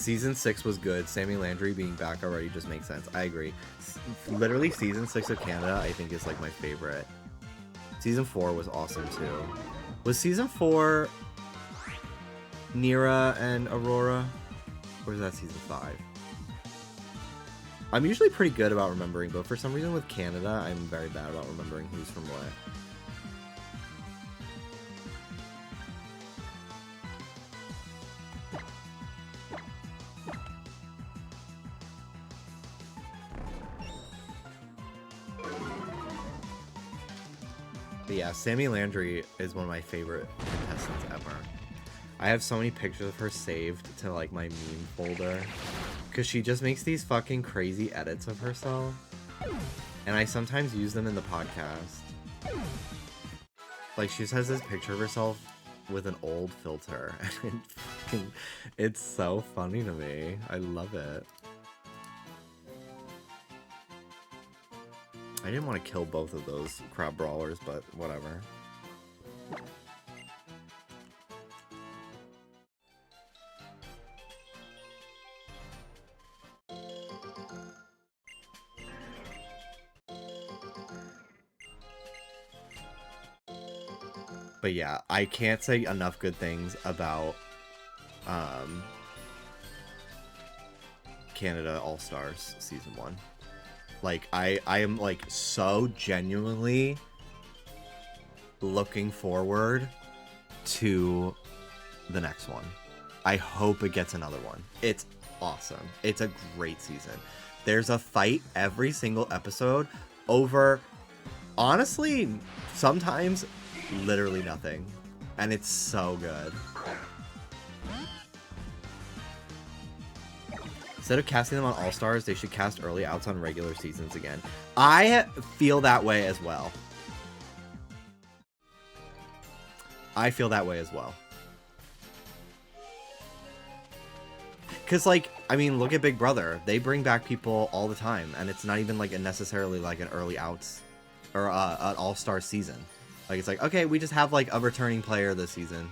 Season 6 was good. Sammy Landry being back already just makes sense. I agree. Literally, season 6 of Canada, I think, is like my favorite. Season 4 was awesome too. Was season 4 Nira and Aurora? Or is that season 5? I'm usually pretty good about remembering, but for some reason with Canada, I'm very bad about remembering who's from what. But yeah, Sammy Landry is one of my favorite contestants ever. I have so many pictures of her saved to like my meme folder because she just makes these fucking crazy edits of herself, and I sometimes use them in the podcast. Like she just has this picture of herself with an old filter, and it's so funny to me. I love it. I didn't want to kill both of those crab brawlers, but whatever. But yeah, I can't say enough good things about Canada All-Stars Season 1. Like, I am, like, so genuinely looking forward to the next one. I hope it gets another one. It's awesome. It's a great season. There's a fight every single episode over, honestly, sometimes literally nothing. And it's so good. Instead of casting them on All-Stars, they should cast early outs on regular seasons again. I feel that way as well. I feel that way as well. Because, like, I mean, look at Big Brother. They bring back people all the time, and it's not even, like, necessarily, like, an early outs or an All-Star season. Like, it's like, okay, we just have, like, a returning player this season.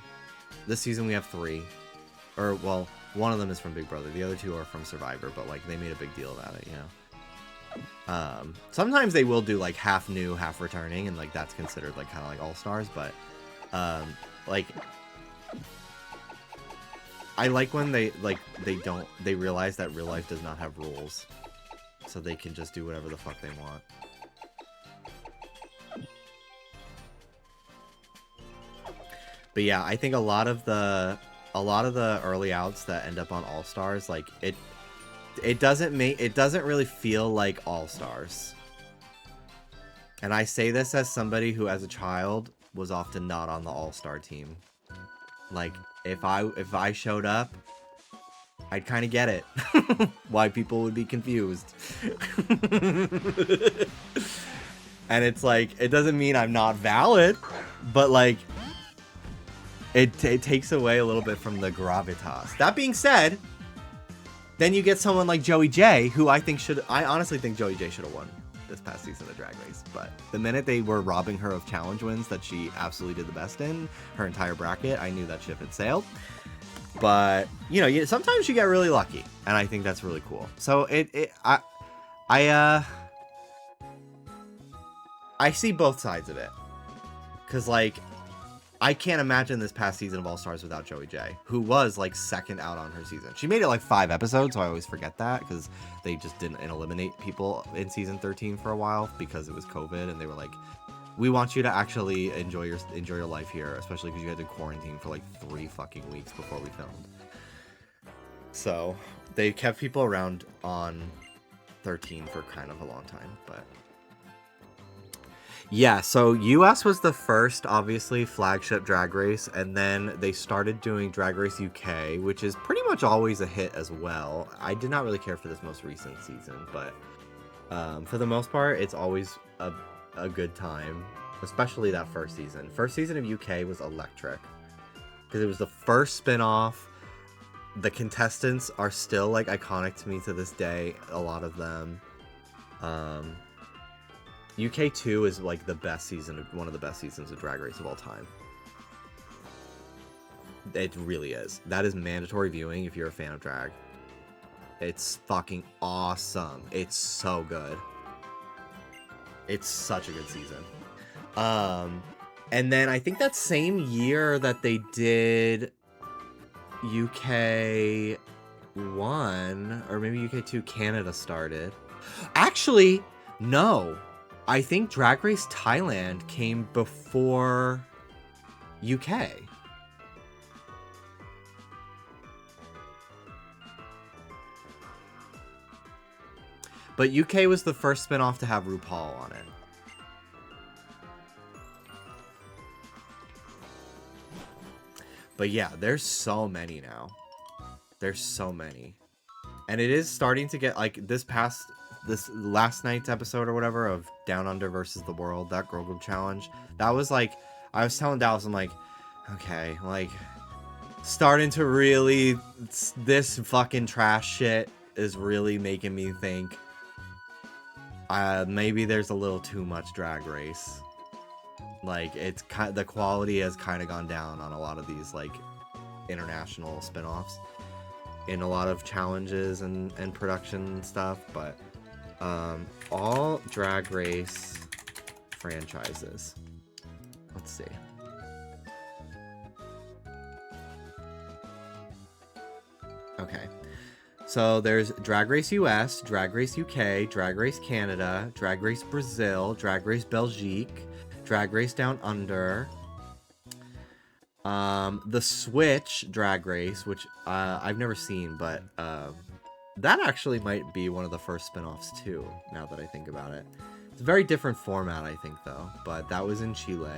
This season we have 3. Or, well, one of them is from Big Brother. The other 2 are from Survivor, but, like, they made a big deal about it, you know? Sometimes they will do, like, half new, half returning, and, like, that's considered, like, kind of like All-Stars, but, like, I like when they realize that real life does not have rules, so they can just do whatever the fuck they want. But yeah, I think a lot of the early outs that end up on All-Stars, like, it doesn't really feel like All-Stars. And I say this as somebody who as a child was often not on the All-Star team. Like, if I showed up, I'd kind of get it. Why people would be confused. And it's like, it doesn't mean I'm not valid, but like, it takes away a little bit from the gravitas. That being said, then you get someone like Joey J, who I honestly think Joey J should have won this past season of Drag Race. But the minute they were robbing her of challenge wins that she absolutely did the best in, her entire bracket, I knew that ship had sailed. But, you know, sometimes you get really lucky, and I think that's really cool. So I see both sides of it. Because, like, I can't imagine this past season of All-Stars without Joey J, who was, like, second out on her season. She made it, like, 5 episodes, so I always forget that, because they just didn't eliminate people in season 13 for a while, because it was COVID, and they were like, we want you to actually enjoy your life here, especially because you had to quarantine for, like, 3 fucking weeks before we filmed. So, they kept people around on 13 for kind of a long time, but... yeah, so US was the first, obviously, flagship Drag Race, and then they started doing Drag Race UK, which is pretty much always a hit as well. I did not really care for this most recent season, but for the most part, it's always a good time, especially that first season. First season of UK was electric, because it was the first spin-off. The contestants are still, like, iconic to me to this day, a lot of them. UK 2 is like the best season, one of the best seasons of Drag Race of all time. It really is. That is mandatory viewing if you're a fan of drag. It's fucking awesome. It's so good. It's such a good season. And then I think that same year that they did UK 1, or maybe UK 2, Canada started. Actually, no. I think Drag Race Thailand came before UK. But UK was the first spin-off to have RuPaul on it. But yeah, there's so many now. There's so many. And it is starting to get, like, this last night's episode or whatever of Down Under versus the World, that girl group challenge, that was like, I was telling Dallas, I'm like, okay, like, starting to really, this fucking trash shit is really making me think maybe there's a little too much Drag Race. Like, it's the quality has kind of gone down on a lot of these, like, international spin-offs in a lot of challenges and production stuff, but all Drag Race franchises. Let's see. Okay. So there's Drag Race US, Drag Race UK, Drag Race Canada, Drag Race Brazil, Drag Race Belgique, Drag Race Down Under, the Switch Drag Race, which I've never seen, but that actually might be one of the first spin-offs too, now that I think about it. It's a very different format, I think, though, but that was in Chile.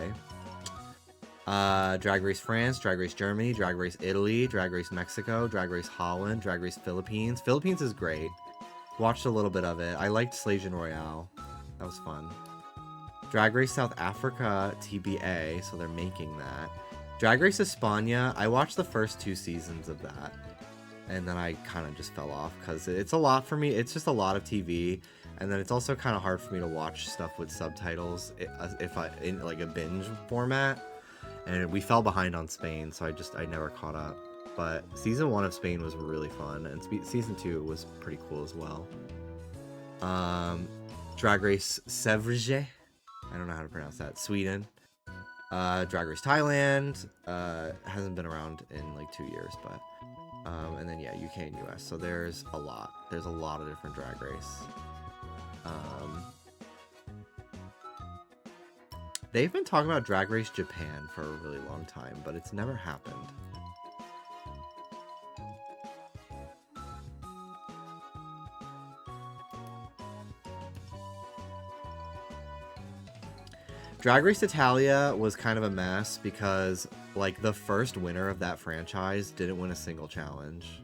Drag Race France, Drag Race Germany, Drag Race Italy, Drag Race Mexico, Drag Race Holland, Drag Race Philippines. Philippines is great. Watched a little bit of it. I liked Slasian Royale. That was fun. Drag Race South Africa, TBA, so they're making that. Drag Race España, I watched the first 2 seasons of that, and then I kind of just fell off because it's a lot for me. It's just a lot of TV, and then it's also kind of hard for me to watch stuff with subtitles if I in like a binge format. And we fell behind on Spain, so I never caught up. But season 1 of Spain was really fun, and season 2 was pretty cool as well. Drag Race Sevres, I don't know how to pronounce that. Sweden. Drag Race Thailand hasn't been around in like 2 years, but and then yeah, UK and US. So there's a lot. There's a lot of different Drag Race. They've been talking about Drag Race Japan for a really long time, but it's never happened. Drag Race Italia was kind of a mess because, like, the first winner of that franchise didn't win a single challenge.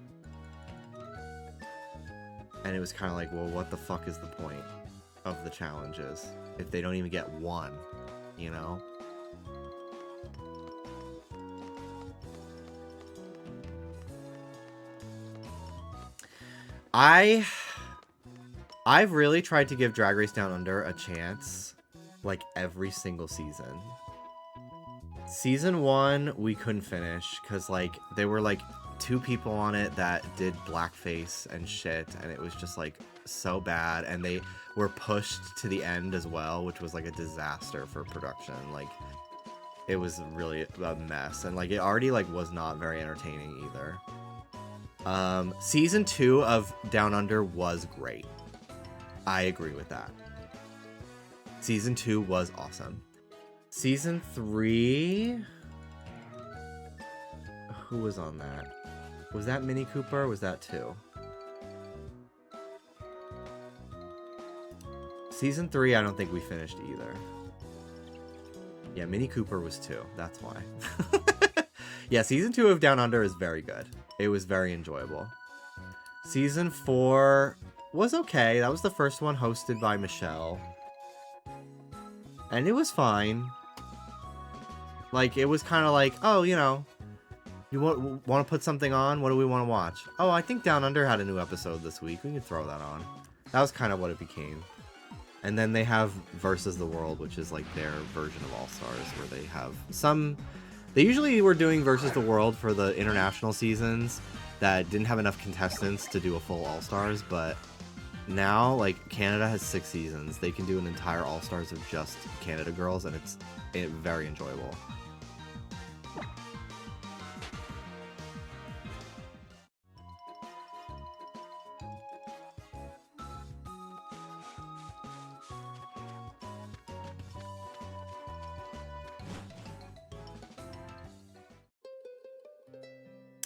And it was kind of like, well, what the fuck is the point of the challenges if they don't even get one? You know? I've really tried to give Drag Race Down Under a chance, like, every single season. Season 1, we couldn't finish, because, like, there were, like, 2 people on it that did blackface and shit, and it was just, like, so bad, and they were pushed to the end as well, which was like a disaster for production. Like, it was really a mess, and like it already like was not very entertaining either. Season 2 of Down Under was great. I agree with that. Season 2 was awesome. Season 3, who was on that? Was that Mini Cooper or was that 2? Season 3, I don't think we finished either. Yeah, Mini Cooper was 2. That's why. Yeah, Season 2 of Down Under is very good. It was very enjoyable. Season 4 was okay. That was the first one hosted by Michelle. And it was fine. Like, it was kind of like, oh, you know, you want to put something on? What do we want to watch? Oh, I think Down Under had a new episode this week. We can throw that on. That was kind of what it became. And then they have Versus the World, which is like their version of All Stars, where they have some... They usually were doing Versus the World for the international seasons, that didn't have enough contestants to do a full All-Stars, but now, like, Canada has 6 seasons. They can do an entire All-Stars of just Canada girls, and it's very enjoyable.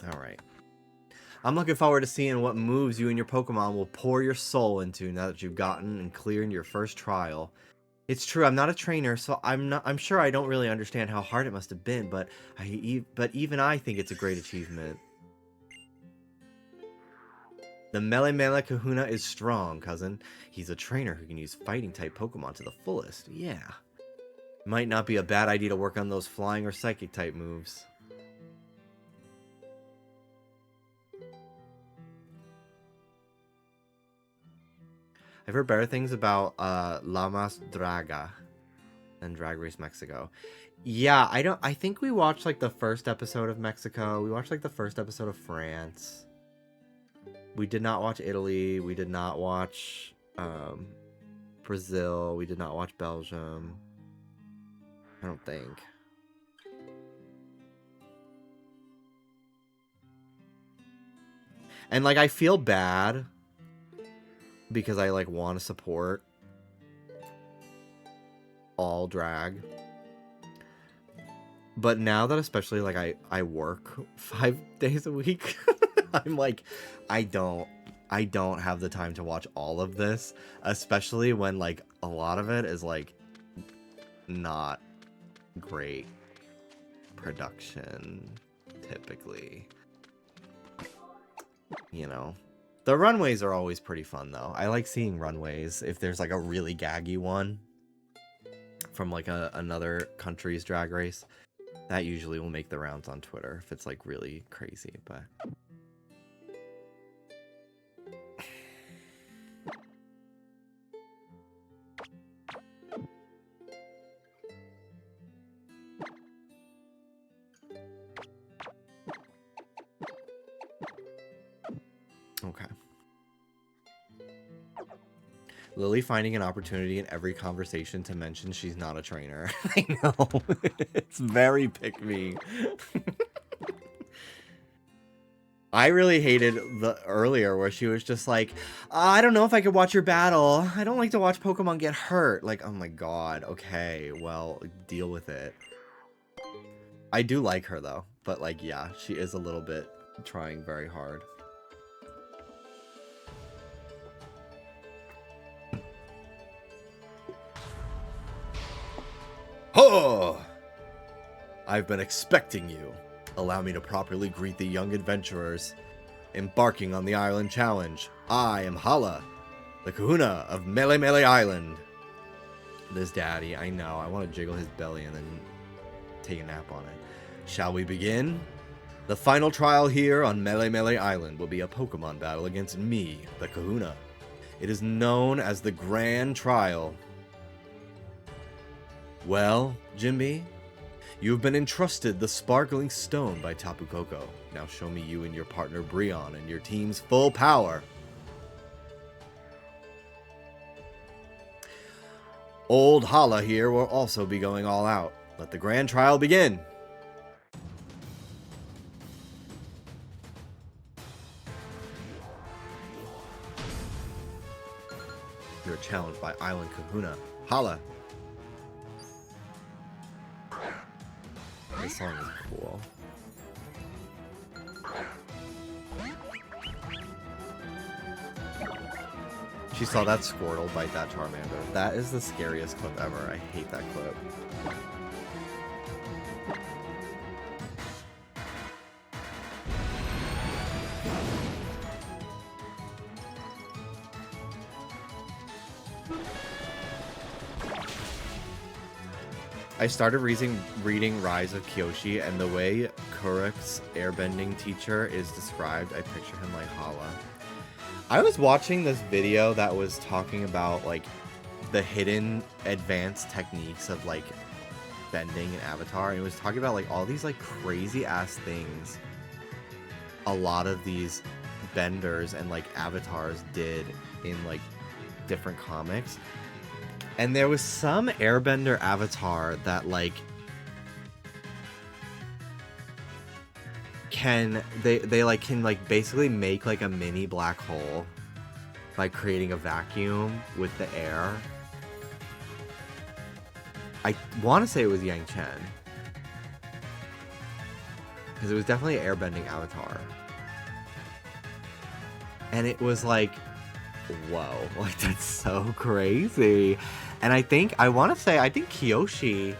Alright. I'm looking forward to seeing what moves you and your Pokemon will pour your soul into now that you've gotten and cleared your first trial. It's true, I'm not a trainer, so I'm sure I don't really understand how hard it must have been, but even I think it's a great achievement. The Mele Mele Kahuna is strong, cousin. He's a trainer who can use fighting-type Pokemon to the fullest. Yeah. Might not be a bad idea to work on those flying or psychic-type moves. I've heard better things about La Mas Draga and Drag Race Mexico. Yeah, I think we watched like the first episode of Mexico. We watched like the first episode of France. We did not watch Italy. We did not watch Brazil. We did not watch Belgium. I don't think. And like I feel bad because I like want to support all drag. But now that especially like I work 5 days a week, I'm like I don't have the time to watch all of this, especially when like a lot of it is like not great production typically. You know. The runways are always pretty fun, though. I like seeing runways. If there's, like, a really gaggy one from, like, another country's drag race, that usually will make the rounds on Twitter if it's, like, really crazy, but... Okay. Lily finding an opportunity in every conversation to mention she's not a trainer. I know. It's very pick me. I really hated the earlier where she was just like, I don't know if I could watch your battle. I don't like to watch Pokemon get hurt. Like, oh my god. Okay, well, deal with it. I do like her though. But like, yeah, she is a little bit trying very hard. Oh! I've been expecting you. Allow me to properly greet the young adventurers embarking on the island challenge. I am Hala, the kahuna of Mele Mele Island. This daddy, I know. I want to jiggle his belly and then take a nap on it. Shall we begin? The final trial here on Mele Mele Island will be a Pokemon battle against me, the kahuna. It is known as the Grand Trial. Well, Jimby, you have been entrusted the Sparkling Stone by Tapu Koko. Now show me you and your partner Brion and your team's full power. Old Hala here will also be going all out. Let the grand trial begin. You're challenged by Island Kahuna. Hala. This song is cool. She saw that Squirtle bite that Charmander. That is the scariest clip ever. I hate that clip. I started reading Rise of Kyoshi, and the way Kuruk's airbending teacher is described, I picture him like Hala. I was watching this video that was talking about, like, the hidden advanced techniques of, like, bending in Avatar, and it was talking about, like, all these, like, crazy-ass things a lot of these benders and like avatars did in like different comics. And there was some airbender avatar that like can basically make like a mini black hole by creating a vacuum with the air. I want to say it was Yang Chen, because it was definitely an airbending avatar, and it was like, whoa, like that's so crazy. And I think Kyoshi,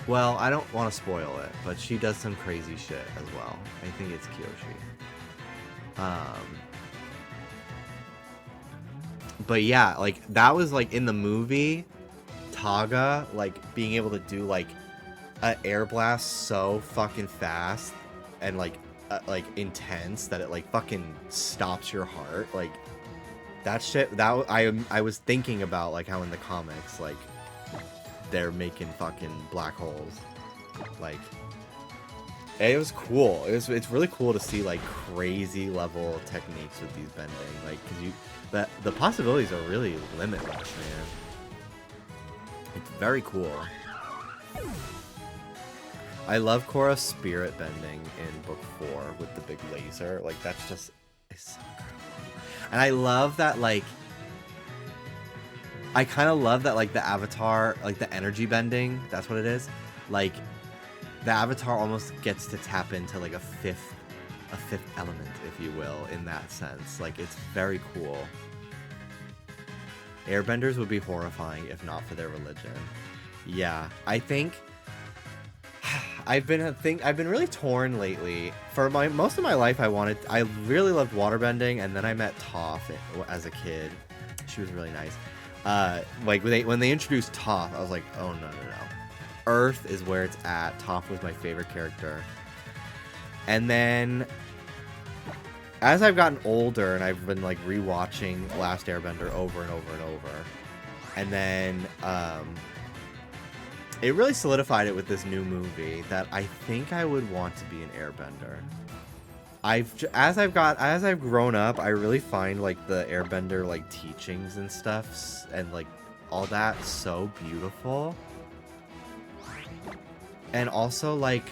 well, I don't want to spoil it, but she does some crazy shit as well. I think it's Kyoshi. But yeah, like that was like in the movie, Taga like being able to do like an air blast so fucking fast and like intense that it like fucking stops your heart. Like that shit, that I was thinking about like how in the comics like they're making fucking black holes. Like it was cool. It's really cool to see like crazy level techniques with these bending. Like cause the possibilities are really limitless, man. It's very cool. I love Korra's spirit bending in book 4 with the big laser. Like that's just, it's so incredible. And I love that like, I kind of love that like the avatar, like the energy bending, that's what it is. Like the avatar almost gets to tap into like a fifth element, if you will, in that sense. Like it's very cool. Airbenders would be horrifying if not for their religion. Yeah, I think I've been really torn lately. For most of my life, I really loved waterbending, and then I met Toph as a kid. She was really nice. Like when they introduced Toph, I was like, oh no. Earth is where it's at. Toph was my favorite character. And then as I've gotten older and I've been like rewatching Last Airbender over and over and over, and then it really solidified it with this new movie that I think I would want to be an airbender. As I've grown up, I really find like the airbender like teachings and stuff and like all that so beautiful. And also like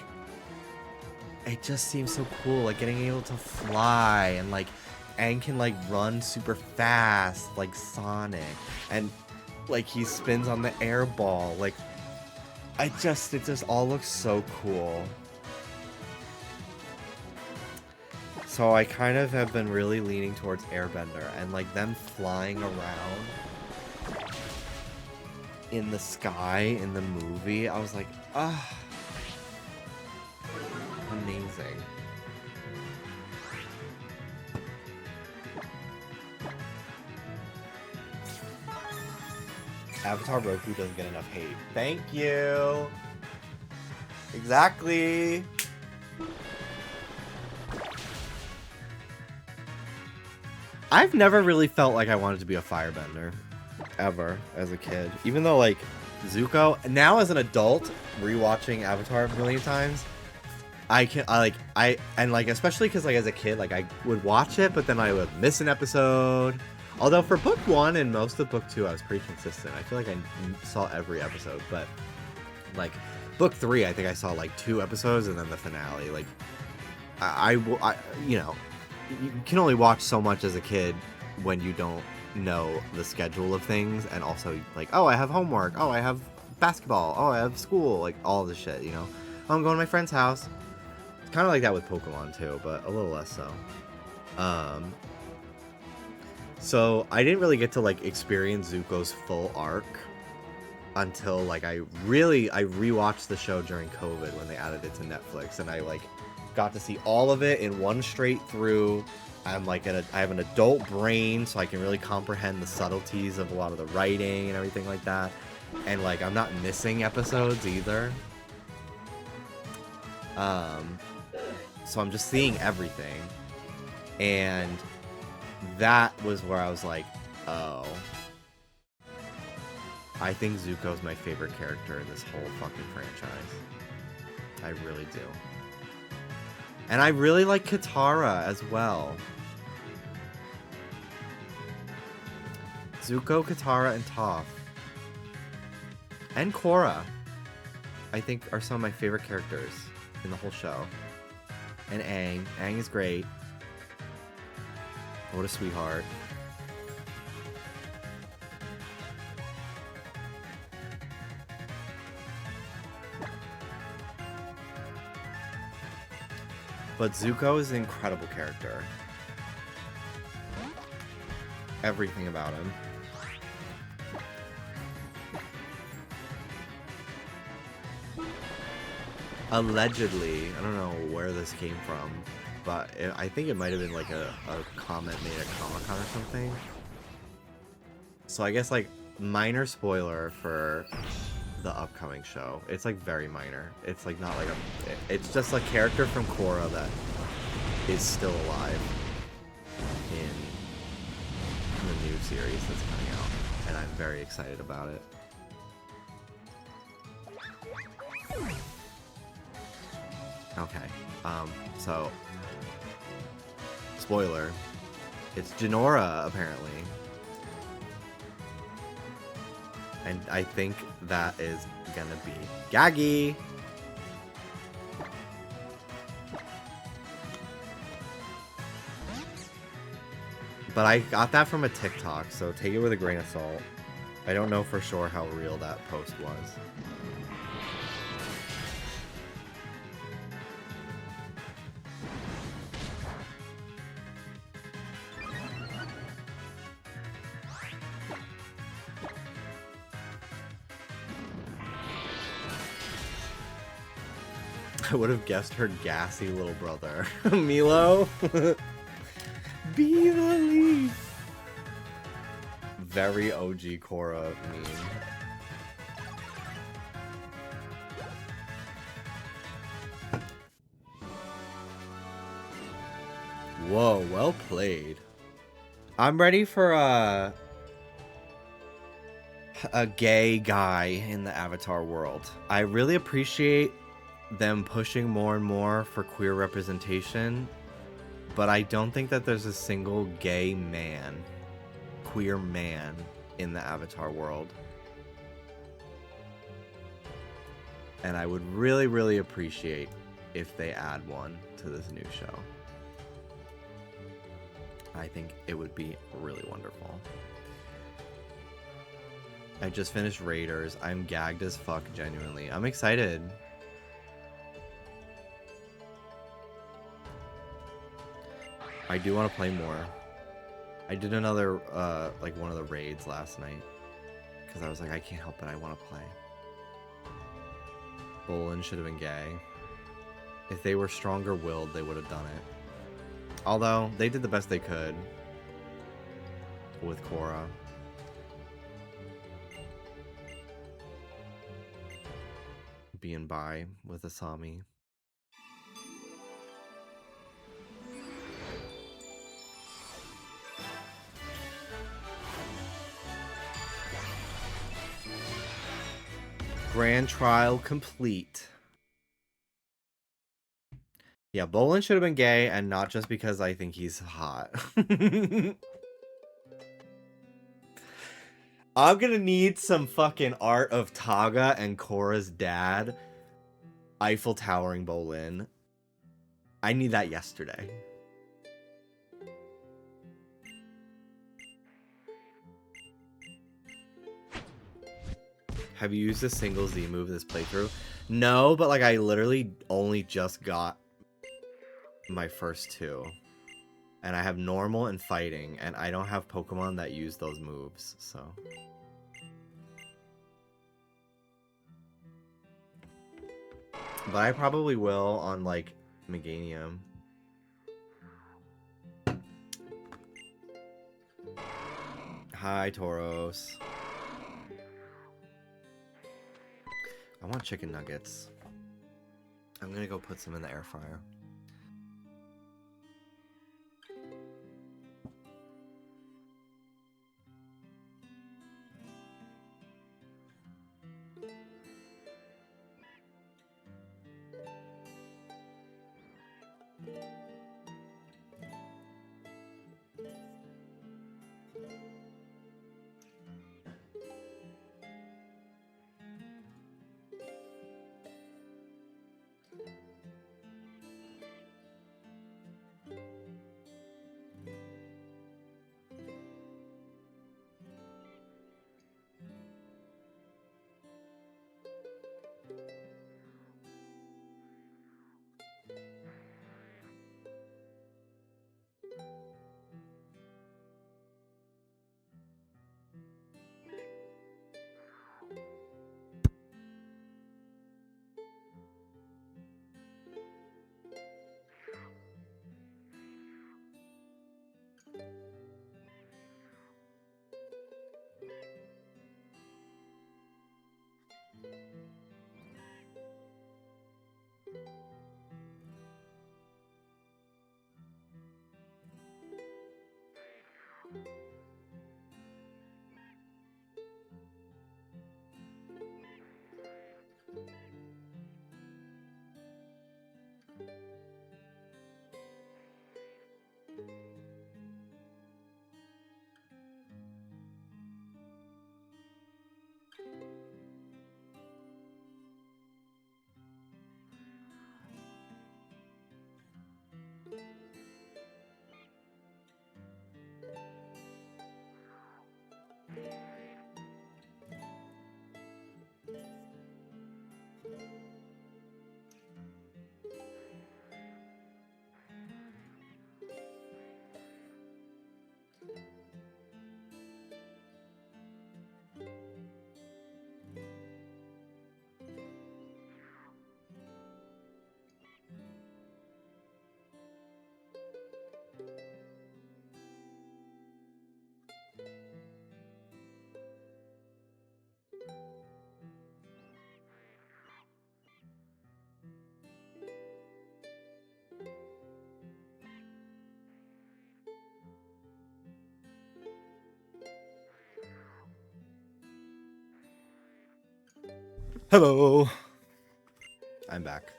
it just seems so cool, like getting able to fly and like Aang can like run super fast like Sonic, and like he spins on the air ball. Like it just all looks so cool. So I kind of have been really leaning towards airbender, and like them flying around in the sky in the movie, I was like, ah, amazing. Avatar Roku doesn't get enough hate. Thank you. Exactly. I've never really felt like I wanted to be a firebender ever as a kid. Even though like Zuko, now as an adult rewatching Avatar a million times, especially because like as a kid, like I would watch it, but then I would miss an episode. Although for book 1 and most of book 2, I was pretty consistent. I feel like I saw every episode, but like book 3, I think I saw like 2 episodes and then the finale. Like I you know, you can only watch so much as a kid when you don't know the schedule of things, and also like, oh, I have homework, oh, I have basketball, oh, I have school, like all this shit, you know. Oh, I'm going to my friend's house. It's kind of like that with Pokemon too, but a little less so. So I didn't really get to like experience Zuko's full arc until like I rewatched the show during COVID when they added it to Netflix, and I like got to see all of it in one straight through. I have an adult brain, so I can really comprehend the subtleties of a lot of the writing and everything like that. And like I'm not missing episodes either. So I'm just seeing everything. And that was where I was like, oh, I think Zuko's my favorite character in this whole fucking franchise. I really do. And I really like Katara as well. Zuko, Katara, and Toph. And Korra, I think, are some of my favorite characters in the whole show. And Aang. Aang is great. What a sweetheart. But Zuko is an incredible character. Everything about him. Allegedly, I don't know where this came from, but I think it might have been like a comment made at Comic-Con or something. So I guess like minor spoiler for the upcoming show. It's like very minor. It's like not like it's just a character from Korra that is still alive in the new series that's coming out, and I'm very excited about it. Okay, so spoiler, it's Jinora apparently, and I think that is gonna be Gaggy. But I got that from a TikTok, so take it with a grain of salt. I don't know for sure how real that post was. I would have guessed her gassy little brother. Milo? Be the lead. Very OG Korra meme. Whoa, well played. I'm ready for a gay guy in the Avatar world. I really appreciate them pushing more and more for queer representation, but I don't think that there's a single gay man, queer man, in the Avatar world. And I would really, really appreciate if they add one to this new show. I think it would be really wonderful. I just finished Raiders. I'm gagged as fuck, genuinely. I'm excited. I do want to play more. I did another, like one of the raids last night. Because I was like, I can't help it, I want to play. Bolin should have been gay. If they were stronger willed, they would have done it. Although, they did the best they could. With Korra. Being bi with Asami. Grand trial complete. Yeah, Bolin should have been gay, and not just because I think he's hot. I'm gonna need some fucking art of Taga and Korra's dad Eiffel Towering Bolin. I need that yesterday. Have you used a single Z move this playthrough? No, but like I literally only just got my first two. And I have normal and fighting, and I don't have Pokemon that use those moves, so. But I probably will on like Meganium. Hi, Tauros. I want chicken nuggets. I'm gonna go put some in the air fryer. Hello. I'm back.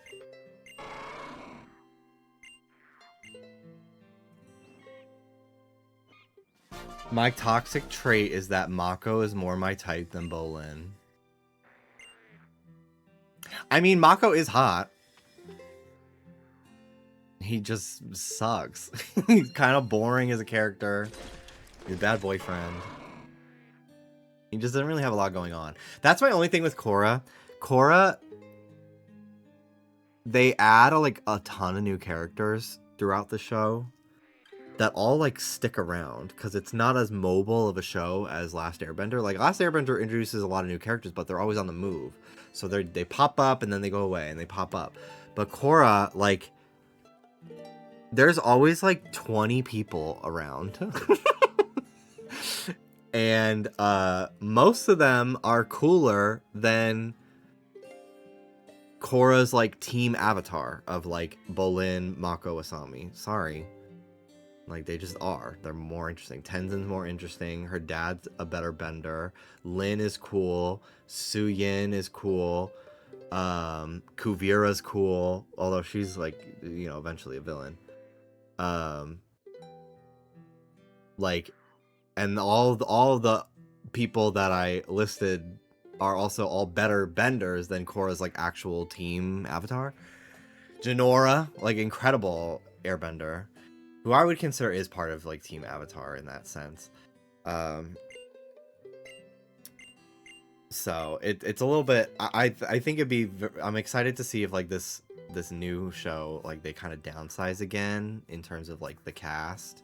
My toxic trait is that Mako is more my type than Bolin. I mean, Mako is hot. He just sucks. He's kind of boring as a character. He's a bad boyfriend. He just doesn't really have a lot going on. That's my only thing with Korra. Korra, they add like a ton of new characters throughout the show that all like stick around because it's not as mobile of a show as Last Airbender. Like Last Airbender introduces a lot of new characters, but they're always on the move. So they pop up and then they go away and they pop up. But Korra, like, there's always like 20 people around. And most of them are cooler than Korra's like team avatar of like Bolin, Mako, Asami. Sorry. Like they just are. They're more interesting. Tenzin's more interesting. Her dad's a better bender. Lin is cool. Suyin is cool. Kuvira's cool. Although she's like, you know, eventually a villain. Like, and all the people that I listed are also all better benders than Korra's like actual team avatar. Jinora, like incredible airbender, who I would consider is part of like team avatar in that sense. So it's a little bit. I think it'd be. I'm excited to see if like this new show like they kind of downsize again in terms of like the cast.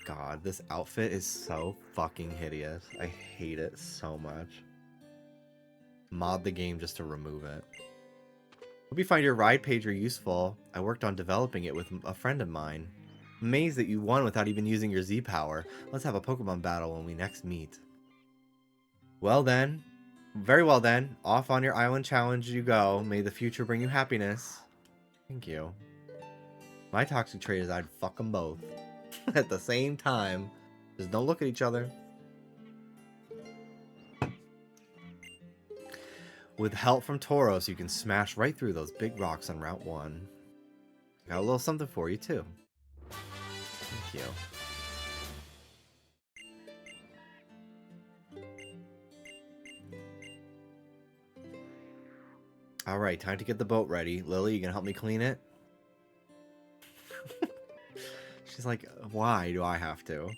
God, this outfit is so fucking hideous. I hate it so much. Mod the game just to remove it. Hope you find your ride pager useful. I worked on developing it with a friend of mine. Amazed that you won without even using your Z power. Let's have a Pokemon battle when we next meet. Well then. Very well then. Off on your island challenge you go. May the future bring you happiness. Thank you. My toxic trait is I'd fuck them both. At the same time. Just don't look at each other. With help from Tauros, you can smash right through those big rocks on Route 1. Got a little something for you, too. Thank you. Alright, time to get the boat ready. Lily, you gonna help me clean it? She's like, why do I have to?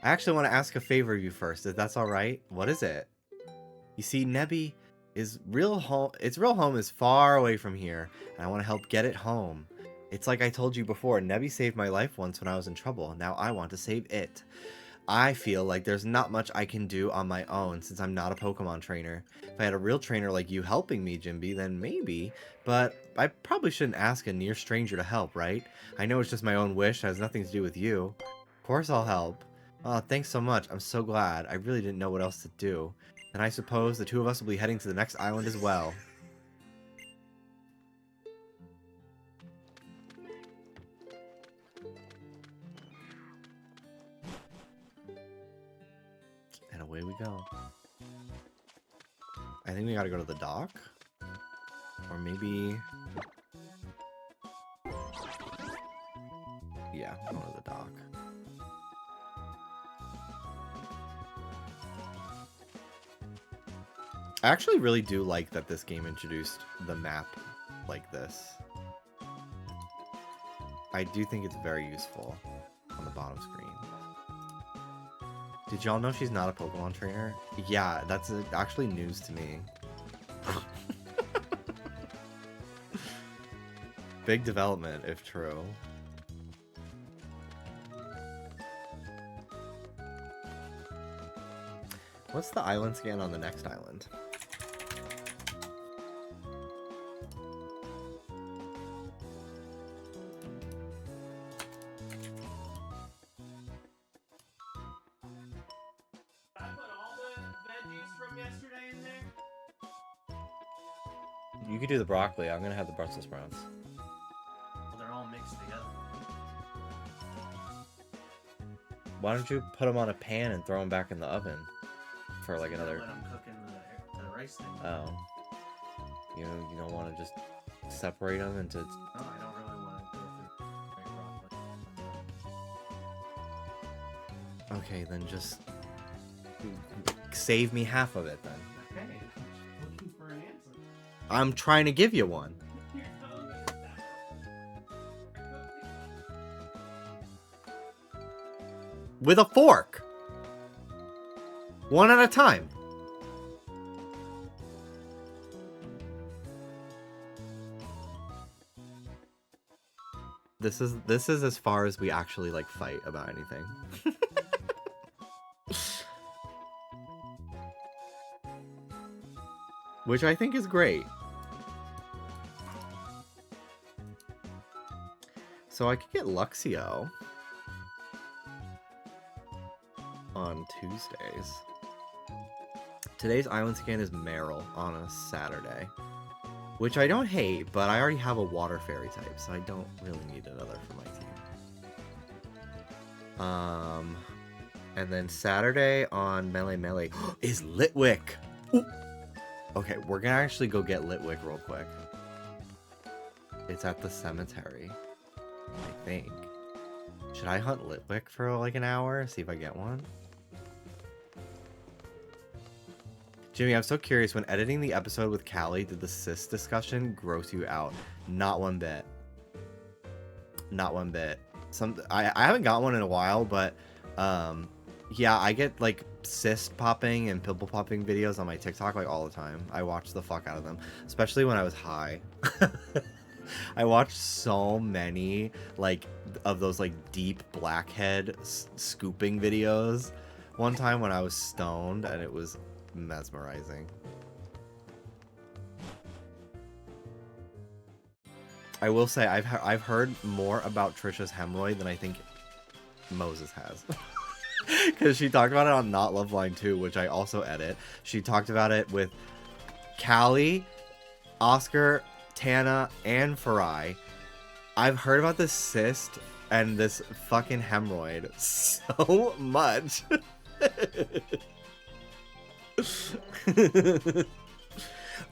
I actually want to ask a favor of you first, if that's alright. What is it? You see, Nebby is its real home is far away from here, and I want to help get it home. It's like I told you before, Nebby saved my life once when I was in trouble. Now I want to save it. I feel like there's not much I can do on my own since I'm not a Pokemon trainer. If I had a real trainer like you helping me, Jimby, then maybe. But I probably shouldn't ask a near stranger to help, right? I know it's just my own wish. It has nothing to do with you. Of course I'll help. Oh, thanks so much. I'm so glad. I really didn't know what else to do. And I suppose the two of us will be heading to the next island as well. And away we go. I think we gotta go to the dock. Or maybe... Yeah, go to the dock. I actually really do like that this game introduced the map like this. I do think it's very useful on the bottom screen. Did y'all know she's not a Pokemon trainer? Yeah, that's actually news to me. Big development, if true. What's the island scan on the next island? I put all the veggies from yesterday in there. You could do the broccoli. I'm gonna have the Brussels sprouts. Well, they're all mixed together. Why don't you put them on a pan and throw them back in the oven for like another? When I'm cooking the rice thing. Oh, you don't want to just separate them into. No, I don't really want to go through broccoli. Okay, then just save me half of it then. Okay, I'm just looking for an answer. I'm trying to give you one. You're telling me that. With a fork. One at a time. This is as far as we actually like fight about anything. Which I think is great. So I could get Luxio on Tuesdays. Today's island scan is Meryl on a Saturday. Which I don't hate, but I already have a water fairy type, so I don't really need another for my team. And then Saturday on Melee Melee is Litwick! Ooh. Okay, we're gonna actually go get Litwick real quick. It's at the cemetery, I think. Should I hunt Litwick for like an hour? See if I get one? Jimmy, I'm so curious, when editing the episode with Callie, did the cis discussion gross you out? Not one bit. Not one bit. I haven't got one in a while, but yeah, I get like cyst popping and pimple popping videos on my TikTok like all the time. I watch the fuck out of them, especially when I was high. I watched so many like of those like deep blackhead scooping videos one time when I was stoned, and it was mesmerizing. I will say I've heard more about Trisha's hemorrhoid than I think Moses has. Because she talked about it on Not Love Line 2, which I also edit. She talked about it with Callie, Oscar, Tana, and Farai. I've heard about this cyst and this fucking hemorrhoid so much.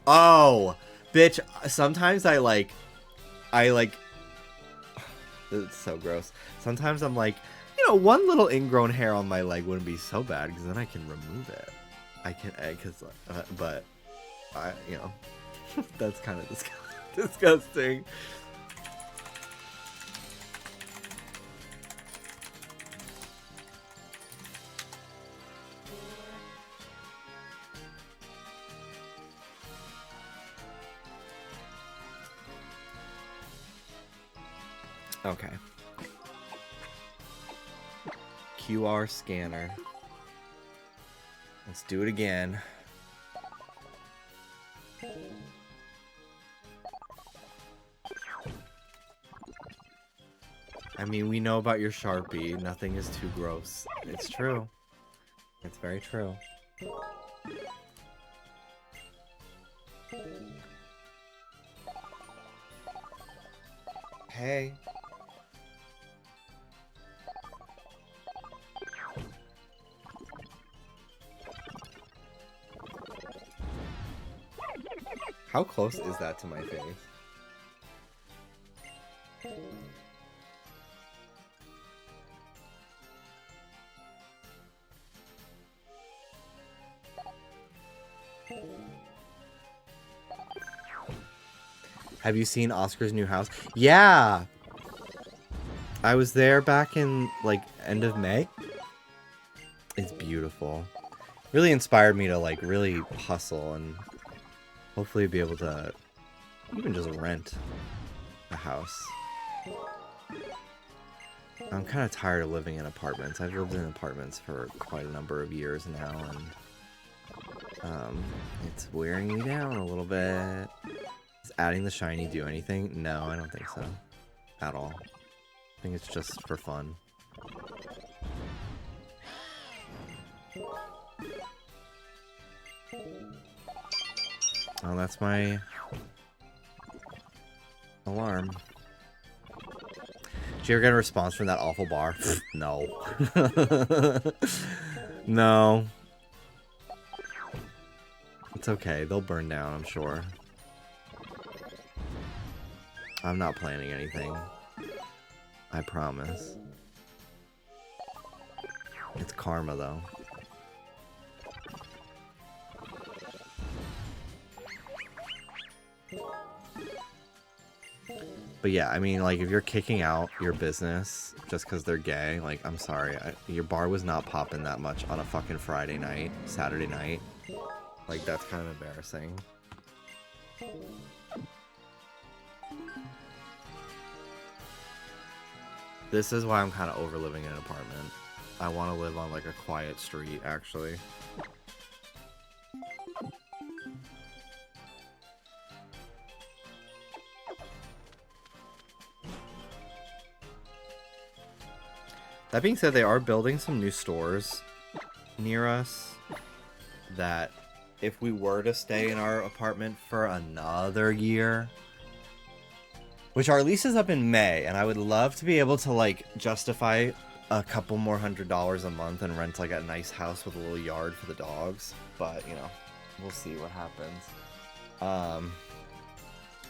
Oh, bitch, sometimes I like it's so gross. Sometimes I'm like, you know, one little ingrown hair on my leg wouldn't be so bad because then I can remove it. I can, because, but I, you know, that's kind of disgusting. Okay. QR scanner. Let's do it again. I mean, we know about your Sharpie. Nothing is too gross. It's true. It's very true. Hey. How close is that to my face? Have you seen Oscar's new house? Yeah! I was there back in, like, end of May. It's beautiful. Really inspired me to, like, really hustle and hopefully be able to even just rent a house. I'm kind of tired of living in apartments. I've lived in apartments for quite a number of years now, and it's wearing me down a little bit. Does adding the shiny do anything? No, I don't think so. At all. I think it's just for fun. Oh, that's my alarm. Did you ever get a response from that awful bar? No. No. It's okay. They'll burn down, I'm sure. I'm not planning anything. I promise. It's karma, though. But yeah, I mean, like, if you're kicking out your business just because they're gay, like, I'm sorry. Your bar was not popping that much on a fucking Friday night, Saturday night. Like, that's kind of embarrassing. This is why I'm kind of over living in an apartment. I want to live on, like, a quiet street, actually. That being said, they are building some new stores near us that if we were to stay in our apartment for another year, which our lease is up in May, and I would love to be able to, like, justify a couple more $100s a month and rent, like, a nice house with a little yard for the dogs, but, you know, we'll see what happens.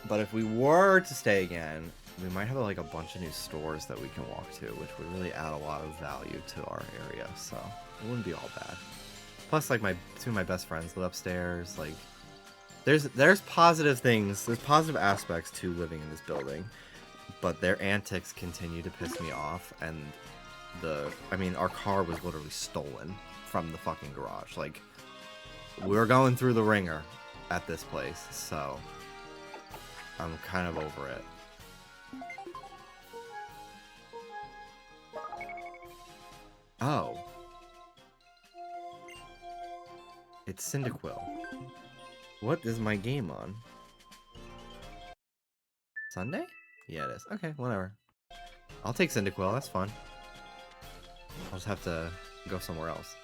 But if we were to stay again, we might have, like, a bunch of new stores that we can walk to, which would really add a lot of value to our area, so it wouldn't be all bad. Plus, like, two of my best friends live upstairs. Like, there's positive things, there's positive aspects to living in this building, but their antics continue to piss me off, and I mean, our car was literally stolen from the fucking garage. Like, we're going through the ringer at this place, so I'm kind of over it. Oh. It's Cyndaquil. What is my game on? Sunday? Yeah, it is. Okay, whatever. I'll take Cyndaquil, that's fun. I'll just have to go somewhere else.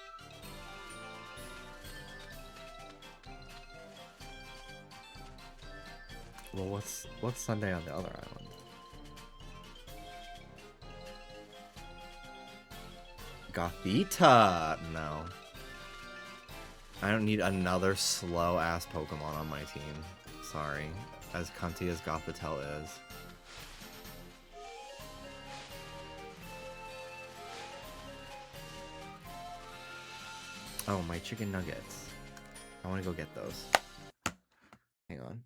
Well, what's Sunday on the other island? Gothita! No. I don't need another slow-ass Pokemon on my team. Sorry. As cunty as Gothitelle is. Oh, my chicken nuggets. I want to go get those. Hang on.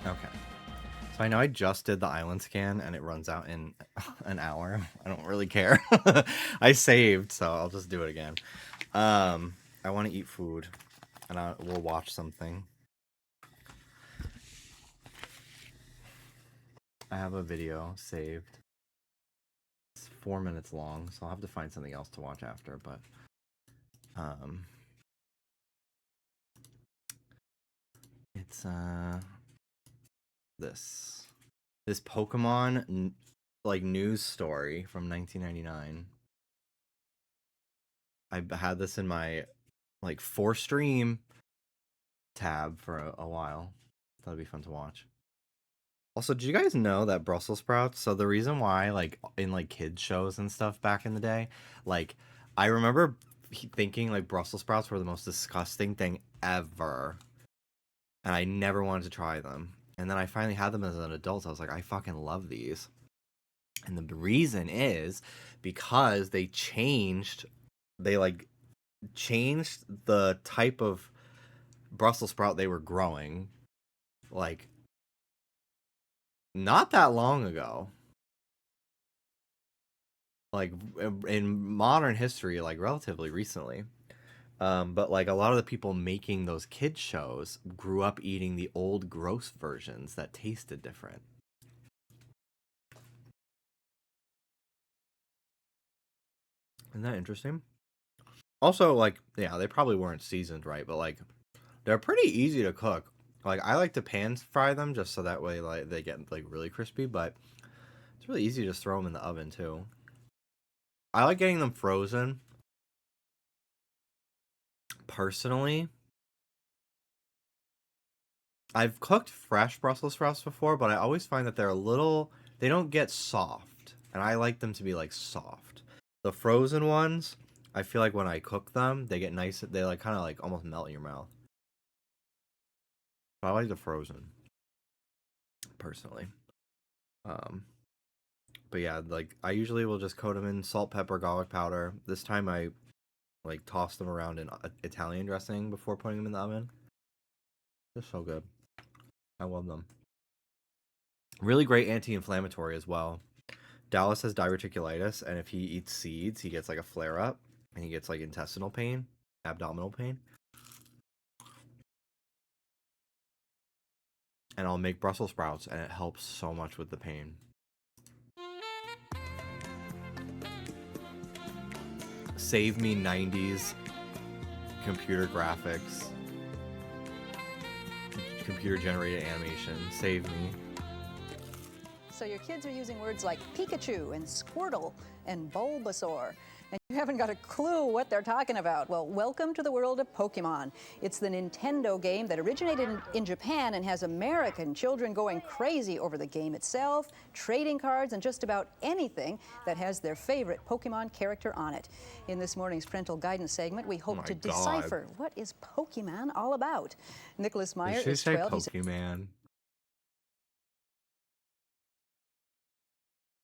Okay. So I know I just did the island scan and it runs out in an hour. I don't really care. I saved, so I'll just do it again. I want to eat food and we'll watch something. I have a video saved. It's 4 minutes long, so I'll have to find something else to watch after, but it's this Pokemon like news story from 1999. I had this in my like for stream tab for a while. That'd be fun to watch. Also, did you guys know that Brussels sprouts? So the reason why, like in like kids shows and stuff back in the day, like I remember thinking like Brussels sprouts were the most disgusting thing ever, and I never wanted to try them. And then I finally had them as an adult. So I was like, I fucking love these. And the reason is because they changed the type of Brussels sprout they were growing, like not that long ago. Like in modern history, like relatively recently. But like a lot of the people making those kids shows grew up eating the old gross versions that tasted different. Isn't that interesting? Also, like, yeah, they probably weren't seasoned right, but like they're pretty easy to cook. Like I like to pan fry them just so that way like they get like really crispy, but it's really easy to just throw them in the oven too. I like getting them frozen. Personally, I've cooked fresh Brussels sprouts before, but I always find that they don't get soft, and I like them to be like soft. The frozen ones, I feel like when I cook them, they get nice, they like kind of like almost melt in your mouth. But I like the frozen, personally. But yeah, like I usually will just coat them in salt, pepper, garlic powder. This time I like toss them around in Italian dressing before putting them in the oven. They're so good. I love them. Really great anti-inflammatory as well. Dallas has diverticulitis, and if he eats seeds, he gets like a flare-up, and he gets like intestinal pain, abdominal pain. And I'll make Brussels sprouts, and it helps so much with the pain. Save me 90s computer graphics, computer generated animation. Save me. So your kids are using words like Pikachu and Squirtle and Bulbasaur, and you haven't got a clue what they're talking about. Well, welcome to the world of Pokemon. It's the Nintendo game that originated in Japan and has American children going crazy over the game itself, trading cards, and just about anything that has their favorite Pokemon character on it. In this morning's parental guidance segment, we hope to decipher what is Pokemon all about. Nicholas Meyer is 12. Pokemon.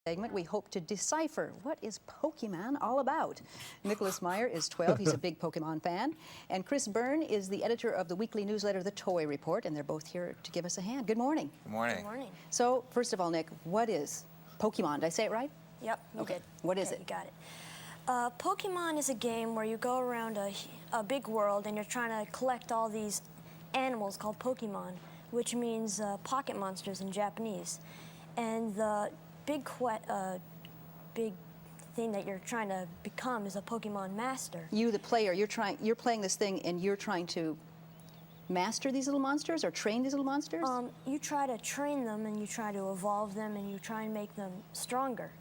Segment, we hope to decipher what is Pokemon all about. Nicholas Meyer is 12. He's a big Pokemon fan. And Chris Byrne is the editor of the weekly newsletter, The Toy Report, and they're both here to give us a hand. Good morning. Good morning. Good morning. So, first of all, Nick, what is Pokemon? Did I say it right? Yep. Okay. What is it? You got it. Pokemon is a game where you go around a big world and you're trying to collect all these animals called Pokemon, which means pocket monsters in Japanese. And the big thing that you're trying to become is a Pokemon master. You, the player, you're playing this thing and you're trying to master these little monsters or train these little monsters? You try to train them and you try to evolve them and you try and make them stronger.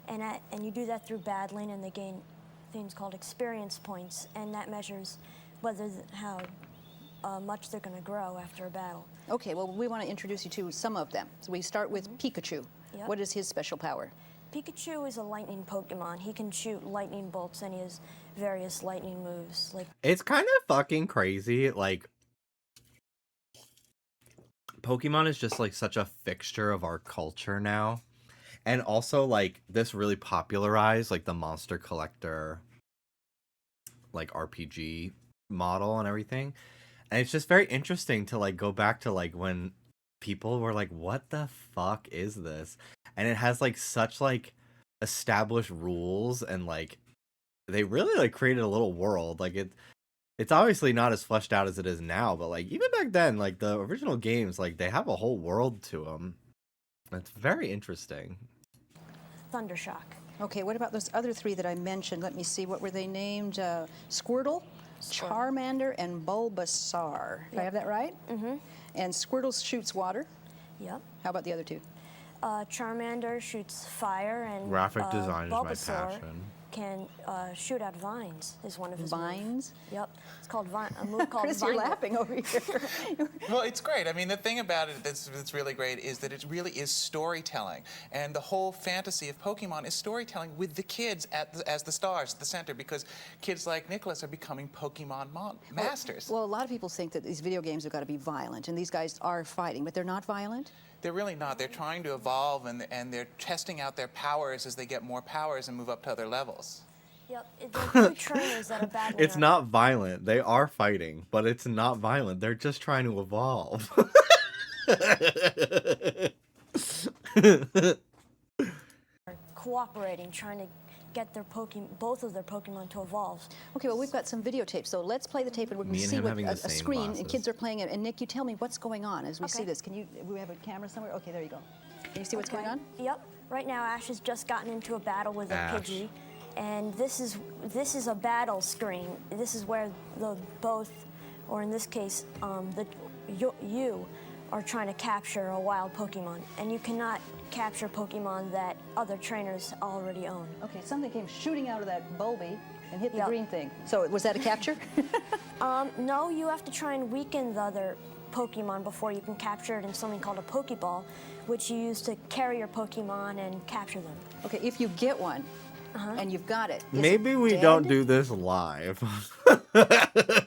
And you do that through battling, and they gain things called experience points, and that measures how much they're going to grow after a battle. Okay, well, we want to introduce you to some of them. So we start with Pikachu. Yep. What is his special power? Pikachu is a lightning Pokemon. He can shoot lightning bolts, and he has various lightning moves. It's kind of fucking crazy. Like, Pokemon is just like such a fixture of our culture now. And also, like, this really popularized like the monster collector like RPG model and everything. And it's just very interesting to like go back to like when people were like, what the fuck is this? And it has like such like established rules, and like they really like created a little world. Like it's obviously not as fleshed out as it is now, but like even back then, like the original games, like they have a whole world to them. It's very interesting. Thundershock. Okay, what about those other three that I mentioned? Let me see, what were they named? Squirtle, Charmander, and Bulbasaur. Did I have that right? Mm-hmm. And Squirtle shoots water. Yep. How about the other two? Charmander shoots fire, and Graphic design is my Bulbasaur passion. can shoot out vines. Is one of his Vines? moves. Yep. It's called a move called Chris, Vine. you're laughing over here. Well, it's great. I mean, the thing about it that's really great is that it really is storytelling. And the whole fantasy of Pokemon is storytelling with the kids as the stars at the center, because kids like Nicholas are becoming Pokemon masters. Well, a lot of people think that these video games have got to be violent, and these guys are fighting, but they're not violent? They're really not. They're trying to evolve, and they're testing out their powers as they get more powers and move up to other levels. Yep. There are two trainers that are battling. It's not violent. They are fighting, but it's not violent. They're just trying to evolve. Cooperating, trying to get their both of their Pokemon to evolve. Okay, well, we've got some videotape, so let's play the tape, and we're going Me to and see him what having the a same screen, and glasses. kids are playing it. And Nick, you tell me what's going on as we see Okay. this. We have a camera somewhere? Okay, there you go. Can you see what's going on? Yep. Right now, Ash has just gotten into a battle with a Ash. Pidgey, and this is a battle screen. This is where or in this case, you are trying to capture a wild Pokemon, and you cannot capture Pokemon that other trainers already own. Okay, something came shooting out of that Bulby and hit the Yep. green thing. So was that a capture? No, you have to try and weaken the other Pokemon before you can capture it in something called a Pokeball, which you use to carry your Pokemon and capture them. Okay, if you get one and you've got it, is Maybe it we dead? don't do this live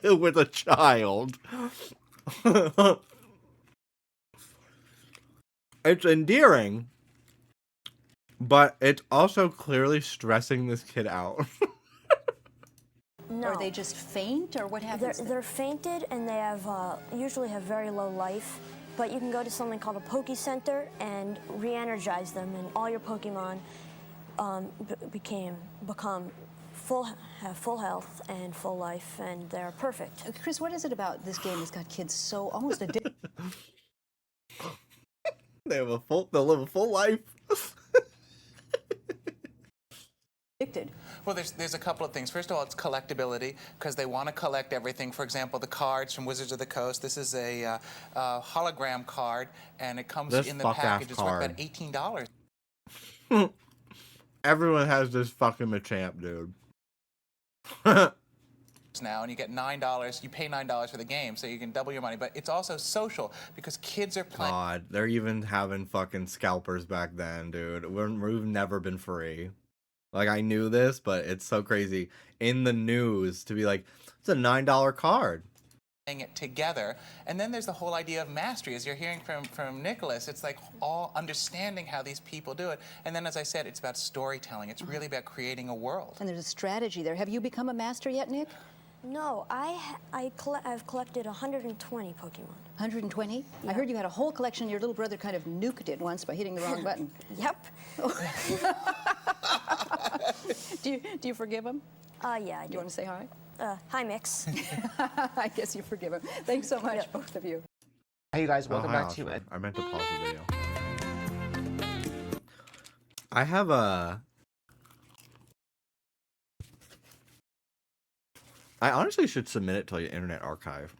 with a child. It's endearing, but it's also clearly stressing this kid out. No. Or they just faint, or what happens? They're fainted, and they usually have very low life. But you can go to something called a Poke Center and re-energize them, and all your Pokemon become have full health and full life, and they're perfect. Chris, what is it about this game that's got kids so almost addicted? They'll live a full life. Addicted. Well, there's a couple of things. First of all, it's collectability, because they want to collect everything. For example, the cards from Wizards of the Coast. This is a hologram card, and it comes This in the fuck-ass package. It's worth card. about $18. Everyone has this fucking Machamp, dude. Now, and you get $9. You pay $9 for the game, so you can double your money. But it's also social, because kids are playing. God, they're even having fucking scalpers back then, dude. We've never been free. Like, I knew this, but it's so crazy. In the news, to be like, it's a $9 card. It together, and then there's the whole idea of mastery. As you're hearing from Nicholas, it's like all understanding how these people do it. And then, as I said, it's about storytelling. It's really about creating a world. And there's a strategy there. Have you become a master yet, Nick? No, I've collected 120 Pokemon. 120? Yeah. I heard you had a whole collection. Your little brother kind of nuked it once by hitting the wrong button. Yep. Do you forgive him? Yeah, I do. Do you want to say hi? Hi, Mix. I guess you forgive him. Thanks so much, both of you. Hey, you guys, welcome hi, back to Oscar. it. I meant to pause the video. I have a... I honestly should submit it to the Internet Archive.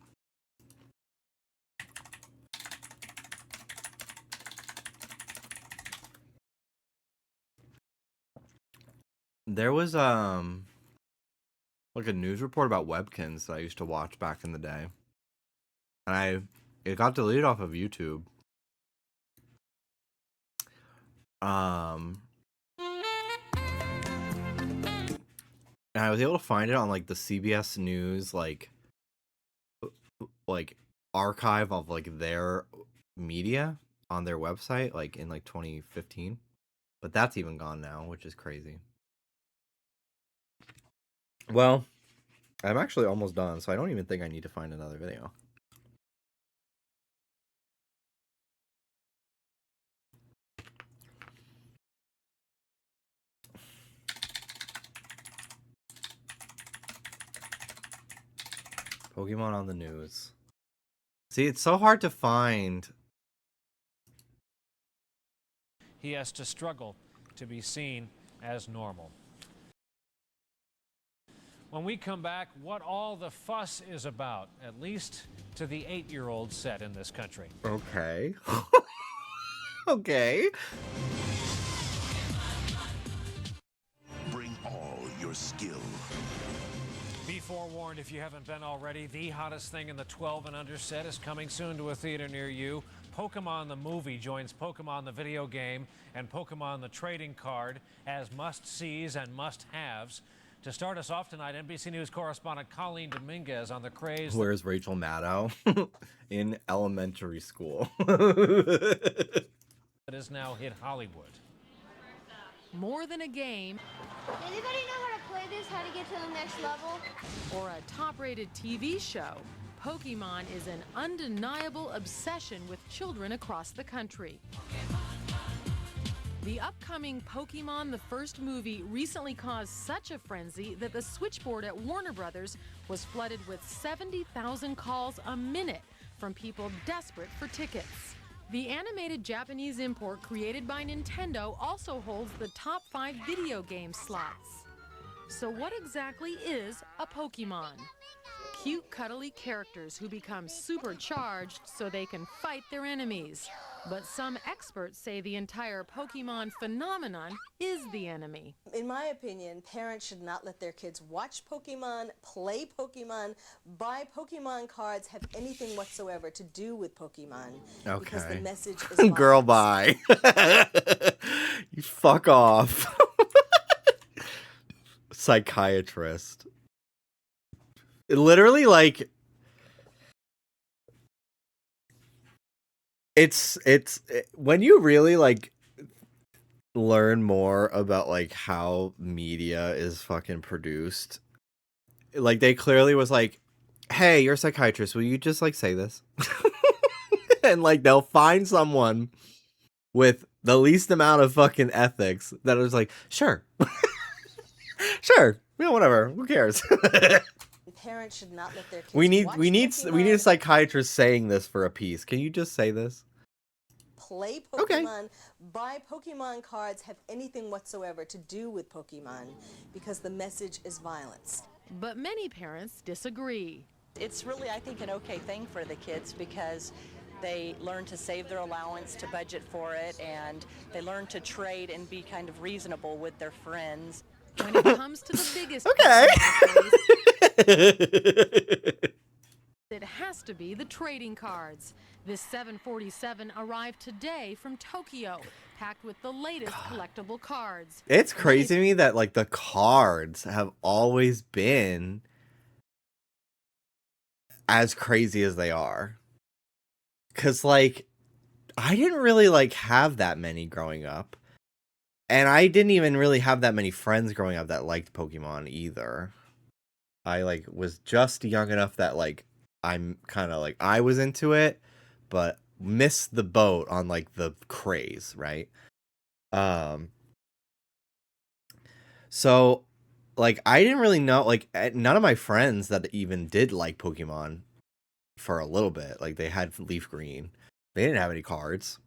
There was like a news report about Webkins that I used to watch back in the day. And it got deleted off of YouTube. And I was able to find it on like the CBS News like archive of like their media on their website like in like 2015. But that's even gone now, which is crazy. Well, I'm actually almost done, so I don't even think I need to find another video. Pokemon on the news. See, it's so hard to find. He has to struggle to be seen as normal. When we come back, what all the fuss is about, at least to the 8-year-old set in this country. Okay. Okay. Bring all your skill. Be forewarned if you haven't been already, the hottest thing in the 12 and under set is coming soon to a theater near you. Pokemon the movie joins Pokemon the video game and Pokemon the trading card as must-sees and must-haves. To start us off tonight, NBC News correspondent Colleen Dominguez on the craze. Where's Rachel Maddow? In elementary school. That has now hit Hollywood. More than a game. Anybody know how to play this, how to get to the next level? Or a top-rated TV show, Pokemon is an undeniable obsession with children across the country. The upcoming Pokemon the First movie recently caused such a frenzy that the switchboard at Warner Brothers was flooded with 70,000 calls a minute from people desperate for tickets. The animated Japanese import created by Nintendo also holds the top 5 video game slots. So what exactly is a Pokemon? Cute, cuddly characters who become supercharged so they can fight their enemies. But some experts say the entire Pokemon phenomenon is the enemy. In my opinion, parents should not let their kids watch Pokemon, play Pokemon, buy Pokemon cards, have anything whatsoever to do with Pokemon. Okay. Because the message is Girl, bye. You fuck off. Psychiatrist. It literally, like, it's when you really, like, learn more about, like, how media is fucking produced, like, they clearly was like, hey, you're a psychiatrist, will you just, like, say this? And, like, they'll find someone with the least amount of fucking ethics that is like, sure. Sure. Yeah, whatever. Who cares? Parents should not let their kids we need watch a psychiatrist saying this for a piece. Can you just say this? Play Pokemon, buy Pokemon cards, have anything whatsoever to do with Pokemon, because the message is violence. But many parents disagree. It's really, I think, an okay thing for the kids because they learn to save their allowance, to budget for it, and they learn to trade and be kind of reasonable with their friends. When it comes to the biggest it has to be the trading cards. This 747 arrived today from Tokyo, packed with the latest collectible cards. It's crazy to me that, like, the cards have always been as crazy as they are. 'Cause, like, I didn't really, like, have that many growing up. And I didn't even really have that many friends growing up that liked Pokemon either. I, like, was just young enough that, like, I'm kind of, like, I was into it, but missed the boat on, like, the craze, right? So, like, I didn't really know, like, none of my friends that even did like Pokemon for a little bit, like, they had Leaf Green. They didn't have any cards.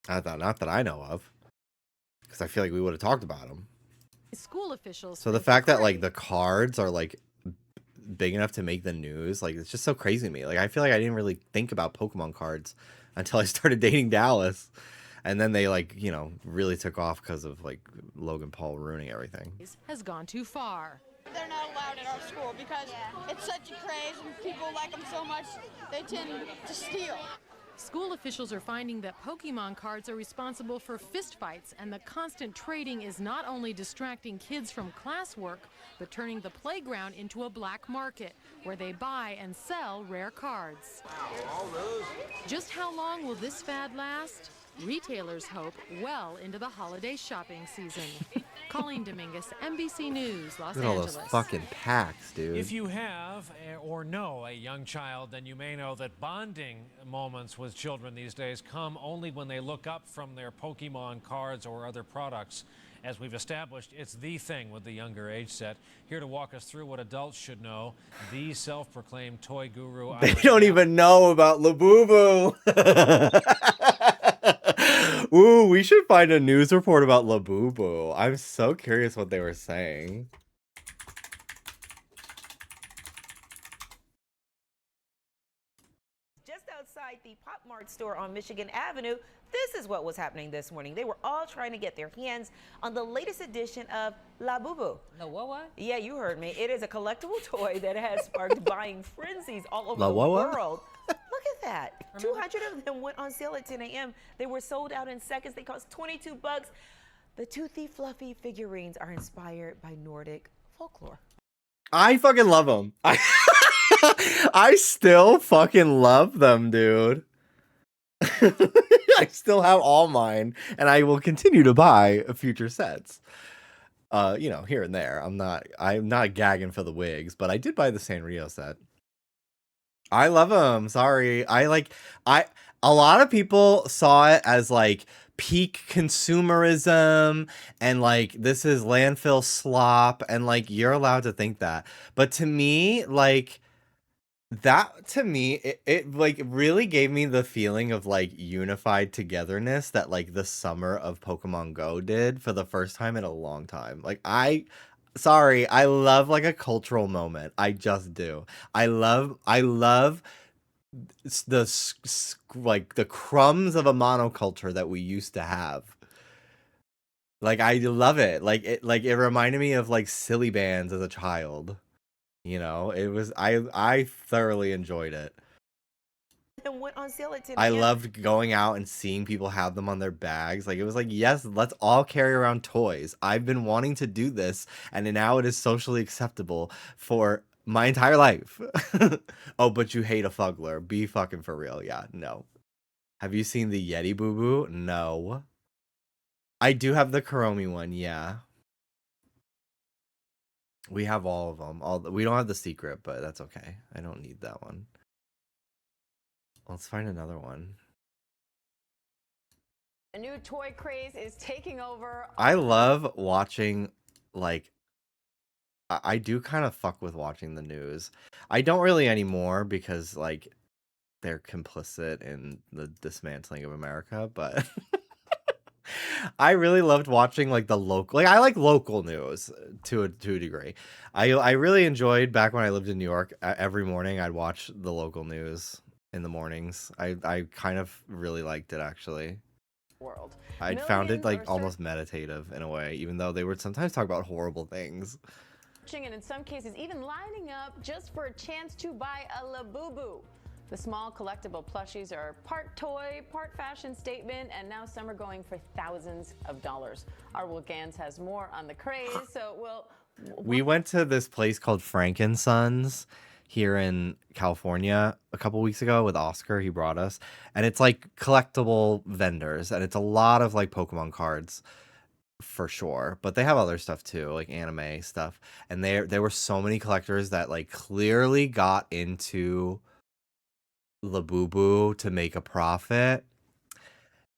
Not that I know of. Because I feel like we would have talked about them. School officials. So the fact that, like, the cards are, like, big enough to make the news, like, it's just so crazy to me. Like, I feel like I didn't really think about Pokemon cards until I started dating Dallas. And then they, like, you know, really took off because of, like, Logan Paul ruining everything. Has gone too far. They're not allowed at our school because it's such a craze and people like them so much they tend to steal. School officials are finding that Pokemon cards are responsible for fistfights, and the constant trading is not only distracting kids from classwork, but turning the playground into a black market where they buy and sell rare cards. Just how long will this fad last? Retailers hope well into the holiday shopping season. Colleen Dominguez, NBC News, Los Look at all Angeles. those fucking packs, dude. If you have or know a young child, then you may know that bonding moments with children these days come only when they look up from their Pokemon cards or other products As we've established, it's the thing with the younger age set. Here to walk us through what adults should know, the self-proclaimed toy guru. They don't even know about Labubu. Ooh, we should find a news report about Labubu. I'm so curious what they were saying. Just outside the Pop Mart store on Michigan Avenue, this is what was happening this morning. They were all trying to get their hands on the latest edition of Labubu. The what? Yeah, you heard me. It is a collectible toy that has sparked buying frenzies all over the what? world. Look at that. 200 of them went on sale at 10 a.m. They were sold out in seconds. They cost 22 bucks. The toothy, fluffy figurines are inspired by Nordic folklore. I fucking love them. I still fucking love them, dude. I still have all mine, and I will continue to buy future sets. You know, here and there. I'm not gagging for the wigs, but I did buy the Sanrio set. I love them. Sorry. A lot of people saw it as like peak consumerism and like this is landfill slop, and like you're allowed to think that. But to me, like it like really gave me the feeling of like unified togetherness that like the summer of Pokemon Go did for the first time in a long time. Like I love like a cultural moment. I just do. I love like the crumbs of a monoculture that we used to have. Like I love it. It reminded me of like silly bands as a child. You know, it was I thoroughly enjoyed it. And went on sale at 10 I a.m. loved going out and seeing people have them on their bags. Like it was like, yes, let's all carry around toys. I've been wanting to do this, and now it is socially acceptable for my entire life. Oh, but you hate a Fuggler. Be fucking for real. Yeah, no. Have you seen the Yeti Boo Boo? No. I do have the Kuromi one, yeah. We have all of them. We don't have the secret, but that's okay. I don't need that one. Let's find another one. A new toy craze is taking over. I love watching, like, I do kind of fuck with watching the news. I don't really anymore because, like, they're complicit in the dismantling of America, but I really loved watching like the local, like I like local news to a degree. I really enjoyed back when I lived in New York. Every morning I'd watch the local news in the mornings. I kind of really liked it actually. World. I found it like almost meditative in a way, even though they would sometimes talk about horrible things. And in some cases even lining up just for a chance to buy a Labubu. The small collectible plushies are part toy, part fashion statement, and now some are going for thousands of dollars. Our Will Gans has more on the craze, so We went to this place called Frankensons here in California a couple weeks ago with Oscar. He brought us, and it's like collectible vendors, and it's a lot of like Pokemon cards for sure, but they have other stuff too, like anime stuff. And there were so many collectors that like clearly got into Labubu to make a profit.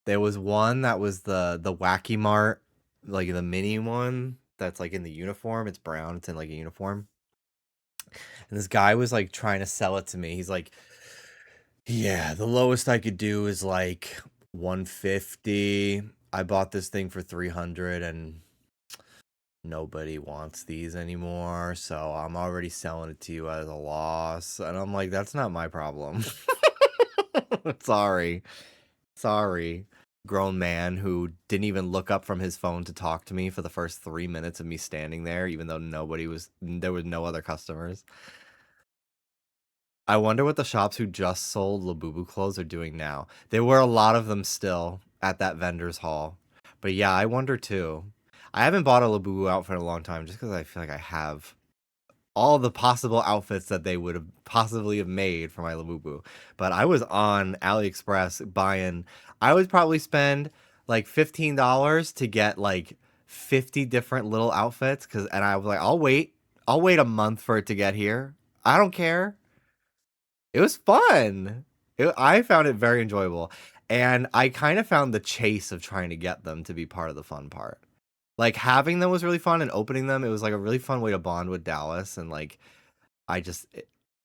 There was one that was the Wacky Mart, like the mini one that's like in the uniform. It's brown. It's in like a uniform. And this guy was like trying to sell it to me. He's like, yeah, the lowest I could do is like 150. I bought this thing for 300 and nobody wants these anymore, so I'm already selling it to you as a loss. And I'm like, that's not my problem. Sorry. Grown man who didn't even look up from his phone to talk to me for the first 3 minutes of me standing there, even though there was no other customers. I wonder what the shops who just sold Labubu clothes are doing now. There were a lot of them still at that vendor's hall. But yeah, I wonder too. I haven't bought a Labubu outfit in a long time just because I feel like I have all the possible outfits that they would have possibly have made for my Labubu. But I was on AliExpress buying, I would probably spend like $15 to get like 50 different little outfits. And I was like, I'll wait a month for it to get here. I don't care. It was fun. I found it very enjoyable. And I kind of found the chase of trying to get them to be part of the fun part. Like having them was really fun, and opening them, it was like a really fun way to bond with Dallas. And like I just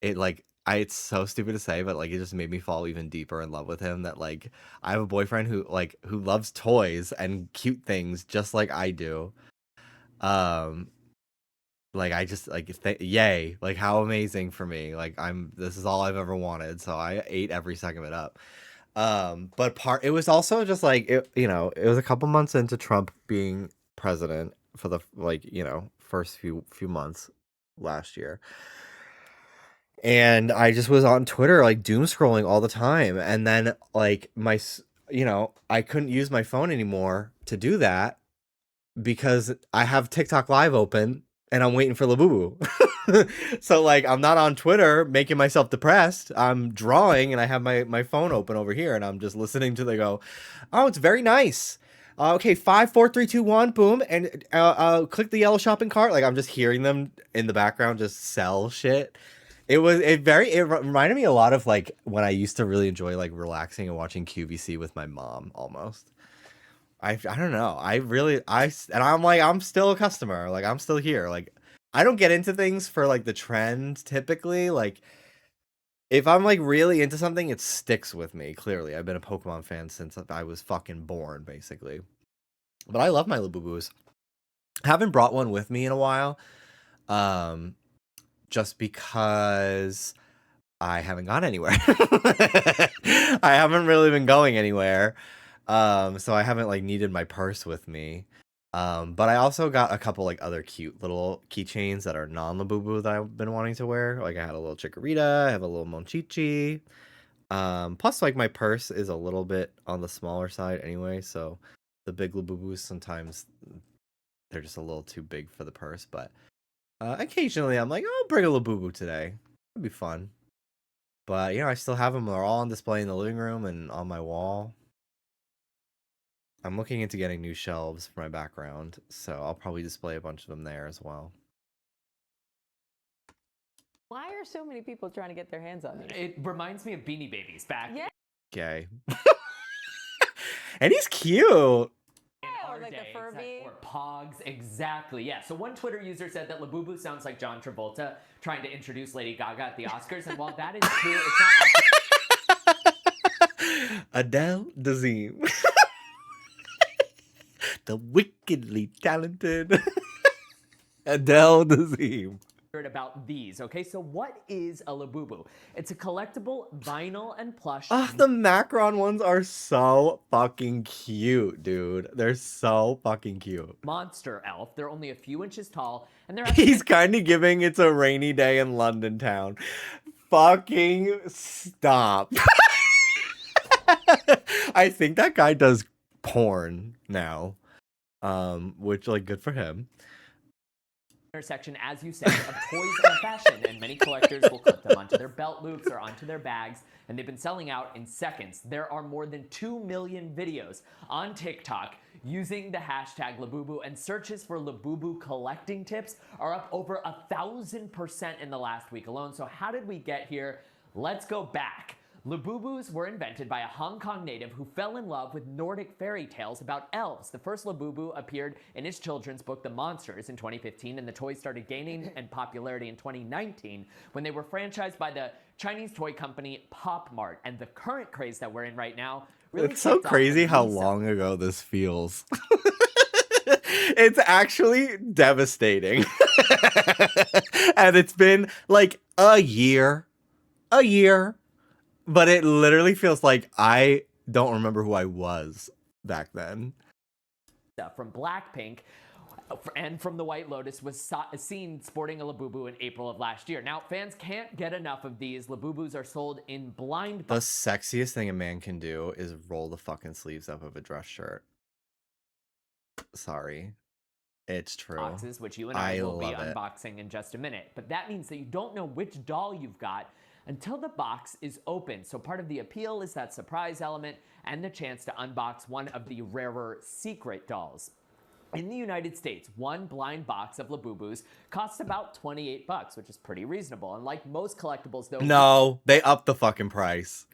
it like it's so stupid to say, but like it just made me fall even deeper in love with him. That like I have a boyfriend who loves toys and cute things just like I do. Um, like I just like yay, like how amazing for me. Like this is all I've ever wanted, so I ate every second of it up. But it was also just like it was a couple months into Trump being president for the first few months last year. And I just was on Twitter like doom scrolling all the time, and then like I couldn't use my phone anymore to do that because I have TikTok Live open and I'm waiting for Labubu. So like I'm not on Twitter making myself depressed. I'm drawing and I have my phone open over here and I'm just listening to go, oh, it's very nice. Okay, 5, 4, 3, 2, 1, boom, and click the yellow shopping cart. Like I'm just hearing them in the background just sell shit. It reminded me a lot of like when I used to really enjoy like relaxing and watching QVC with my mom almost. I don't know. I'm still a customer. Like I'm still here. Like I don't get into things for like the trend typically. Like if I'm like really into something, it sticks with me. Clearly, I've been a Pokemon fan since I was fucking born, basically. But I love my Labubus. Haven't brought one with me in a while. Just because I haven't gone anywhere. I haven't really been going anywhere. So I haven't like needed my purse with me. But I also got a couple like other cute little keychains that are non-Labubu that I've been wanting to wear. Like I had a little Chikorita, I have a little Monchichi. Plus like my purse is a little bit on the smaller side anyway, so the big Labubus sometimes they're just a little too big for the purse, but occasionally I'm like, I'll bring a Labubu today. It'd be fun. But I still have them. They're all on display in the living room and on my wall. I'm looking into getting new shelves for my background, so I'll probably display a bunch of them there as well. Why are so many people trying to get their hands on these? It reminds me of Beanie Babies back. Yeah. Gay. And he's cute. Or like the Furby. Or Pogs, exactly. Yeah. So one Twitter user said that Labubu sounds like John Travolta trying to introduce Lady Gaga at the Oscars, and while that is true, it's not. Adele Dazeem. The wickedly talented Adele Dazeem. About these, okay? So what is a Labubu? It's a collectible vinyl and plush. The Macron ones are so fucking cute, dude. They're so fucking cute. Monster elf. They're only a few inches tall, and they're He's kind of giving It's a Rainy Day in London Town. Fucking stop. I think that guy does porn now. Which like good for him. Intersection, as you said, of toys and fashion, and many collectors will clip them onto their belt loops or onto their bags, and they've been selling out in seconds. There are more than 2 million videos on TikTok using the hashtag Labubu, and searches for Labubu collecting tips are up over 1,000% in the last week alone. So how did we get here? Let's go back. Labubus were invented by a Hong Kong native who fell in love with Nordic fairy tales about elves. The first Labubu appeared in his children's book, The Monsters, in 2015, and the toys started gaining in popularity in 2019 when they were franchised by the Chinese toy company Pop Mart. And the current craze that we're in right now really it's so crazy how long ago this feels. It's actually devastating. And it's been like a year. But it literally feels like I don't remember who I was back then. From Blackpink and from the White Lotus was seen sporting a Labubu in April of last year. Now, fans can't get enough of these. Labubus are sold in blind The sexiest thing a man can do is roll the fucking sleeves up of a dress shirt. Sorry. It's true. Boxes, which you and I will be unboxing in just a minute. But that means that you don't know which doll you've got until the box is open. So part of the appeal is that surprise element and the chance to unbox one of the rarer secret dolls. In the United States, one blind box of Labubus costs about $28, which is pretty reasonable. And like most collectibles, though... No, they upped the fucking price.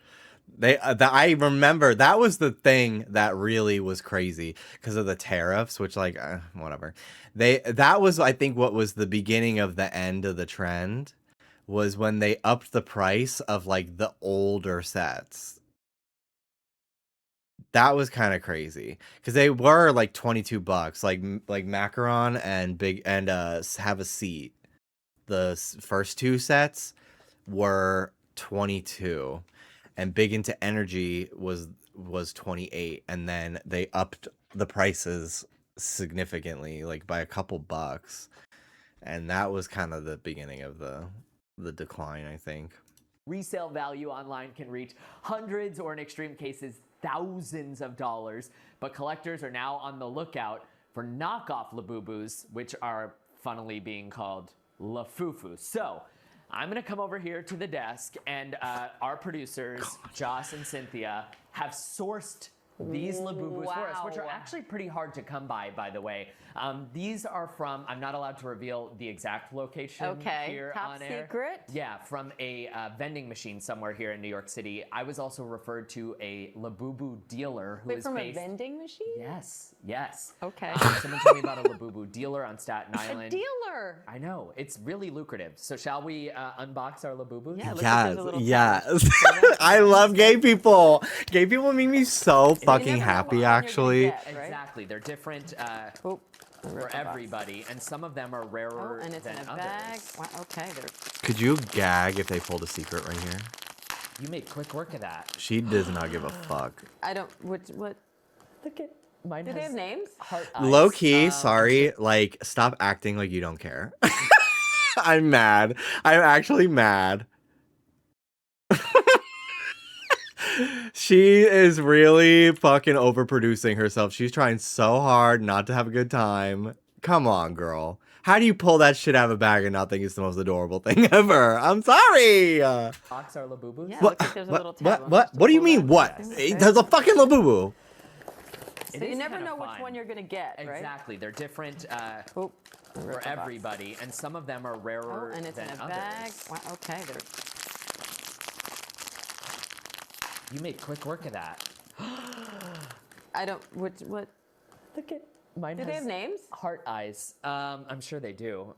I remember that was the thing that really was crazy because of the tariffs, which like whatever. That was I think what was the beginning of the end of the trend was when they upped the price of like the older sets. That was kind of crazy because they were like $22, like Macaron and Big and Have a Seat. The first two sets were 22 and Big Into Energy was 28, and then they upped the prices significantly, like by a couple bucks, and that was kind of the beginning of the decline, I think. Resale value online can reach hundreds or in extreme cases thousands of dollars, but collectors are now on the lookout for knockoff Labubus, which are funnily being called Lafufu. So I'm gonna come over here to the desk, and our producers, Joss and Cynthia, have sourced these Labubus for us, which are actually pretty hard to come by the way. These are from, I'm not allowed to reveal the exact location here top on air. secret? Yeah, from a vending machine somewhere here in New York City. I was also referred to a Labubu dealer who Wait, is from based... a vending machine? Yes. Okay. Someone told me about a Labubu dealer on Staten Island. A dealer. I know, it's really lucrative. So shall we unbox our Labubus? Yes. I love gay people. Gay people make me so fucking happy, actually. Exactly. They're different for everybody, and some of them are rarer and it's than in a others. bag. Wow, okay. Could you gag if they pulled a secret right here? You made quick work of that. She does not give a fuck. I don't. What? Look at mine. Do they have names? Low key, sorry. Like, stop acting like you don't care. I'm mad. I'm actually mad. She is really fucking overproducing herself. She's trying so hard not to have a good time. Come on, girl. How do you pull that shit out of a bag and not think it's the most adorable thing ever? I'm sorry. Box our Labubus? Yeah, looks like there's a little tab. What do you mean, what? There's a fucking Labubu. So you never know which one you're gonna get, right? Exactly. They're different for everybody, and some of them are rarer and it's than in a others. bag. Wow, okay. You made quick work of that. I don't. What? Look at mine. Do they have names? Heart eyes. I'm sure they do.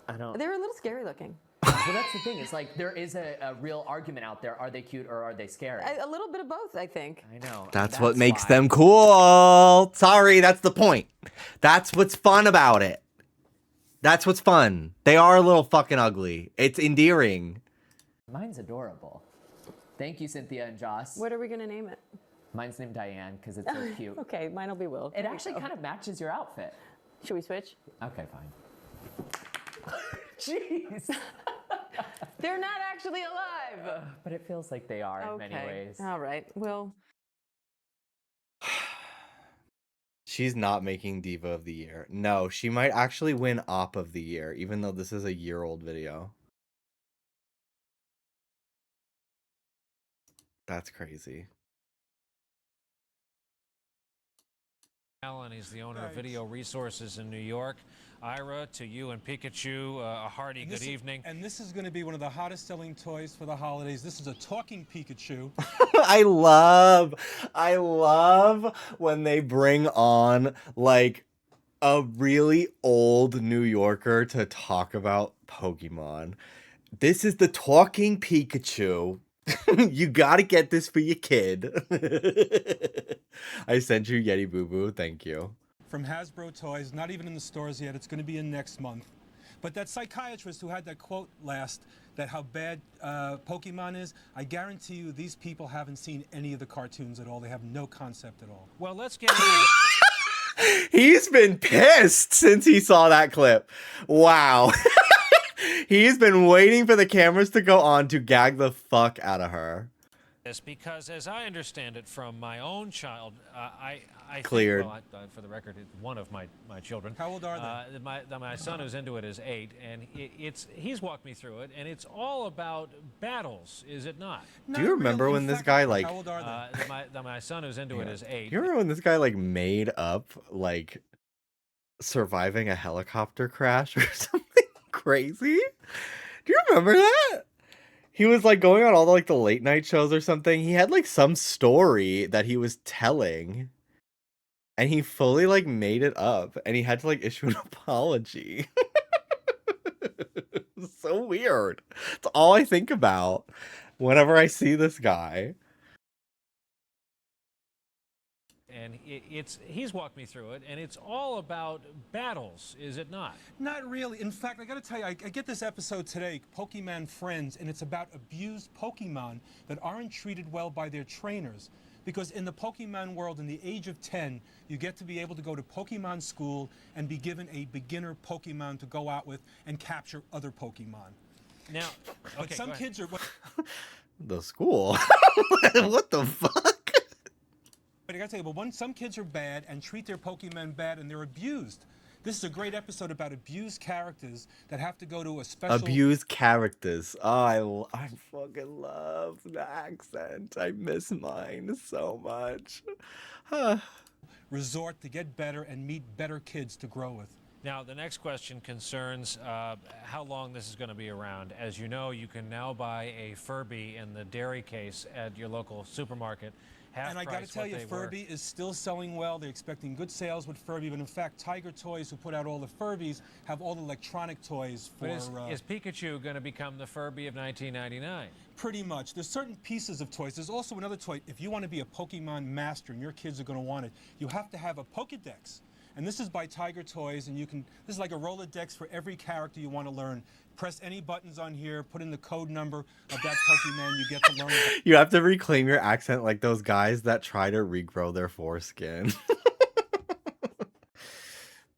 I don't. They're a little scary looking. Well, that's the thing. It's like there is a real argument out there. Are they cute or are they scary? A little bit of both, I think. I know. That's what makes them cool. Sorry, that's the point. That's what's fun about it. That's what's fun. They are a little fucking ugly. It's endearing. Mine's adorable. Thank you, Cynthia and Joss. What are we gonna name it? Mine's named Diane because it's so cute. Okay, mine will be Will. It actually kind of matches your outfit. Should we switch? Okay, fine. Jeez. They're not actually alive. But it feels like they are in many ways. All right. Well. She's not making Diva of the Year. No, she might actually win Op of the Year, even though this is a year-old video. That's crazy. Allen, he's the owner of Video Resources in New York. Ira, to you and Pikachu, a hearty good evening. And this is going to be one of the hottest selling toys for the holidays. This is a talking Pikachu. I love when they bring on like a really old New Yorker to talk about Pokemon. This is the talking Pikachu. You gotta get this for your kid. I sent you Yeti Boo Boo. Thank you. From Hasbro Toys, not even in the stores yet. It's going to be in next month. But that psychiatrist who had that quote last, that how bad Pokemon is, I guarantee you these people haven't seen any of the cartoons at all. They have no concept at all. Well, let's get into He's been pissed since he saw that clip. Wow. He's been waiting for the cameras to go on to gag the fuck out of her. this because, as I understand it from my own child, I Cleared. think, well, for the record, one of my children. How old are they? My son who's into it is 8, and he's walked me through it, and it's all about battles, is it not? Do you remember when this guy like? How old are they? My son who's into it is 8. Do you remember when this guy like made up like surviving a helicopter crash or something crazy? Do you remember that? He was like going on all the, like the late night shows or something. He had like some story that he was telling, and he fully like made it up, and he had to like issue an apology. So weird. It's all I think about whenever I see this guy. And he's walked me through it, and it's all about battles, is it not? Not really. In fact, I got to tell you, I get this episode today, Pokemon Friends, and it's about abused Pokemon that aren't treated well by their trainers. Because in the Pokemon world, in the age of 10, you get to be able to go to Pokemon school and be given a beginner Pokemon to go out with and capture other Pokemon. Now, but okay, some kids are... The school? What the fuck? But I gotta tell you, but some kids are bad and treat their Pokemon bad, and they're abused. This is a great episode about abused characters that have to go to a special... Abused characters. Oh, I fucking love the accent. I miss mine so much. resort to get better and meet better kids to grow with. Now, the next question concerns how long this is going to be around. As you know, you can now buy a Furby in the dairy case at your local supermarket. And I got to tell you, Furby is still selling well. They're expecting good sales with Furby. But in fact, Tiger Toys, who put out all the Furbies, have all the electronic toys for... But is Pikachu going to become the Furby of 1999? Pretty much. There's certain pieces of toys. There's also another toy. If you want to be a Pokemon master and your kids are going to want it, you have to have a Pokedex. And this is by Tiger Toys, and you can... This is like a Rolodex for every character you want to learn. Press any buttons on here, put in the code number of that Pokemon, you get to learn. You have to reclaim your accent like those guys that try to regrow their foreskin.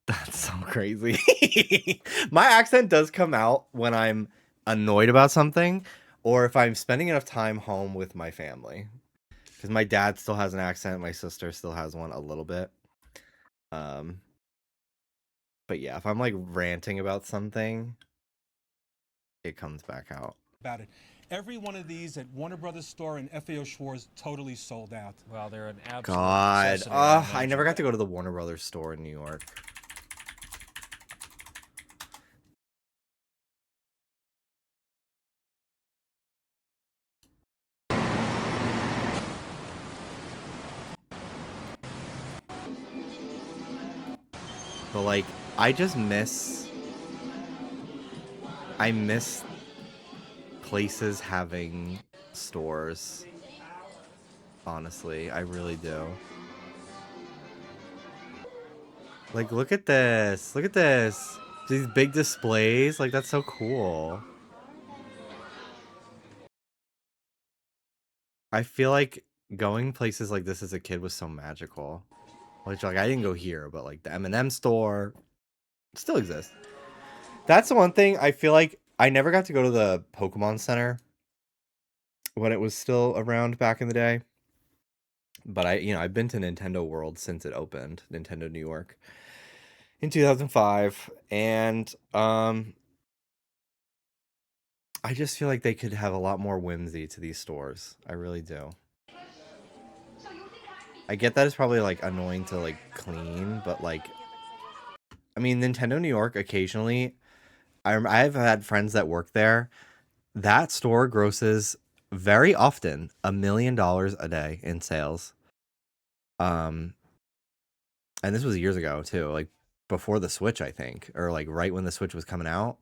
That's so crazy. My accent does come out when I'm annoyed about something, or if I'm spending enough time home with my family. Because my dad still has an accent, my sister still has one a little bit. But yeah, if I'm like ranting about something, it comes back out. About it. Every one of these at Warner Brothers store and FAO Schwartz totally sold out. Well, they're an absolute God, necessity. I never got to go to the Warner Brothers store in New York. But like, I miss places having stores. Honestly, I really do. Like, look at this. Look at this. These big displays. Like, that's so cool. I feel like going places like this as a kid was so magical. Which, like, I didn't go here, but like the M&M store still exists. That's the one thing I feel like I never got to go to the Pokemon Center when it was still around back in the day. But I've been to Nintendo World since it opened, Nintendo New York, in 2005, and I just feel like they could have a lot more whimsy to these stores. I really do. I get that it's probably like annoying to like clean, but like, I mean, Nintendo New York occasionally, I've had friends that work there. That store grosses very often $1 million a day in sales. And this was years ago too, like before the Switch, I think, or like right when the Switch was coming out.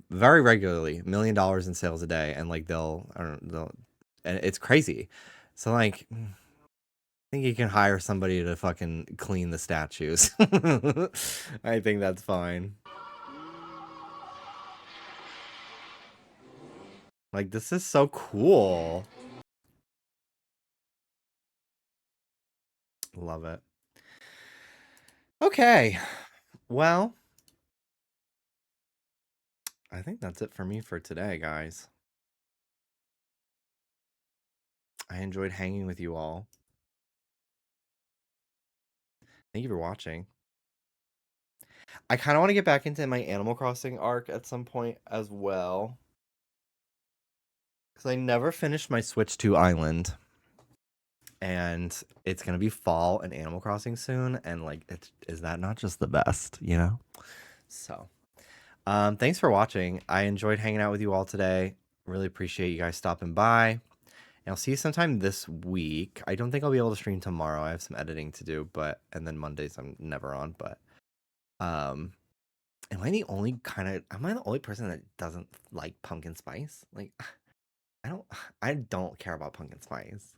Very regularly, $1 million in sales a day, and like and it's crazy. So like, I think you can hire somebody to fucking clean the statues. I think that's fine. Like, this is so cool. Love it. Okay. Well, I think that's it for me for today, guys. I enjoyed hanging with you all. Thank you for watching. I kind of want to get back into my Animal Crossing arc at some point as well. Because I never finished my Switch 2 Island. And it's going to be fall in Animal Crossing soon. And like, is that not just the best, you know? So, thanks for watching. I enjoyed hanging out with you all today. Really appreciate you guys stopping by. And I'll see you sometime this week. I don't think I'll be able to stream tomorrow. I have some editing to do, and then Mondays I'm never on, but am I the only person that doesn't like pumpkin spice? Like I don't care about pumpkin spice.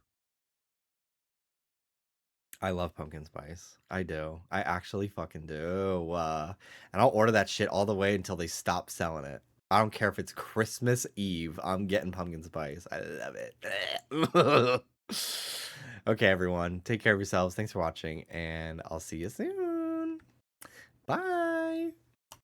I love pumpkin spice. I do. I actually fucking do. And I'll order that shit all the way until they stop selling it. I don't care if it's Christmas Eve. I'm getting pumpkin spice. I love it. Okay, everyone. Take care of yourselves. Thanks for watching, and I'll see you soon. Bye.